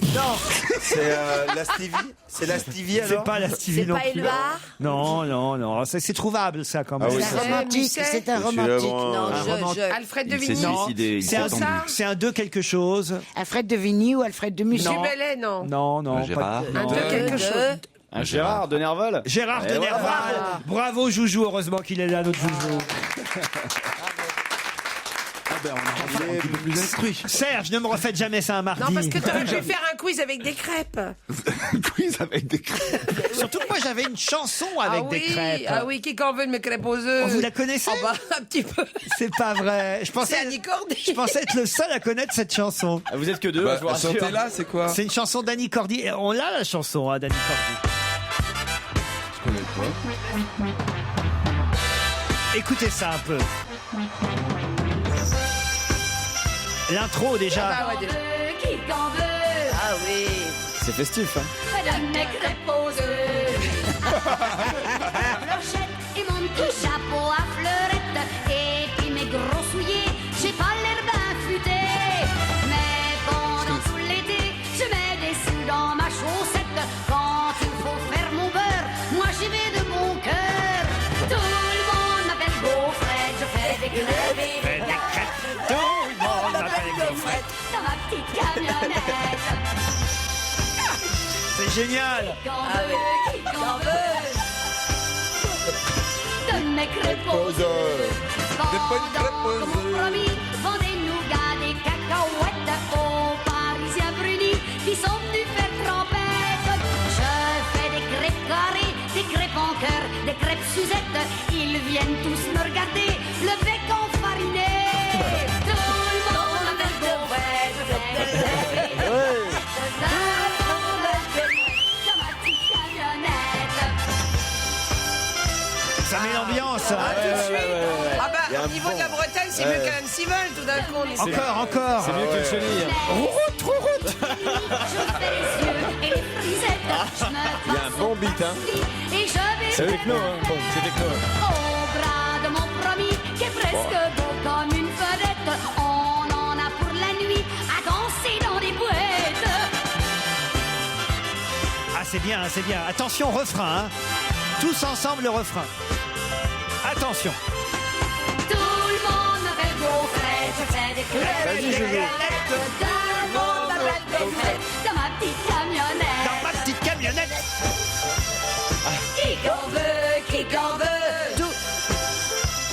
C'est la Stevie. C'est la Stevie alors. C'est pas la Stevie C'est non pas plus. Éluard. Non. C'est trouvable ça quand même. Ah oui, C'est un romantique. C'est un romantique. Non, Alfred de Il s'est Vigny. suicidé. C'est un deux quelque chose. Alfred de Vigny ou Alfred de Musset. Gébellet, non. Non. Gérard. pas- Un non. de quelque chose. Un Gérard de Nerval. Gérard de Et voilà. Nerval. Bravo Joujou, heureusement qu'il est là, notre Joujou. On est un petit peu plus instruit. Serge, ne me refaites jamais ça un mardi. Non, parce que tu aurais pu faire un quiz avec des crêpes. Quiz avec des crêpes. Surtout que moi j'avais une chanson avec des crêpes. Ah oui, qui qu'en veut de mes crêpes aux œufs. Vous la connaissez? Oh bah, un petit peu. C'est pas vrai. C'est Annie Cordy. Je pensais être le seul à connaître cette chanson. Ah, vous êtes que deux, Bah, je vous rassure. chantez là, c'est quoi? C'est une chanson d'Annie Cordy. Et on l'a la chanson d'Annie Cordy. Je connais pas. Écoutez ça un peu. L'intro déjà. Ah ouais, déjà. Qui qu'en veut. Ah oui. C'est festif, hein. Madame mes crêpes aux œufs. Clochette et mon petit chapeau à fleurette. Et puis mes gros souliers, j'ai pas l'air bien futé. Mais pendant tout l'été, je mets des sous dans ma chaussette. Quand il faut faire mon beurre, moi j'y vais de bon cœur. Tout le monde m'appelle Gaufrette, je fais des crêpes et des crêpes. Tout le monde m'appelle Gaufrette. Dans ma petite camionnette. C'est génial. Qui qu'en veut. De mes crêpes aux œufs. Pendant que mon promis vend des nougats, des cacahuètes aux Parisiens brunis qui sont venus faire trempette. Je fais des crêpes carrées, des crêpes en cœur, des crêpes Suzette. Ils viennent tous me regarder, le bec enfariné. Tout le monde m'appelle Gaufrette, je fais des crêpes. Dans ma petite camionnette. Ça met l'ambiance. Ah, tout de suite. Ah Il y a bah, un au niveau de la Bretagne, c'est mieux qu'Alain Civil, tout d'un coup. on est- Encore. C'est mieux que le chenille. Route, trop route. Je fais les yeux et les frisettes. Je me Il y a un bon beat, hein. et je vais C'est techno, hein. Bon, c'est techno. au bras de mon promis qui est presque beau comme une vedette. On en a pour la nuit à danser dans des boîtes. Ah c'est bien, c'est bien. Attention refrain. Hein. Tous ensemble le refrain. Attention. Tout le monde m'appelle Gaufrette, je fais des crêpes. Vas-y, Julie. Tout le monde m'appelle Gaufrette dans ma petite camionnette. Dans ma petite camionnette. Qui qu'en veut, qui qu'en veut. Tout.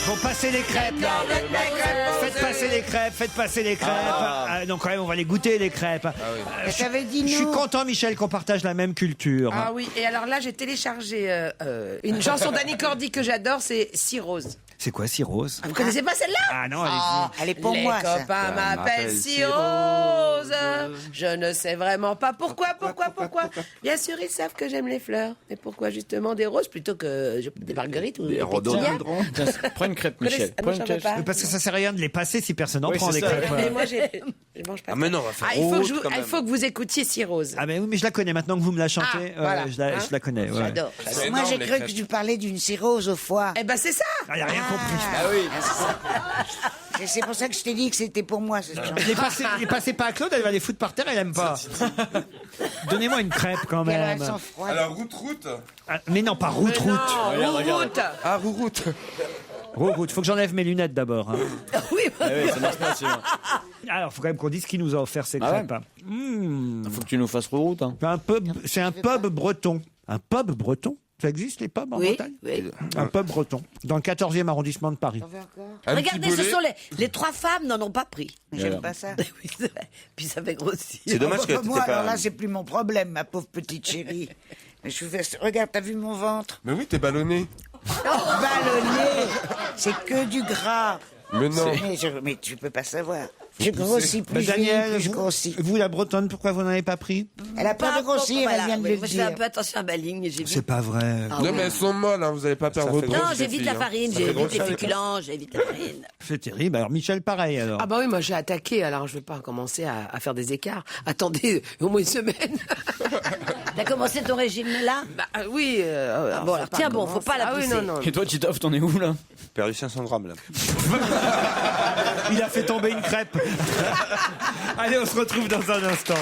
Bon, passez les crêpes là. Faites passer les crêpes, faites passer les crêpes. Donc quand même, on va les goûter les crêpes. T'avais dit Je suis non. content, Michel, qu'on partage la même culture. Ah oui, et alors là, j'ai téléchargé une chanson d'Annie Cordy que j'adore, c'est Cirrhose. C'est quoi, Cirrhose? Vous connaissez pas celle-là? Ah non, allez-y. Elle est pour Les moi, ça. copains m'appellent m'appelle Cirrhose. Je ne sais vraiment pas pourquoi. Bien sûr, ils savent que j'aime les fleurs. Mais pourquoi justement des roses plutôt que des marguerites ou des rhododendrons. Prends une crêpe, Michel. Ah, Prends moi, une j'en veux crêpe. pas. Parce que ça sert à rien de les passer si personne n'en Oui, prend c'est les ça. crêpes. Mais moi, je mange pas. Ah mais non, on va faire Ah, il autre, faut que vous écoutiez Cirrhose. Ah mais oui, mais je la connais maintenant que vous me la chantez. Ah, voilà. Je la connais. Ouais. J'adore. Moi, j'ai cru que tu parlais d'une cirrhose au foie. Eh ben, c'est ça. Il n'y a rien compris. Ah oui. C'est pour ça que je t'ai dit que c'était pour moi, cette chanson. Il est passé pas à Claude, elle va les foutre par terre, elle aime pas. Donnez-moi une crêpe quand même. Alors, route. Ah, mais non, pas route. Route. Ah, route. Route, faut que j'enlève mes lunettes d'abord. Hein. Oui, Ah oui, ça marche pas, sinon. Alors, faut quand même qu'on dise qui nous a offert ces Ah ouais. crêpes. Faut que tu nous fasses route. Hein. C'est un pub breton. Un pub breton? Ça existe, les pubs en Bretagne? Oui. Un pub breton, dans le 14e arrondissement de Paris. Regardez, ce sont les 3 femmes n'en ont pas pris. J'aime pas ça. Oui, c'est vrai. Puis ça fait grossir. C'est dommage que Moi, t'étais pas... alors là, c'est plus mon problème, ma pauvre petite chérie. Regarde, t'as vu mon ventre? Mais oui, t'es ballonné. Ballonné. C'est que du gras. Mais non. Mais tu peux pas savoir. Je grossis plus vite, Daniel, plus je grossis. vous, la bretonne, pourquoi vous n'en avez pas pris? Elle a peur de grossir, elle vient de le Moi, je fais un dire. peu attention à ma ligne. C'est pas vrai. Ah Non, oui. mais elles sont molles, hein, vous allez pas perdre votre Non, grosse, les j'évite filles, la hein. farine, Ça fait j'évite grossir les les féculents, j'évite la farine. C'est terrible. Alors, Michel, pareil, alors. Ah bah oui, moi j'ai attaqué, alors je vais pas commencer à faire des écarts. Attendez au moins une semaine. T'as commencé ton régime là? Bah oui. Bon, alors tiens bon, faut pas la pousser. Ah oui, non. Et toi, Titoff, t'en es où là? perdu 500 grammes là. Il a fait tomber une crêpe. Allez, on se retrouve dans un instant.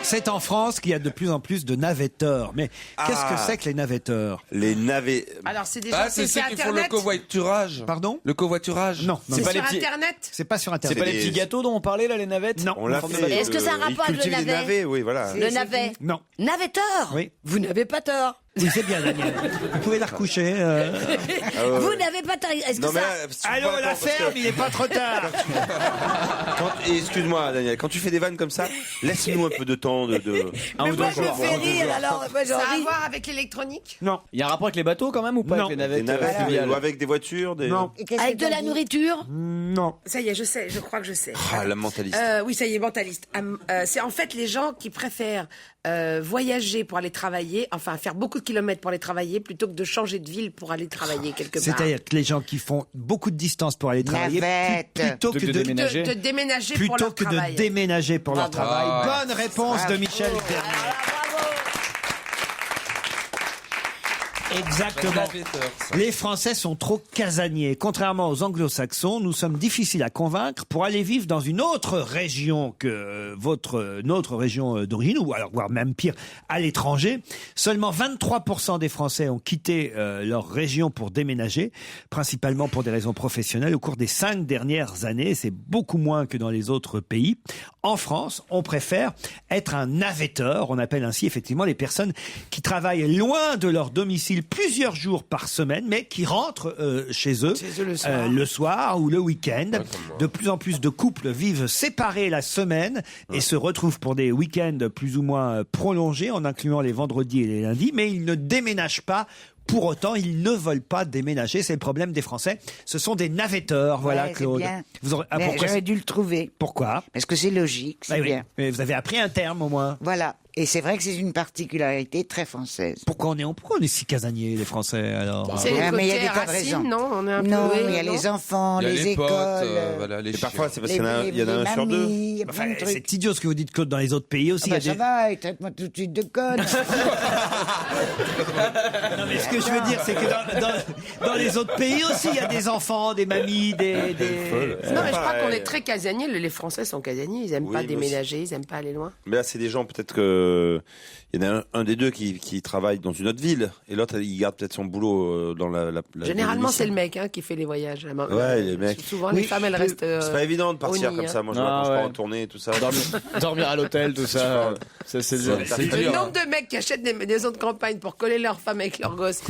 C'est en France qu'il y a de plus en plus de navetteurs. Mais qu'est-ce que c'est que les navetteurs? Les navets. Alors c'est des gens c'est ceux qui font le Internet. covoiturage. Pardon? Le covoiturage. Non, C'est pas sur les petits- Internet. c'est pas sur Internet. C'est pas les petits gâteaux dont on parlait là, les navettes? Non. On l'a Non, fait. Est-ce que ça a un rapport avec le Cultiver des navet? navets, oui, voilà. Le navet. Non. Navetteur. Oui. Vous n'avez pas tort. Oui, c'est bien, Daniel. Vous pouvez la recoucher. Vous n'avez pas tort. Est-ce que Non, mais ça... là, Allô, la ferme, il n'est pas trop tard. Et excuse-moi, Daniel, quand tu fais des vannes comme ça, laisse-nous un peu de temps de... Mais moi, je me fais rire, alors. Moi, Ça j'en a à ris. voir avec l'électronique? Non. Il y a un rapport avec les bateaux quand même ou pas? Non. Avec les Des navettes navettes, fluviales ou avec des voitures, des... Non. Avec de la nourriture? Non. Ça y est, je sais, je crois que je sais. Ah, la mentaliste. Oui, ça y est, mentaliste. C'est en fait les gens qui préfèrent voyager pour aller travailler, enfin faire beaucoup de kilomètres pour aller travailler, plutôt que de changer de ville pour aller travailler quelque part. C'est-à-dire que les gens qui font beaucoup de distance pour aller travailler, Navette. plutôt que De de déménager. de déménager pour plutôt leur que travail. de déménager pour leur travail. Ah. Bonne réponse de Michel Bernier. Exactement. Les Français sont trop casaniers. Contrairement aux Anglo-Saxons, nous sommes difficiles à convaincre pour aller vivre dans une autre région que notre région d'origine, ou alors voire même pire, à l'étranger. Seulement 23% des Français ont quitté leur région pour déménager, principalement pour des raisons professionnelles au cours des 5 dernières années. C'est beaucoup moins que dans les autres pays. En France, on préfère être un navetteur. On appelle ainsi effectivement les personnes qui travaillent loin de leur domicile plusieurs jours par semaine, mais qui rentrent chez eux le soir ou le week-end. De plus en plus de couples vivent séparés la semaine et se retrouvent pour des week-ends plus ou moins prolongés, en incluant les vendredis et les lundis, mais ils ne déménagent pas. Pour autant, ils ne veulent pas déménager. C'est le problème des Français. Ce sont des navetteurs. Voilà, Ouais, Claude. c'est bien. Vous aurez... Mais pourquoi j'aurais dû le trouver. Pourquoi? Parce que c'est logique, c'est Ah oui. bien. Mais vous avez appris un terme au moins. Voilà. Et c'est vrai que c'est une particularité très française. Pourquoi on est si casaniers, les Français, alors? C'est le mais il y a côté des tas de racine, raisons. non? On est un Non, peu... mais il y a les enfants, Il y a les les écoles. potes, voilà, les Et chiens. parfois, c'est parce qu'il y en a un sur deux. mamies, il y a plein de C'est trucs. idiot ce que vous dites, Claude, dans les autres pays aussi. Ah bah, il y a ça va, traite-moi tout de suite de conne. Non, mais ce que je veux dire, c'est que dans les autres pays aussi, il y a des enfants, des mamies, des... Non, mais je crois qu'on est très casaniers. Les Français sont casaniers. Ils aiment Oui, pas mais déménager, ils aiment pas aller loin. Mais là, c'est des gens, peut-être que... Il y en a un des deux qui travaille dans une autre ville, et l'autre, il garde peut-être son boulot dans la Généralement, c'est le domicile. mec qui fait les voyages. Ouais, les mecs. Souvent, les femmes, elles restent. C'est pas évident de partir au nid, comme ça. hein. Moi, je vois quand je ouais. pars en tournée, tout ça. Dormir à l'hôtel, tout ça. Ça, c'est dur. Ça C'est fait Le dur. nombre de mecs qui achètent des maisons de campagne pour coller leurs femmes avec leurs gosses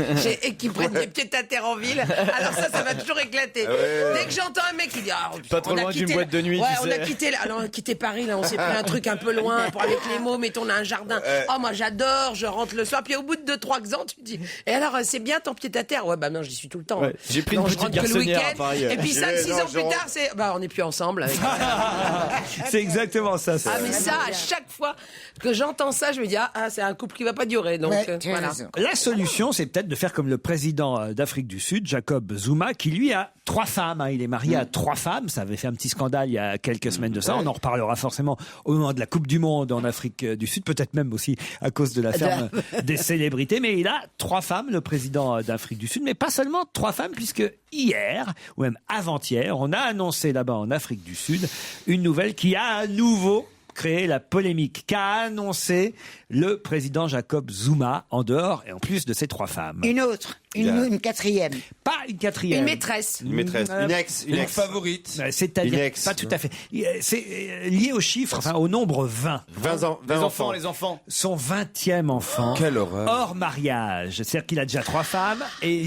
et qui prennent des pieds à terre en ville, alors ça va toujours éclater. Ouais. Dès que j'entends un mec qui dit Pas trop on a loin d'une quitté boîte de nuit, ouais, tu on a sais. quitté alors, on a quitté Paris, là, on s'est pris un truc un peu loin pour avec les mots, mettons on a un jardin. Oh moi j'adore, je rentre le soir, puis au bout de 2-3 ans tu dis et alors c'est bien ton pied à terre? Ouais bah non, j'y suis tout le temps. Ouais. J'ai pris Non, une je petite rentre que le garçonnière à week-end. Paris. Et puis 5-6 non, ans je plus rentre. tard c'est bah on n'est plus ensemble avec... C'est exactement ça. Ah mais ça, à chaque fois que j'entends ça, je me dis ah c'est un couple qui va pas durer. Donc Ouais, tu as voilà. raison. La solution, c'est peut-être de faire comme le président d'Afrique du Sud, Jacob Zuma, qui lui a 3 femmes. Hein. Il est marié à 3 femmes. Ça avait fait un petit scandale il y a quelques semaines de ça. On en reparlera forcément au moment de la Coupe du Monde en Afrique du Sud. peut-être même aussi à cause de la ferme des célébrités. Mais il a 3 femmes, le président d'Afrique du Sud, mais pas seulement 3 femmes, puisque hier, ou même avant-hier, on a annoncé là-bas en Afrique du Sud une nouvelle qui a à nouveau créé la polémique qu'a annoncé le président Jacob Zuma, en dehors et en plus de ces 3 femmes. Une autre, une quatrième. Pas une quatrième. Une maîtresse. Une maîtresse. Une ex. Une favorite. C'est-à-dire, Une ex. pas tout à fait. C'est lié au chiffre, enfin au nombre 20. 20 enfants. Les enfants. Son 20e enfant. Quelle horreur. Hors mariage. C'est-à-dire qu'il a déjà 3 femmes et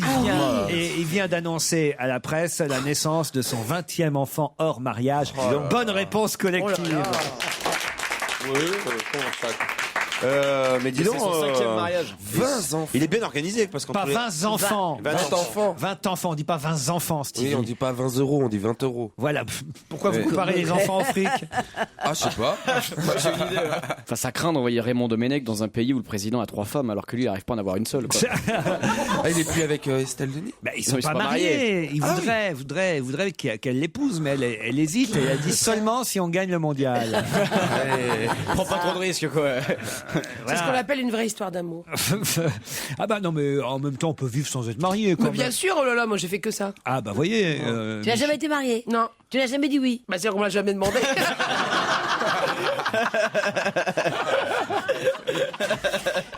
il vient d'annoncer à la presse la naissance de son 20e enfant hors mariage. Bonne réponse collective. Oui, mais dis donc, c'est son 5e mariage. 20 enfants. Il est bien organisé parce qu'on Pas 20 enfants. 20 enfants. 20 enfants, on dit pas 20 enfants, Stevie. Oui, on dit pas 20 €, on dit 20 €. Voilà. Pourquoi vous comparez les enfants au fric? Ah, je sais pas. J'ai une idée. Enfin, ça craint d'envoyer Raymond Domenech dans un pays où le président a 3 femmes alors que lui, il n'arrive pas à en avoir une seule. Quoi. Ah, il est plus avec Estelle Denis? Bah, ils sont pas mariés. Il voudrait qu'elle l'épouse, mais elle hésite et elle dit seulement si on gagne le mondial. Prends pas trop de risques, quoi. C'est ce qu'on appelle une vraie histoire d'amour. Ah bah non, mais en même temps, on peut vivre sans être marié. Mais bien sûr, oh là là, moi j'ai fait que ça. Ah bah voyez. Tu n'as jamais été marié? Non. Tu n'as jamais dit oui? Bah c'est qu'on m'a jamais demandé.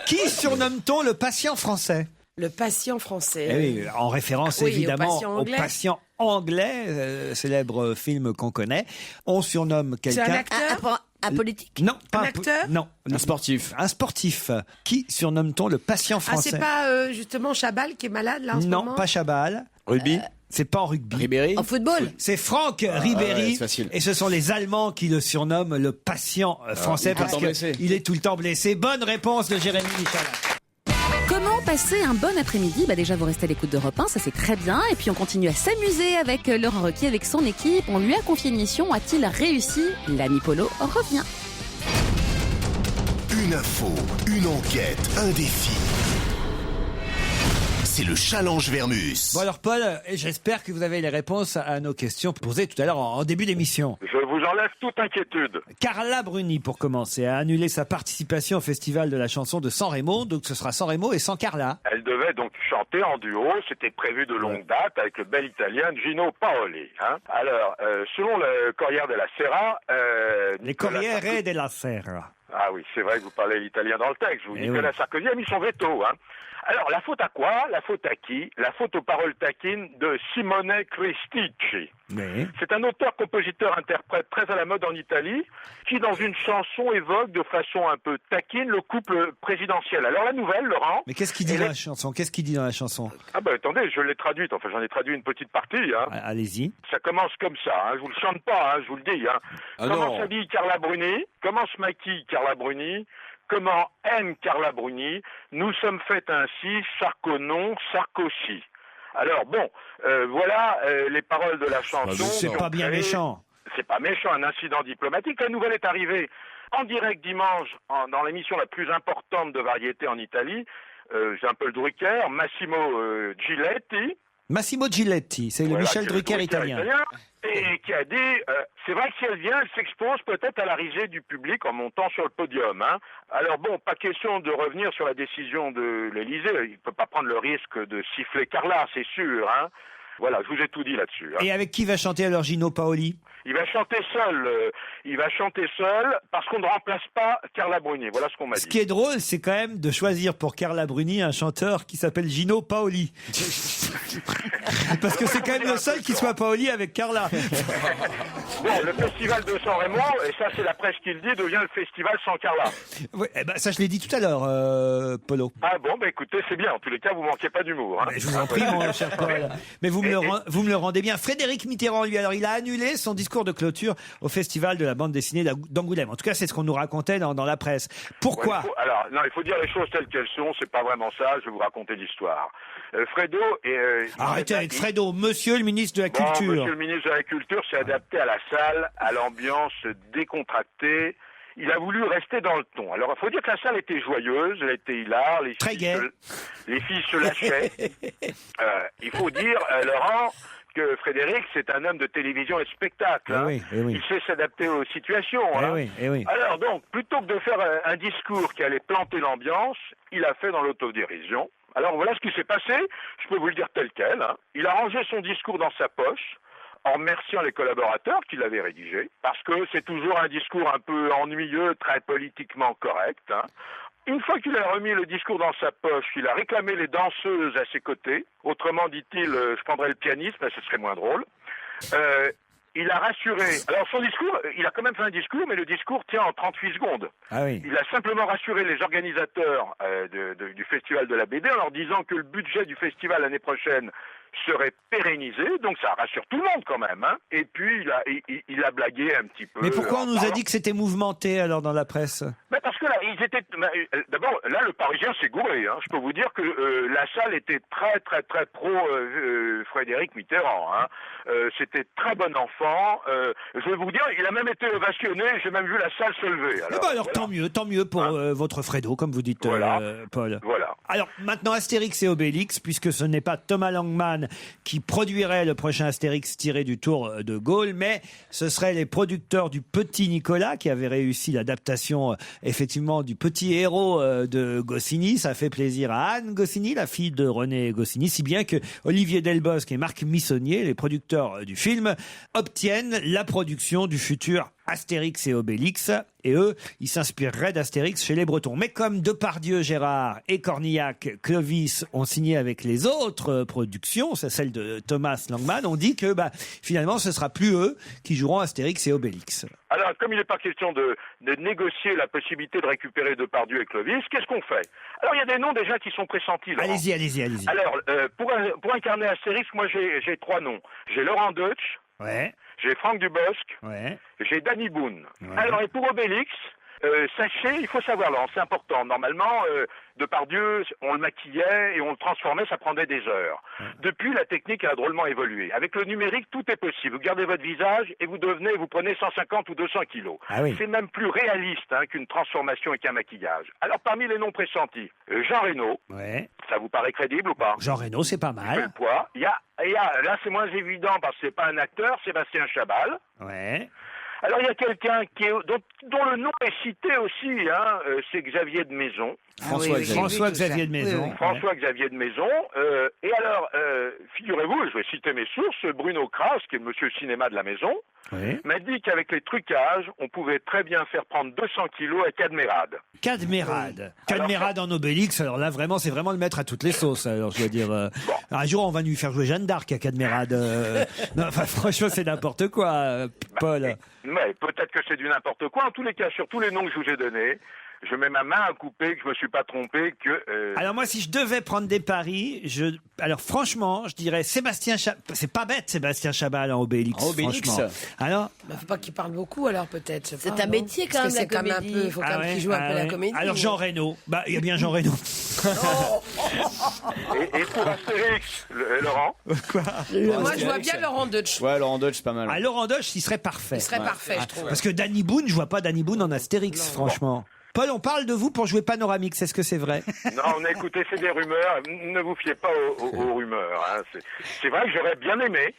Qui surnomme-t-on le patient français? Le patient français. Eh oui, en référence évidemment au patient anglais, célèbre film qu'on connaît. On surnomme quelqu'un. C'est un acteur? Un politique? Non, pas un acteur? Non. Un sportif. Un sportif. Qui surnomme-t-on le patient français? Ah, c'est pas justement Chabal qui est malade là en ce moment? Non, pas Chabal. Rugby. C'est pas en rugby. Ribéry. En football? C'est Franck Ribéry. c'est facile. Et ce sont les Allemands qui le surnomment le patient français parce qu'il est tout le temps blessé. Bonne réponse de Jérémy Michalak. Comment passer un bon après-midi? Déjà, vous restez à l'écoute d'Europe 1, ça c'est très bien. Et puis, on continue à s'amuser avec Laurent Ruquier, avec son équipe. On lui a confié une mission. A-t-il réussi? L'ami Polo revient. Une info, une enquête, un défi. C'est le challenge Vermus. Bon alors Paul, j'espère que vous avez les réponses à nos questions posées tout à l'heure en début d'émission. Je vous enlève toute inquiétude. Carla Bruni, pour commencer, a annulé sa participation au festival de la chanson de San Remo. Donc ce sera San Remo et sans Carla. Elle devait donc chanter en duo. C'était prévu de longue date avec le bel italien Gino Paoli. Hein. Alors, selon le Corriere della Sera... Les Corriere della Sera. Ah oui, c'est vrai que vous parlez l'italien dans le texte. Nicolas Sarkozy a mis son veto. Hein. Alors, la faute à quoi? La faute à qui? La faute aux paroles taquines de Simone Cristicci. Oui. C'est un auteur, compositeur, interprète très à la mode en Italie, qui dans une chanson évoque de façon un peu taquine le couple présidentiel. Alors la nouvelle, Laurent... Mais qu'est-ce qu'il dit dans la chanson? Qu'est-ce qu'il dit dans la chanson? Ah ben attendez, je l'ai traduite, enfin j'en ai traduit une petite partie. Hein. Allez-y. Ça commence comme ça, hein. Je vous le chante pas, hein, je vous le dis. Hein. Comment s'habille Carla Bruni? Comment se maquille Carla Bruni? Comment aime Carla Bruni? Nous sommes faits ainsi, Sarko non, Sarkozy. Alors bon, voilà les paroles de la chanson. C'est pas bien méchant. C'est pas méchant, un incident diplomatique. La nouvelle est arrivée en direct dimanche dans l'émission la plus importante de variété en Italie. J'ai un peu le Drucker, Massimo Giletti. Massimo Giletti, c'est le Michel Drucker italien. Et qui a dit, c'est vrai que si elle vient, elle s'expose peut-être à la risée du public en montant sur le podium. Hein. Alors bon, pas question de revenir sur la décision de l'Élysée. Il ne peut pas prendre le risque de siffler Carla, c'est sûr. Hein. Voilà, je vous ai tout dit là-dessus. Hein. Et avec qui va chanter alors Gino Paoli? Il va chanter seul parce qu'on ne remplace pas Carla Bruni. Voilà ce qu'on m'a dit. Ce qui est drôle, c'est quand même de choisir pour Carla Bruni un chanteur qui s'appelle Gino Paoli. Parce que c'est quand même le seul qui soit Paoli avec Carla. Bon, le festival de San Remo, et ça c'est la presse qui le dit, devient le festival sans Carla. Oui, ça je l'ai dit tout à l'heure, Polo. Ah bon, écoutez, c'est bien. En tous les cas, vous manquez pas d'humour. Hein. Je vous en prie, mon cher Paul. Mais vous me le rendez bien. Frédéric Mitterrand, lui, alors il a annulé son discours de clôture au festival de la bande dessinée d'Angoulême. En tout cas, c'est ce qu'on nous racontait dans la presse. Pourquoi? Il faut dire les choses telles qu'elles sont. C'est pas vraiment ça. Je vais vous raconter l'histoire. Fredo arrêtez avec Fredo. Monsieur le ministre de la Culture. Monsieur le ministre de la Culture s'est adapté à la salle, à l'ambiance décontractée. Il a voulu rester dans le ton. Alors, il faut dire que la salle était joyeuse, elle était hilar, les filles se lâchaient. Il faut dire, Laurent, que Frédéric, c'est un homme de télévision et de spectacle. Hein. Oui. Il sait s'adapter aux situations. Hein. Oui. Alors donc, plutôt que de faire un discours qui allait planter l'ambiance, il a fait dans l'autodérision. Alors voilà ce qui s'est passé, je peux vous le dire tel quel. Hein. Il a rangé son discours dans sa poche, en remerciant les collaborateurs qui l'avaient rédigé, parce que c'est toujours un discours un peu ennuyeux, très politiquement correct. Hein. Une fois qu'il a remis le discours dans sa poche, il a réclamé les danseuses à ses côtés. Autrement, dit-il, je prendrais le pianiste, mais ce serait moins drôle. Il a rassuré. Alors son discours, il a quand même fait un discours, mais le discours tient en 38 secondes. Ah oui. Il a simplement rassuré les organisateurs du Festival de la BD en leur disant que le budget du festival l'année prochaine serait pérennisé, donc ça rassure tout le monde quand même. Hein. Et puis il a blagué un petit peu. Mais pourquoi on nous a dit que c'était mouvementé alors dans la presse? Mais parce que là, ils étaient. D'abord, là, le Parisien s'est gouré. Hein. Je peux vous dire que la salle était très pro Frédéric Mitterrand. Hein. C'était très bon enfant. Je vais vous dire, il a même été ovationné. J'ai même vu la salle se lever. Alors, voilà. tant mieux pour votre Fredo, comme vous dites, Paul. Voilà. Alors maintenant, Astérix et Obélix, puisque ce n'est pas Thomas Langman qui produirait le prochain Astérix tiré du Tour de Gaulle, mais ce seraient les producteurs du Petit Nicolas qui avaient réussi l'adaptation effectivement du petit héros de Goscinny. Ça fait plaisir à Anne Goscinny, la fille de René Goscinny, si bien que Olivier Delbosque et Marc Missonnier, les producteurs du film, obtiennent la production du futur Astérix et Obélix, et eux, ils s'inspireraient d'Astérix chez les Bretons. Mais comme Depardieu, Gérard et Cornillac, Clovis ont signé avec les autres productions, c'est celle de Thomas Langman, on dit que finalement ce sera plus eux qui joueront Astérix et Obélix. Alors, comme il n'est pas question de négocier la possibilité de récupérer Depardieu et Clovis, qu'est-ce qu'on fait? Alors, il y a des noms déjà qui sont pressentis. Laurent. Allez-y. Alors, pour incarner Astérix, moi j'ai 3 noms. J'ai Laurent Deutsch. Ouais. J'ai Franck Dubosc, j'ai Danny Boone. Alors, et pour Obélix, sachez, il faut savoir, Laurent, c'est important. Normalement, Depardieu, on le maquillait et on le transformait, ça prendrait des heures. Depuis, la technique a drôlement évolué. Avec le numérique, tout est possible. Vous gardez votre visage et vous prenez 150 ou 200 kilos. C'est même plus réaliste qu'une transformation et qu'un maquillage. Alors, parmi les noms pressentis, Jean Reno. Ça vous paraît crédible ou pas? Jean Reno, c'est pas mal. Le poids. Il y a, là, c'est moins évident parce que c'est pas un acteur, Sébastien Chabal. Alors, il y a quelqu'un dont le nom est cité aussi, c'est Xavier de Maison. François-Xavier de Maison. François-Xavier de Maison. Et alors, figurez-vous, je vais citer mes sources, Bruno Kras, qui est le monsieur cinéma de la maison, m'a dit qu'avec les trucages, on pouvait très bien faire prendre 200 kilos à Cadmerade. Cadmerade en Obélix, alors là, vraiment, c'est vraiment le maître à toutes les sauces. Alors, je dois dire, un jour, on va lui faire jouer Jeanne d'Arc à Cadmerade. Non, enfin, franchement, c'est n'importe quoi, Paul. Mais peut-être que c'est du n'importe quoi. En tous les cas, sur tous les noms que je vous ai donnés, je mets ma main à couper, que je me suis pas trompé, que... Alors moi, si je devais prendre des paris, alors franchement, je dirais Sébastien Chabal. C'est pas bête, Sébastien Chabal en Obélix. Franchement. Alors faut pas qu'il parle beaucoup, alors peut-être. C'est un métier quand même, la comédie. Il faut quand même qu'il joue un peu la comédie. Alors Jean Reno. Il y a bien Jean Reno. et pour Astérix, Laurent? Quoi? Moi, je vois bien Laurent Deutsch. Ouais, Laurent Deutsch, pas mal. Laurent Deutsch, il serait parfait. Il serait parfait, je trouve. Parce que Danny Boone, je vois pas Danny Boone en Astérix, franchement. Paul, on parle de vous pour jouer Panoramix, est-ce que c'est vrai? Non, écoutez, c'est des rumeurs, ne vous fiez pas aux rumeurs. C'est vrai que j'aurais bien aimé,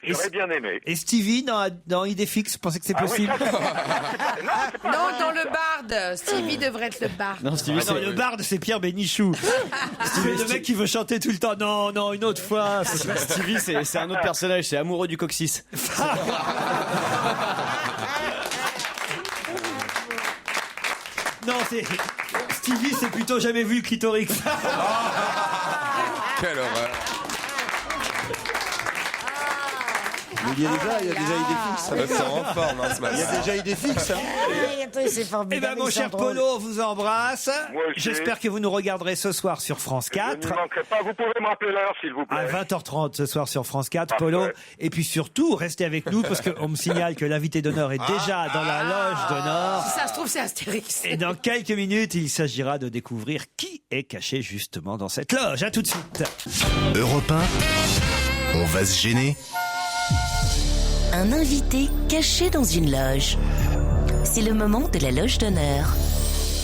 Et Stevie, dans Idéfix, vous pensez que c'est possible? Non, dans le Bard, Stevie devrait être le Bard. Non, Stevie, le Bard, c'est Pierre Bénichou. Stevie, le mec qui veut chanter tout le temps. Non, une autre fois. Stevie, c'est un autre personnage, c'est amoureux du coccyx. Non, Stevie, c'est plutôt jamais vu le clitorix. Quelle horreur. Mais il y a déjà Idéfix. C'est en forme, ce matin. Il y a déjà Idéfix. C'est formidable. Mon cher Polo, on vous embrasse. J'espère que vous nous regarderez ce soir sur France 4. Je ne manquerai pas. Vous pouvez me rappeler l'heure, s'il vous plaît. À 20h30 ce soir sur France 4, Parfait. Polo. Et puis surtout, restez avec nous parce qu'on me signale que l'invité d'honneur est déjà dans la loge d'honneur. Si ça se trouve, c'est Astérix. Et dans quelques minutes, il s'agira de découvrir qui est caché justement dans cette loge. À tout de suite. Europe 1, on va se gêner. Un invité caché dans une loge. C'est le moment de la loge d'honneur.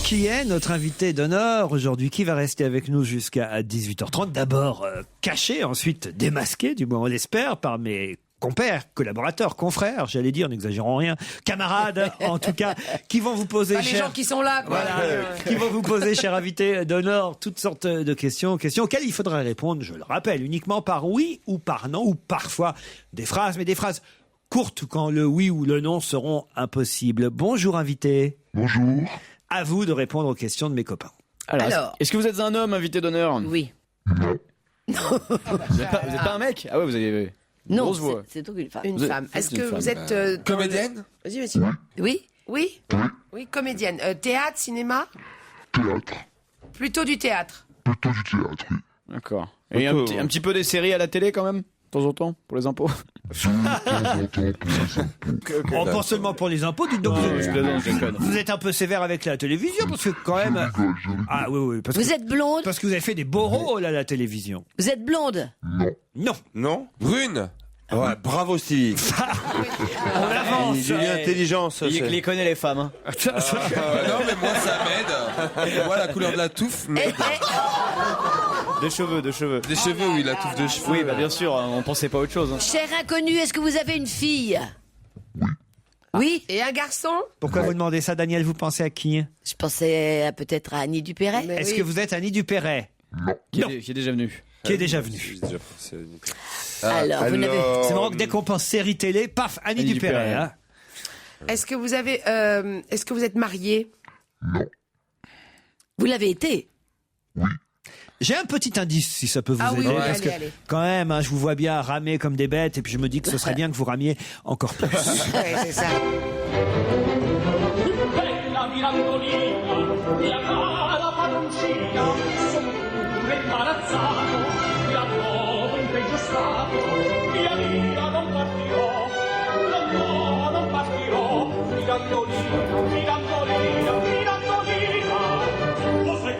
Qui est notre invité d'honneur aujourd'hui? Qui va rester avec nous jusqu'à 18h30? D'abord caché, ensuite démasqué, du moins on l'espère, par mes compères, collaborateurs, confrères, j'allais dire, n'exagérons rien, camarades, en tout cas, qui vont vous poser, Pas les gens qui sont là, quoi. qui vont vous poser, cher invité d'honneur, toutes sortes de questions auxquelles il faudra répondre, je le rappelle, uniquement par oui ou par non, ou parfois des phrases, mais des phrases courtes quand le oui ou le non seront impossibles. Bonjour, invité. Bonjour. À vous de répondre aux questions de mes copains. Alors, est-ce que vous êtes un homme, invité d'honneur? Oui. Vous êtes pas un mec? Ah ouais, vous avez une grosse voix. C'est donc une femme. Une femme. Est-ce que vous êtes comédienne? Vas-y, vas-y. Oui. Oui. Oui, comédienne. Théâtre, cinéma? Théâtre. Plutôt du théâtre. Plutôt du théâtre, oui. D'accord. Et un petit peu des séries à la télé quand même, de temps en temps, pour les impôts. Oh, pas seulement pour les impôts, dites donc. Vous êtes un peu sévère avec la télévision, parce que quand même. Ah oui, parce Vous êtes blonde? Parce que vous avez fait des beaux rôles à la télévision. Vous êtes blonde? Non. Non? Brune? Ouais, bravo Stevie. On avance. Il a une intelligence. Il les connaît les femmes. Hein. Non, mais moi ça m'aide. Moi la couleur de la touffe m'aide. Des cheveux. Des cheveux, oui, la touffe de cheveux. Oui, bah bien sûr, on pensait pas à autre chose. Hein. Cher inconnu, est-ce que vous avez une fille? Oui. Et un garçon? Pourquoi vous demandez ça, Daniel? Vous pensez à qui? Je pensais peut-être à Annie Dupéret. Est-ce que vous êtes Annie Dupéret? Qui est déjà venu. Qui est déjà venu. Alors, vous n'avez... C'est marrant que dès qu'on pense série télé, paf, Annie Dupéret. Hein. Est-ce que vous avez, est-ce que vous êtes marié? Vous l'avez été? J'ai un petit indice, si ça peut vous aider, oui, parce que allez. quand même, hein, je vous vois bien ramer comme des bêtes, et puis je me dis que ce serait bien que vous ramiez encore plus. Ouais, c'est ça. Bella mirandolina, la cara padroncina, son pure imbarazzato, la nuova in peggio stato, via via non partirò, mirandolina, mirandolina, mirandolina, cos'è,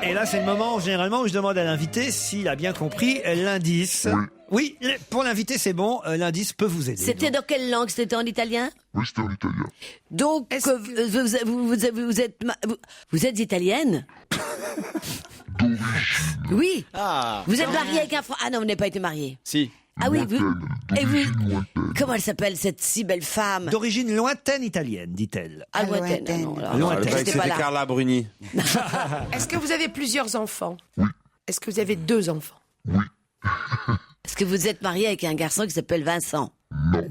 Et là, c'est le moment, généralement, où je demande à l'invité s'il a bien compris l'indice. Oui, pour l'invité, c'est bon, l'indice peut vous aider. C'était dans quelle langue? C'était en italien? Oui, c'était en italien. Donc, vous êtes italienne? Oui. Ah. Vous êtes mariée avec un Français? Ah non, vous n'avez pas été mariée. Si. Ah oui, comment elle s'appelle, cette si belle femme? D'origine lointaine italienne, dit-elle. Ah, lointaine. Ah, non, alors, Lointaine. j'étais pas C'était là. Carla Bruni. Est-ce que vous avez plusieurs enfants? Oui. Est-ce que vous avez 2 enfants? Est-ce que vous êtes mariée avec un garçon qui s'appelle Vincent?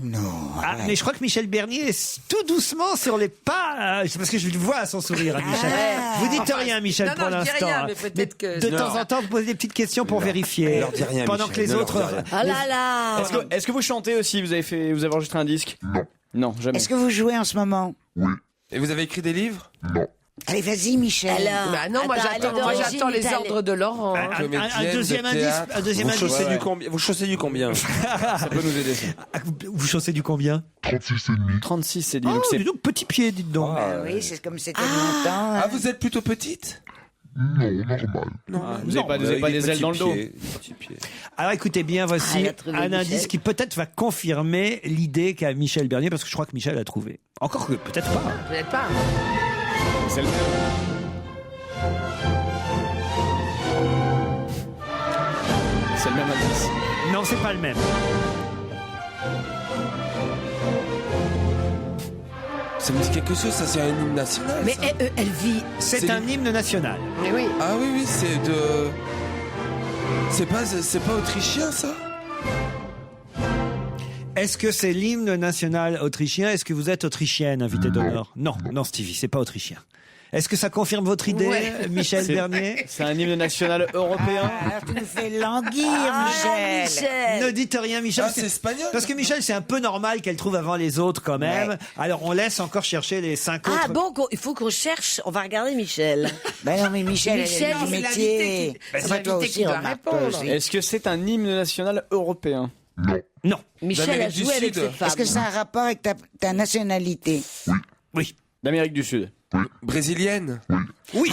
Non. Ah, mais je crois que Michel Bernier est tout doucement sur les pas. C'est parce que je le vois à son sourire, hein, Michel. Vous dites rien, Michel, non, pour je dis l'instant. rien, hein. mais peut-être que... De temps en temps, vous posez des petites questions pour vérifier. Ne leur dis rien, Pendant Michel, que les ne leur autres. dis rien. Ah là là. Est-ce que vous chantez aussi? Vous avez enregistré un disque? Non, jamais. Est-ce que vous jouez en ce moment? Et vous avez écrit des livres? Allez, vas-y, Michel. Alors, Bah non, moi j'attends les ordres de Laurent. hein. Un deuxième indice. Un deuxième Vous indice. chaussez du combien? Vous chaussez du combien? Ça peut nous aider. Ça. Vous chaussez du combien? 36,5. 36, c'est dit. Oh, dis donc, petit pied, dites donc. Oui, c'est comme c'était longtemps. Ah, vous êtes plutôt petite? Non, normal. Vous n'avez pas des ailes dans le dos. Alors écoutez bien, voici elle a trouvé un Michel. indice qui peut-être va confirmer l'idée qu'a Michel Bernier, parce que je crois que Michel a trouvé. Encore que peut-être pas. Peut-être pas. C'est le même. C'est le même indice. Non, c'est pas le même. Ça me dit quelque chose, ça c'est un hymne national. Mais ça. elle vit. C'est un hymne national. Mais oui. Ah oui, c'est de. C'est pas autrichien ça? Est-ce que c'est l'hymne national autrichien? Est-ce que vous êtes autrichienne, invité d'honneur? Non, Stevie, c'est pas autrichien. Est-ce que ça confirme votre idée, Ouais. Michel Bernier? C'est un hymne national européen. Alors tu nous fais languir, Michel. Ne dites rien, Michel. Ah, c'est espagnol. Parce que Michel, c'est un peu normal qu'elle trouve avant les autres quand même. Ouais. Alors on laisse encore chercher les 5 autres. Ah bon, il faut qu'on cherche. On va regarder Michel. Ben non, mais Michel, Michel, elle a c'est du l'invité métier. qui- Ah, c'est bah, toi l'invité aussi, qui doit remarque, répondre. toi aussi. Est-ce que c'est un hymne national européen? Non. Michel a D'Amérique du joué avec Sud. cette femme. Est-ce que ça a un rapport avec ta nationalité? Oui. D'Amérique du Sud. Brésilienne? Oui.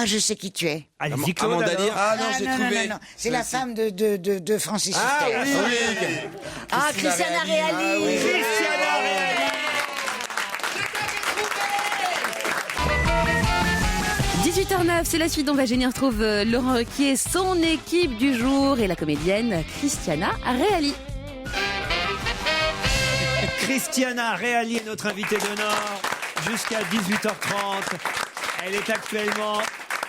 Je sais qui tu es. Allez-y, Claude. Amanda alors. Lear. Ah non, j'ai non, trouvé. non. C'est la femme de Francis Ah Huster. oui. Ah, Christiana Reali. oui. Christiana Reali. 18h09, c'est la suite dont va génie. On retrouve Laurent Ruquier, son équipe du jour et la comédienne Christiana Reali. Christiana Reali est notre invitée d'honneur jusqu'à 18h30. Elle est actuellement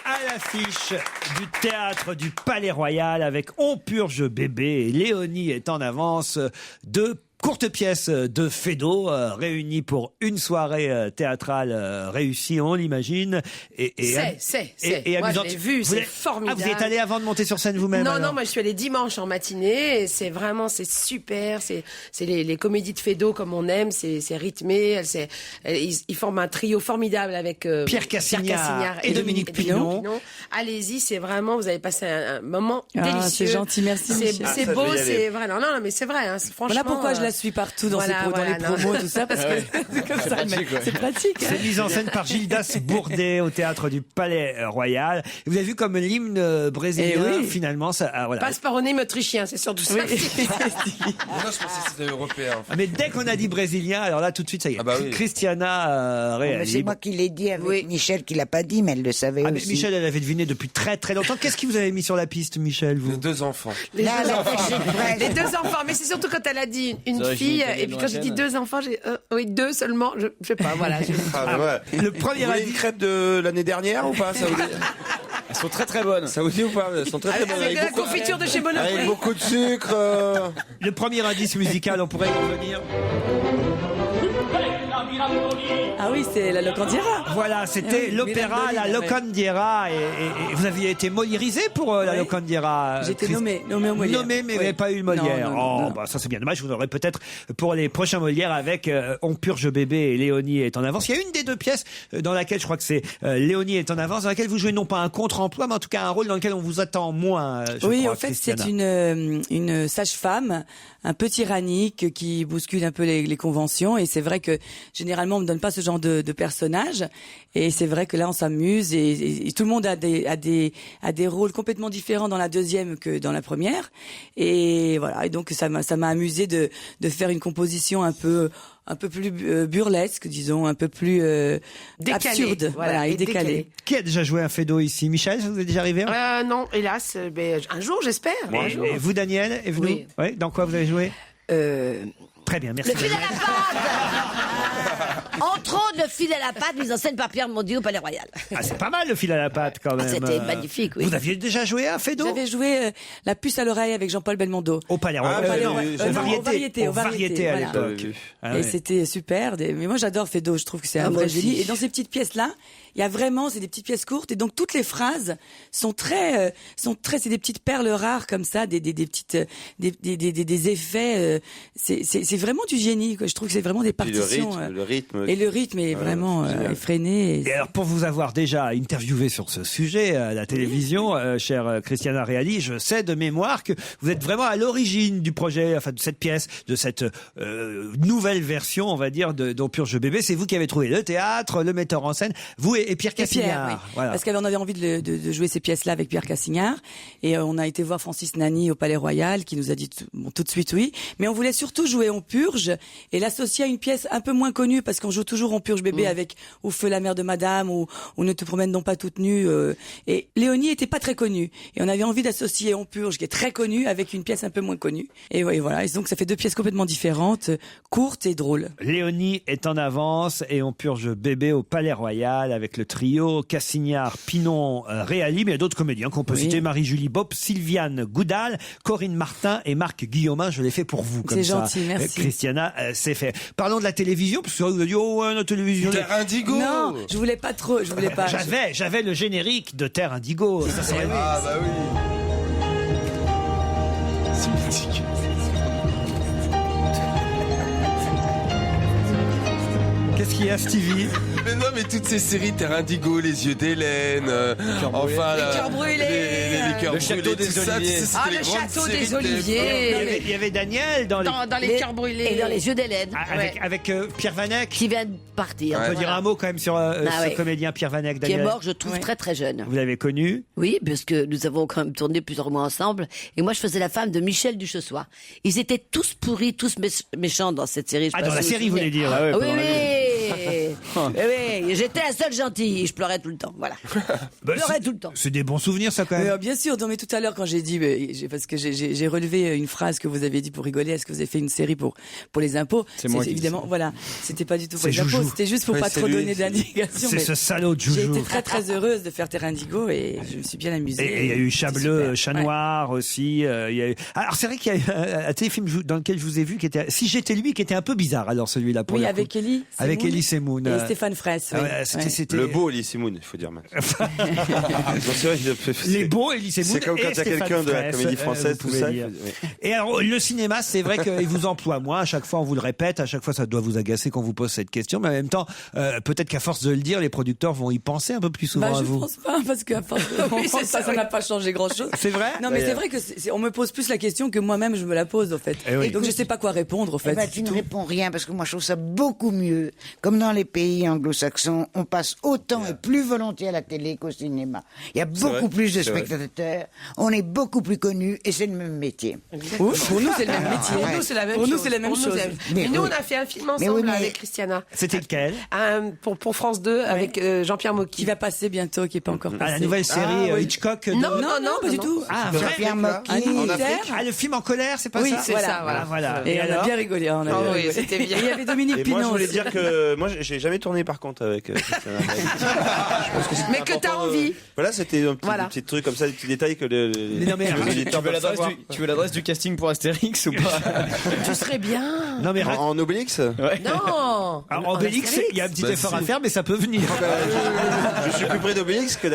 à l'affiche du théâtre du Palais Royal avec On purge bébé et Léonie est en avance. Deux courtes pièces de Feydeau réunies pour une soirée théâtrale réussie, on l'imagine. C'est. Moi, je l'ai vu, c'est formidable. Vous y êtes allé avant de monter sur scène vous-même? Non, moi je suis allée dimanche en matinée. Et c'est super. C'est les comédies de Feydeau comme on aime. C'est rythmé. Ils forment un trio formidable avec Pierre Cassignard et Dominique Pinon. Allez-y, c'est vraiment. Vous avez passé un moment délicieux. C'est gentil, merci. C'est beau, c'est vrai. Non, mais c'est vrai. Hein, franchement. Voilà pourquoi je la suis partout dans les promos, tout ça, parce que comme ça, c'est pratique. C'est mise en scène par Gildas Bourdet au théâtre du Palais Royal. Et vous avez vu comme l'hymne brésilien, finalement, ça, voilà. Passe par un hymne autrichien, c'est surtout ça. Non, je pensais que c'était européen. En fait. Mais dès qu'on a dit brésilien, alors là, tout de suite, ça y est. Christiana Reali. C'est moi qui l'ai dit avec Michel qui l'a pas dit, mais elle le savait aussi. Mais Michel, elle avait deviné depuis très très longtemps. Qu'est-ce qui vous avait mis sur la piste, Michel, vous? Les deux enfants. Les deux enfants, mais c'est surtout quand elle a dit une fille. Et puis quand j'ai dit deux enfants, j'ai oui, deux seulement. Je sais pas, voilà. Le premier une crêpe de l'année dernière ou pas, ça vous dit? Elles sont très très bonnes. Ça vous dit ou pas? Elles sont très bonnes. Avec de la confiture de chez Monoprix. Avec beaucoup de sucre. Le premier indice musical, on pourrait y revenir. Ah oui, c'est la Locandiera. Voilà, c'était l'opéra La Locandiera et vous aviez été Moliérisé pour la Locandiera. J'étais nommé au Molière. Nommé, mais vous n'avez pas eu le Molière. Non. Bah, ça c'est bien dommage. Vous aurez peut-être pour les prochains Molières avec On purge bébé et Léonie est en avance. Il y a une des deux pièces dans laquelle je crois que c'est Léonie est en avance, dans laquelle vous jouez non pas un contre-emploi, mais en tout cas un rôle dans lequel on vous attend moins. Oui, en fait, c'est une sage-femme un peu tyrannique qui bouscule un peu les conventions, et c'est vrai que généralement on me donne pas ce genre de personnage, et c'est vrai que là on s'amuse et tout le monde a des rôles complètement différents dans la deuxième que dans la première, et voilà, et donc ça m'a amusé de faire une composition un peu plus burlesque, disons, un peu plus absurde, voilà, et décalé. Qui a déjà joué un Feydeau ici? Michel, vous êtes déjà arrivé? Non, hélas, mais un jour j'espère. Et vous, Daniel, est venu? Oui. Dans quoi vous avez joué? Très bien, merci. Le fil à la patte. Entre autres, le fil à la patte, mise en scène par Pierre Mondieu au Palais Royal. Ah, c'est pas mal le fil à la patte quand même. C'était magnifique, oui. Vous aviez déjà joué à Feydeau? J'avais joué La puce à l'oreille avec Jean-Paul Belmondo. Au Palais Royal. Au variété à l'époque. Et c'était super. Mais moi j'adore Feydeau, je trouve que c'est un vrai génie. Et dans ces petites pièces-là, il y a vraiment, c'est des petites pièces courtes, et donc toutes les phrases sont très, c'est des petites perles rares comme ça, des petites, des effets. C'est vraiment du génie, quoi. Je trouve que c'est vraiment des partitions. Le rythme. Et le rythme est vraiment effréné. Et alors, pour vous avoir déjà interviewé sur ce sujet à la télévision, chère Christiana Reali, je sais de mémoire que vous êtes vraiment à l'origine du projet, enfin de cette pièce, de cette nouvelle version, on va dire, d'On purge bébé. C'est vous qui avez trouvé le théâtre, le metteur en scène, vous et Pierre Cassignard. Oui. Voilà. Parce qu'on avait envie de jouer ces pièces-là avec Pierre Cassignard, et on a été voir Francis Nani au Palais Royal, qui nous a dit tout de suite oui. Mais on voulait surtout jouer On purge et l'associer à une pièce un peu moins connue, parce qu'on joue toujours On purge bébé avec Où feu la mère de madame, ou Ne te promène donc pas toute nue. Et Léonie était pas très connue, et on avait envie d'associer On purge, qui est très connue, avec une pièce un peu moins connue. Et voilà. Et donc ça fait deux pièces complètement différentes, courtes et drôles. Léonie est en avance et On purge bébé au Palais Royal avec le trio Cassignard, Pinon, Reali, mais il y a d'autres comédiens qu'on peut citer: Marie-Julie Bopp, Sylviane Goudal, Corinne Martin et Marc Guillaumin. Je l'ai fait pour vous comme ça. C'est gentil, merci. Christiana, c'est fait. Parlons de la télévision, parce que vous avez dit la télévision. Terre Indigo. Non, je voulais pas. J'avais le générique de Terre Indigo. Ça serait bah oui. C'est mythique. Qu'est-ce qu'il y a, Stevie? Mais non, mais toutes ces séries, Terre Indigo, Les Yeux d'Hélène, enfin... Les Cœurs Brûlés, les Cœurs Le Château des Oliviers. Le Château des Oliviers. Il y avait Daniel dans les Cœurs Brûlés. Et dans Les Yeux d'Hélène. Avec Pierre Vanek. Qui vient de partir. On peut dire un mot quand même sur ce comédien Pierre Vanek, Daniel. Qui est mort, je trouve, très très jeune. Vous l'avez connu? Oui, parce que nous avons quand même tourné plusieurs mois ensemble. Et moi, je faisais la femme de Michel Duchessois. Ils étaient tous pourris, tous méchants dans cette série. Dans la série, vous voulez dire? Oui. oui, j'étais la seule gentille. Je pleurais tout le temps. Voilà. Je pleurais tout le temps. C'est des bons souvenirs, ça, quand même. Bien sûr. Non, mais tout à l'heure, quand j'ai dit, parce que j'ai relevé une phrase que vous avez dit pour rigoler. Est-ce que vous avez fait une série pour les impôts? C'est moi qui évidemment, dis ça. voilà. C'était pas du tout pour C'est les impôts. Joujou. C'était juste pour Ouais, pas c'est trop lui, donner c'est lui. d'indications. C'est mais ce salaud de J'ai Joujou. été très très heureuse de faire Terrain Indigo et je me suis bien amusée. Et il y a eu Chat C'était Bleu, super. Chat Ouais. Noir aussi. Il y a eu... Alors c'est vrai qu'il y a eu un téléfilm dans lequel je vous ai vu qui était, si j'étais lui, qui était un peu bizarre. Alors celui-là pour Oui, le avec coup. Elie. Avec Semoun Elie Semoun. Et Stéphane Fraisse. Ah oui. ouais, c'était Le beau Elie Semoun, il faut dire maintenant. Non, c'est vrai, Les beaux Elie Semoun. C'est comme quand il y a quelqu'un de la comédie française, vous tout ça. pouvez dire. Oui. Et alors, le cinéma, c'est vrai qu'il vous emploie moins. À chaque fois, on vous le répète. À chaque fois, ça doit vous agacer qu'on vous pose cette question. Mais en même temps, peut-être qu'à force de le dire, les producteurs vont y penser un peu plus souvent à Je vous. pense pas, parce qu'à force de ça n'a pas changé grand-chose. C'est vrai? Non, mais c'est vrai que on me pose plus la question que moi-même je me la pose, en fait. Eh oui. Donc je sais pas quoi répondre, en fait. Eh ben, tu ne réponds rien parce que moi je trouve ça beaucoup mieux. Comme dans les pays anglo-saxons, on passe autant et plus volontiers à la télé qu'au cinéma. Il y a beaucoup plus de c'est vrai. spectateurs, on est beaucoup plus connus et c'est le même métier. Pour nous, c'est le même métier. Pour nous, c'est la même Pour chose. nous, c'est la même Pour nous, chose. c'est la même- Mais Mais nous, oui. on a fait un film Mais ensemble oui, mais- avec Christiana. C'était lequel? Pour France 2 avec Jean-Pierre Mocky. Qui va passer bientôt, qui est pas encore passé. Ah, la nouvelle série oui. Hitchcock. Non, pas du tout. Ah, vrai? Jean-Pierre Mocky. En Afrique. Ah, le film En colère, c'est pas Oui, ça? c'est ça, voilà. Ah, voilà. Et on a bien rigolé. On a Ah bien oui, rigolé. c'était bien. Et il y avait Dominique Et Pinon. moi, je voulais aussi. dire que moi, j'ai jamais tourné par contre avec. Christiana Ricci. Je pense que c'est Mais que t'as important, envie. Voilà, c'était un petit, Voilà. des petits trucs comme ça, des petits détails que Mais non, mais- les Tu éditeurs veux peuvent savoir. tu veux l'adresse du casting pour Astérix ou pas? Tu serais bien. Non, mais En Obélix Non. alors, en Obélix, il y a un petit Bah, effort si. à faire, mais ça peut venir. Je suis plus près d'Obélix que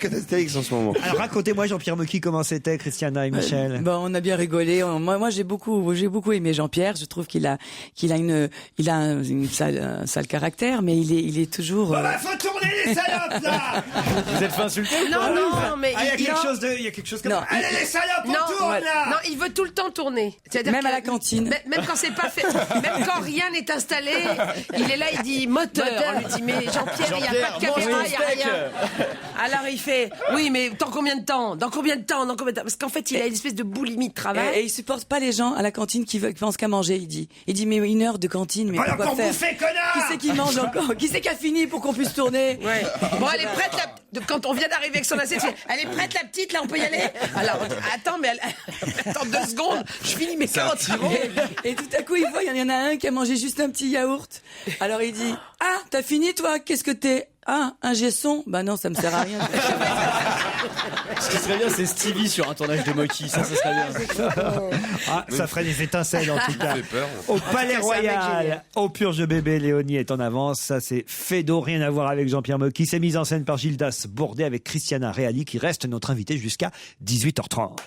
d'Astérix en ce moment. Alors racontez-moi, Jean-Pierre Mocky, comment c'était, Christiana et Michel. Bon, on a bien rigolé. Moi, j'ai beaucoup aimé Jean-Pierre. Je trouve qu'il a un sale caractère, mais il est toujours. Faut tourner les salopes, là! Vous êtes fait insulter? Non, non, mais Ah, il y a quelque chose comme Non. ça. Allez, les salopes, on Non, tourne, ouais. là! non, il veut tout le temps tourner. C'est-à-dire Même que- à la cantine. Même quand c'est pas fait, même quand rien n'est installé, il est là, il dit moteur. On lui dit mais Jean-Pierre, il n'y a pas de caméra, il n'y a rien. Alors il fait oui, mais dans combien de temps? Dans combien de temps? Dans combien de temps? Parce qu'en fait, il a une espèce de boulimie de travail. Et il supporte pas les gens à la cantine qui pensent qu'à manger, il dit. Il dit, mais 1 heure de cantine, mais Voilà pourquoi pour faire? bouffer, connard! Qui c'est qui mange encore? Qui c'est qui a fini pour qu'on puisse tourner? Ouais. Bon, elle est prête quand on vient d'arriver avec son assiette, elle est prête la petite, là on peut y aller. Alors attends, mais attends 2 secondes, je finis mes 40 euros. Et tout à coup, il voit, il y en a un qui a mangé juste un petit yaourt. Alors il dit, ah, t'as fini toi? Qu'est-ce que t'es? Ah, un gesson? Bah non, ça me sert à rien. Ce qui serait bien, c'est Stevie sur un tournage de Mocky. Ça serait bien. Ah, ça ferait des étincelles en tout cas. Ça fait peur. Au Palais C'est un mec Royal, génial. au Purge Bébé, Léonie est en avance. Ça, c'est Fédo, rien à voir avec Jean-Pierre Mocky. C'est mise en scène par Gildas Bourdet avec Christiana Reali qui reste notre invitée jusqu'à 18h30.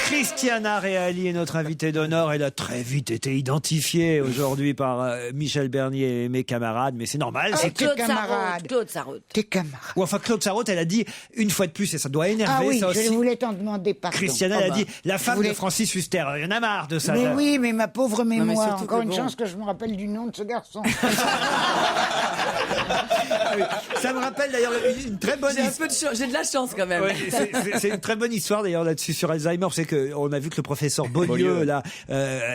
Christiana Reali est notre invitée d'honneur. Elle a très vite été identifiée aujourd'hui par Michel Bernier et mes camarades, mais c'est normal. Ah, c'est tes Claude camarades. Sarraute, Claude Sarraute. Tes camarades. Ou enfin, Claude Sarraute, elle a dit une fois de plus, et ça doit énerver Ah oui, ça je aussi. voulais t'en demander pardon. Christiana, elle a Oh, dit bah, la je femme voulais- de Francis Huster. Il y en a marre de ça. Mais là. oui, mais ma pauvre mémoire. surtout Encore que une bon. chance que je me rappelle du nom de ce garçon. Ça me rappelle d'ailleurs une très bonne J'ai un histoire. peu de chance, j'ai de la chance quand même. Ouais, c'est une très bonne histoire d'ailleurs là-dessus sur Alzheimer, c'est que on a vu que le professeur Beaulieu là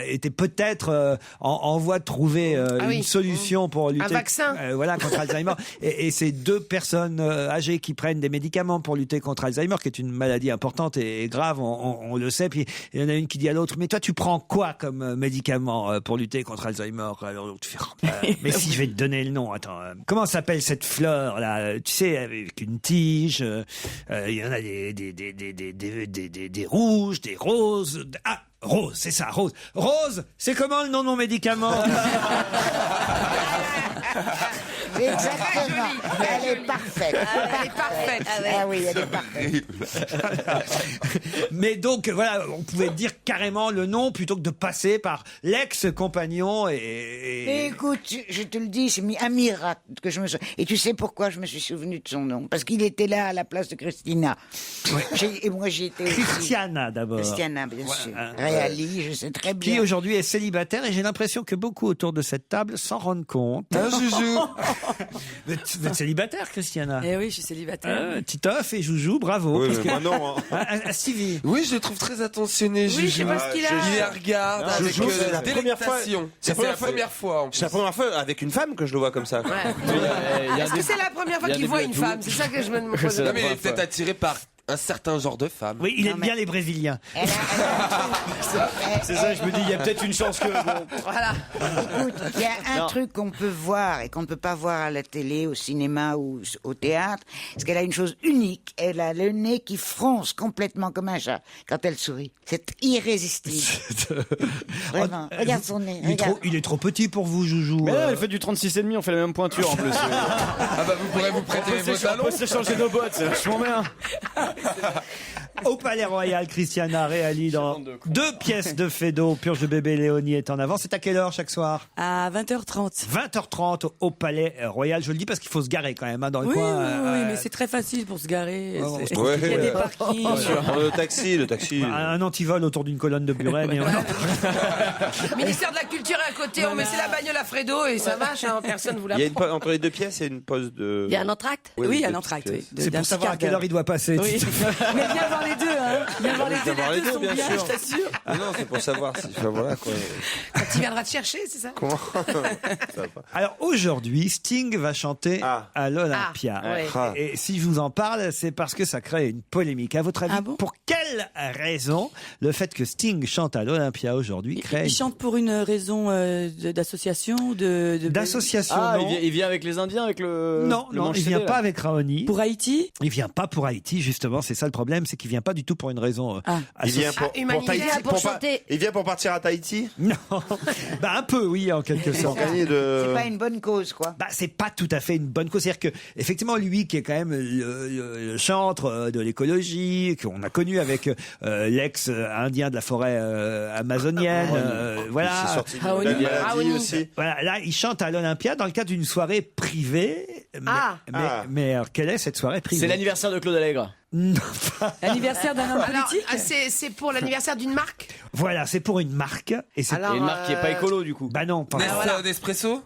était peut-être en voie de trouver une solution pour lutter vaccin. voilà contre Alzheimer et c'est 2 personnes âgées qui prennent des médicaments pour lutter contre Alzheimer qui est une maladie importante et grave, on le sait, puis il y en a une qui dit à l'autre mais toi tu prends quoi comme médicament pour lutter contre Alzheimer? Alors l'autre fait mais si je vais te donner le nom, attends, comment s'appelle cette fleur là, tu sais, avec une tige, il y en a des rouges, des roses. Ah, rose, c'est ça, rose. Rose, c'est comment le nom de mon médicament? Exactement. Elle est parfaite. Elle est parfaite. Ah oui, elle est parfaite. Mais donc, voilà, on pouvait dire carrément le nom plutôt que de passer par l'ex-compagnon Et écoute, je te le dis, c'est un miracle que je me souviens. Et tu sais pourquoi je me suis souvenu de son nom? Parce qu'il était là à la place de Christina. Et moi, j'y étais aussi. Christiana d'abord. Christiana, bien Voilà. sûr. Réali, je sais très bien. Qui aujourd'hui est célibataire et j'ai l'impression que beaucoup autour de cette table s'en rendent compte. Hein, Joujou? Vous êtes célibataire, Christiana? Eh oui, je suis célibataire. Titoff et Joujou, bravo. Oui, parce mais que- moi non. Stevie. Oui, je le trouve très attentionné, Juju. Oui, je sais pas ce qu'il a. Il la regarde Non, avec Juju, c'est la première fois. délectation. C'est la première fois. en C'est la plus. première fois avec une femme que je le vois comme ça. Est-ce que c'est la première fois qu'il voit une femme? C'est ça que je me pose. Non, mais il est peut-être attiré par un certain genre de femme. Oui, il aime bien les Brésiliens. C'est ça, je me dis, il y a peut-être une chance que. Bon. Voilà. Écoute, il y a un Non. truc qu'on peut voir et qu'on ne peut pas voir à la télé, au cinéma ou au théâtre, parce qu'elle a une chose unique. Elle a le nez qui fronce complètement comme un chat quand elle sourit. C'est irrésistible. Vraiment. Regarde son nez. Regarde. Il est trop petit pour vous, Joujou. Mais non, elle fait du 36,5, on fait la même pointure en plus. Ah bah vous pourrez vous prêter vos On talons. peut s'échanger nos bottes, c'est vachement bien. Au Palais Royal, Christiana réalise dans 2 pièces de Feydeau. Purge de bébé Léonie est en avant. C'est à quelle heure chaque soir? À 20h30. 20h30 au Palais Royal. Je le dis parce qu'il faut se garer quand même dans le Oui, coin. oui, mais c'est très facile pour se garer. Ouais, C'est- ouais, il y a des ouais. parkings. Le taxi. Un antivol autour d'une colonne de Buren. Et on... Ministère de la Culture est à côté, on met c'est la bagnole à Fredo et ça marche, hein, personne vous la Il y a prend. entre les 2 pièces, il y a une pause de. Il y a un entracte? Oui, un de entracte, petites oui. pièces. C'est D'un pour savoir à petit quelle quart heure il doit passer. Oui. Mais viens voir les deux, hein. Viens voir les deux, D'avoir les deux sont bien bien, sûr. je t'assure. Ah non, c'est pour savoir si. Enfin, voilà quoi. Quand il viendra te chercher, c'est ça? Comment Alors aujourd'hui, Sting va chanter à l'Olympia. Ah, ouais. Ah. Et si je vous en parle, c'est parce que ça crée une polémique. À votre avis, Ah bon pour quelle raison le fait que Sting chante à l'Olympia aujourd'hui crée Il chante pour une raison d'association ou de d'association? Ah, non. il vient avec les Indiens, avec le. Non, le non, il manche vient CD, pas là. avec Raoni. Pour Haïti? Il vient pas pour Haïti, justement. C'est ça le problème, c'est qu'il vient pas du tout pour une raison. Il vient pour humanitaire, Tahiti, pour pas- chanter. Il vient pour partir à Tahiti. Non, bah un peu, oui, en quelque sorte. Gagner de. C'est pas une bonne cause, quoi. Bah, c'est pas tout à fait une bonne cause. C'est-à-dire que, effectivement, lui, qui est quand même le chantre de l'écologie, qu'on a connu avec l'ex-indien de la forêt amazonienne, voilà. Il s'est sorti d'une Raoni. belle maladie Raoni. aussi. Voilà, là, il chante à l'Olympia dans le cadre d'une soirée privée. Mais alors, quelle est cette soirée privée? C'est l'anniversaire de Claude Allègre. Non, pas- L'anniversaire d'un homme Alors, politique? c'est pour l'anniversaire d'une marque? Voilà, c'est pour une marque. Et c'est Alors, Et une marque qui est pas écolo du coup. Bah non, pas Nespresso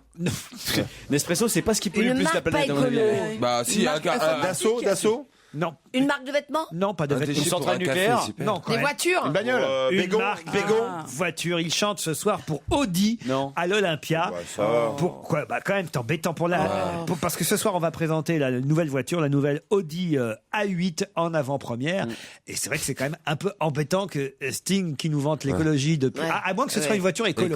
Nespresso, c'est pas ce qui pollue Une le plus la marque planète. pas à mon avis. écolo. Bah si, D'assaut. Non. Une marque de vêtements? Non, pas de vêtements. Une centrale nucléaire. Non, quand Des même. voitures? Une bagnole. Une Bégon. marque voiture. Il chante ce soir pour Audi à l'Olympia. Ouais, ça va. Pourquoi? Bah quand même, c'est embêtant pour parce que ce soir on va présenter la nouvelle voiture, la nouvelle Audi A8 en avant-première. Et c'est vrai que c'est quand même un peu embêtant que Sting qui nous vante l'écologie depuis. Ouais. À moins que ce soit une voiture écolo.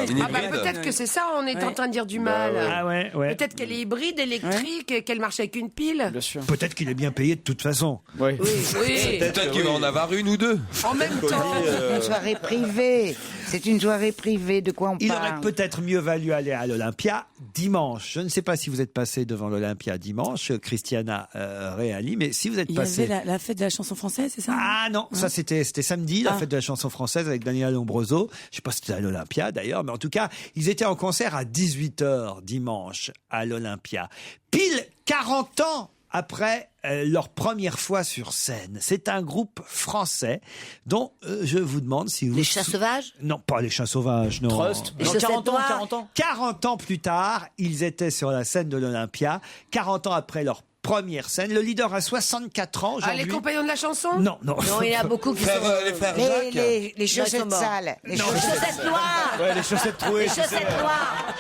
Une Ah bah hybride. peut-être que c'est ça, on est en train de dire du mal. Ah ouais, ouais. Peut-être qu'elle est hybride, électrique, qu'elle marche avec une pile. Bien sûr. Peut-être qu'il est bien payé de toute façon. Oui. Oui. Peut-être qu'il va en avoir une ou deux. En même temps. Une soirée privée. C'est une soirée privée. De quoi on Il parle? aurait peut-être mieux valu aller à l'Olympia dimanche. Je ne sais pas si vous êtes passé devant l'Olympia dimanche, Christiana Reali, mais si vous êtes Il y passé. avait la fête de la chanson française, c'est ça? Ah non, ça c'était samedi, la Ah. fête de la chanson française avec Daniel Lombroso. Je sais pas si c'était à l'Olympia d'ailleurs, mais en tout cas, ils étaient en concert à 18h dimanche à l'Olympia. Pile 40 ans après leur première fois sur scène. C'est un groupe français dont je vous demande si vous... Les Chats Sauvages? Non, pas les Chats Sauvages, non. Trust. Les Non, chaussettes 40 ans, noires. 40 ans. 40 ans plus tard, ils étaient sur la scène de l'Olympia. 40 ans après leur première scène. Le leader a 64 ans Ah, aujourd'hui. les compagnons de la chanson? Non, non. Non, il y a beaucoup qui sont... Les frères Jacques. Les chaussettes morts. sales. Les Les chaussettes chaussettes noires! Ouais, les chaussettes trouées. Les chaussettes noires!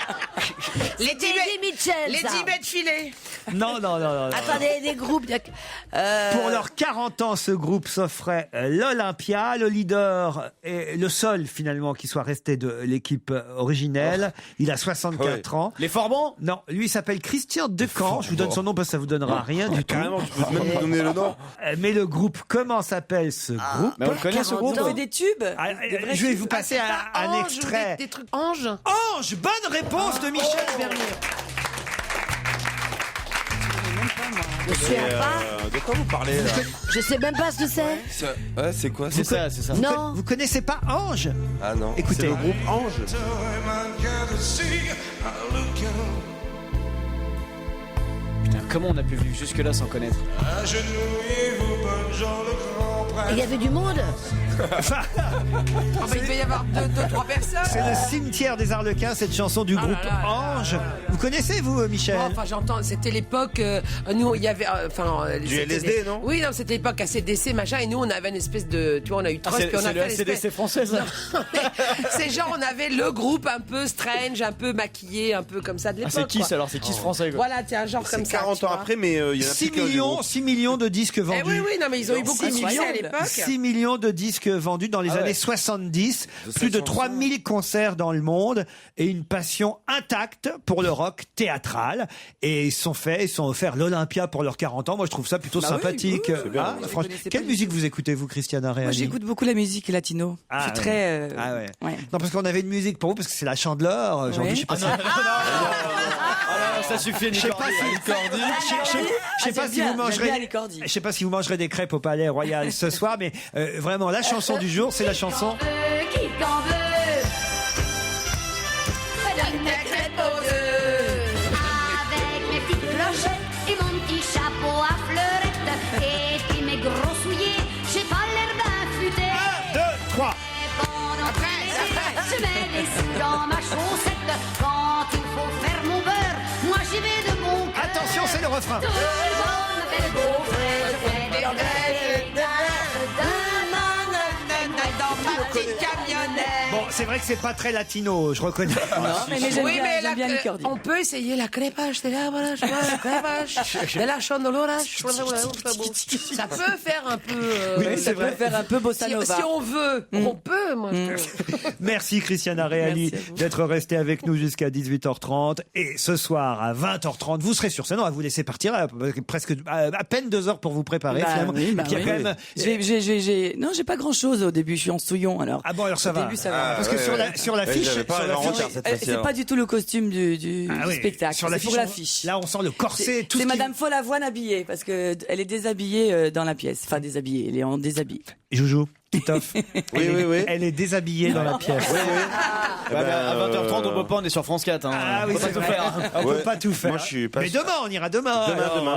Les C'était 10 Eddie Mitchell, Les ça. 10 bêtes filées. Non, non, non, non, non. Attendez, des groupes... Pour leurs 40 ans, ce groupe s'offrait l'Olympia. Le leader est le seul, finalement, qui soit resté de l'équipe originelle. Il a 64 ans. Les Forbans? Non, lui, il s'appelle Christian Decamp. Je vous donne son nom parce que ça vous donnera rien du tout. Carrément, tu peux même me donner le nom. Mais le groupe, comment s'appelle ce groupe? Mais on le connaît ce groupe. Ils ont fait des tubes. Ah, Des vrais je vais tubes. vous passer un Ange, extrait. Des trucs anges. Ange, bonne réponse de Michel Bernier. Je sais pas. De quoi vous parlez là? Je sais même pas ce que c'est. Ouais, c'est quoi C'est ça, c'est ça. Non. Vous connaissez pas Ange? Ah non. Écoutez. C'est le groupe Ange. Putain. Comment on a pu vivre jusque-là sans connaître? Agenouillez-vous, bonnes gens, le grand prince. Il y avait du monde. Il devait y avoir 2-3 personnes. C'est le cimetière des Arlequins, cette chanson du groupe Ange. Vous connaissez, vous, Michel? Enfin, j'entends. C'était l'époque. Nous, il y avait. Du LSD, non? Oui, non, c'était l'époque ACDC, machin. Et nous, on avait une espèce de. Tu vois, on a eu Trust. Puis on a c'est le ACDC français, ça. C'est genre, on avait le groupe un peu strange, un peu maquillé, un peu comme ça de l'époque. C'est Kiss alors, c'est Kiss français. Voilà, c'est un genre comme ça. 40 ans après, mais il y en a 6 millions de disques vendus. Oui, non, mais ils ont eu beaucoup de succès à l'époque. 6 millions de disques vendus dans les années 70, plus de 3000 concerts dans le monde et une passion intacte pour le rock théâtral. Et ils sont offerts l'Olympia pour leurs 40 ans. Moi, je trouve ça plutôt sympathique. Franchement, quelle musique vous écoutez, vous, Christiana Reali? Moi, j'écoute beaucoup la musique latino. Je suis très... Non, parce qu'on avait une musique pour vous, parce que c'est la Chandeleur. Jean-Louis, je sais pas si... Ça suffit, Je sais pas si vous mangerez des crêpes au Palais Royal ce soir, mais vraiment, la chanson du jour, c'est la chanson... Qui t'en veut? Donne des crêpes aux œufs. Avec mes petites clochettes et mon petit chapeau à fleurettes et puis mes gros souliers, j'ai pas l'air bien futé. 1, 2, 3. Je mets les sous dans ma chaussette quand il faut faire mon beurre. Moi j'y vais de bon cœur. Attention, c'est le refrain. Tout le monde m'appelle beau-frère, je fais des dans ma petite camionnette. Bon, c'est vrai que c'est pas très latino, je reconnais. mais j'aime bien Licordi. On peut essayer la crépage de la voilà, la crépage de la chandolora. Ça peut faire un peu. Ça peut faire un peu bossa nova. Si on veut, on peut. Moi, Merci Christiana Reali d'être restée avec nous jusqu'à 18h30. Et ce soir à 20h30, vous serez sur scène. On va vous laisser partir presque à peine 2 heures pour vous préparer. Finalement. Oui, Puis il y a quand même. Non, j'ai pas grand chose au début. Je suis en souillon alors. Ah bon, alors ça au va. Début, ça va. Parce que sur l'affiche, c'est pas du tout le costume du spectacle. C'est pour l'affiche. Là, on sent le corset. C'est Madame Follavoine habillée parce que elle est déshabillée dans la pièce. Enfin déshabillée, elle est en déshabillé. Joujou, Titoff. Oui. Elle est déshabillée dans la pièce. À 20h30 au Popin, on est sur France 4. Ah oui, c'est vrai. On peut pas tout faire. Moi, je suis pas Mais demain, on ira demain.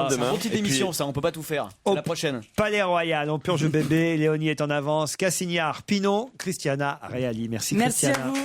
C'est une petite émission, ça, on peut pas tout faire. C'est la prochaine. Palais Royal, on purge bébé. Léonie est en avance. Cassignard, Pinon, Christiana Reali. Merci Christiana. Merci à vous.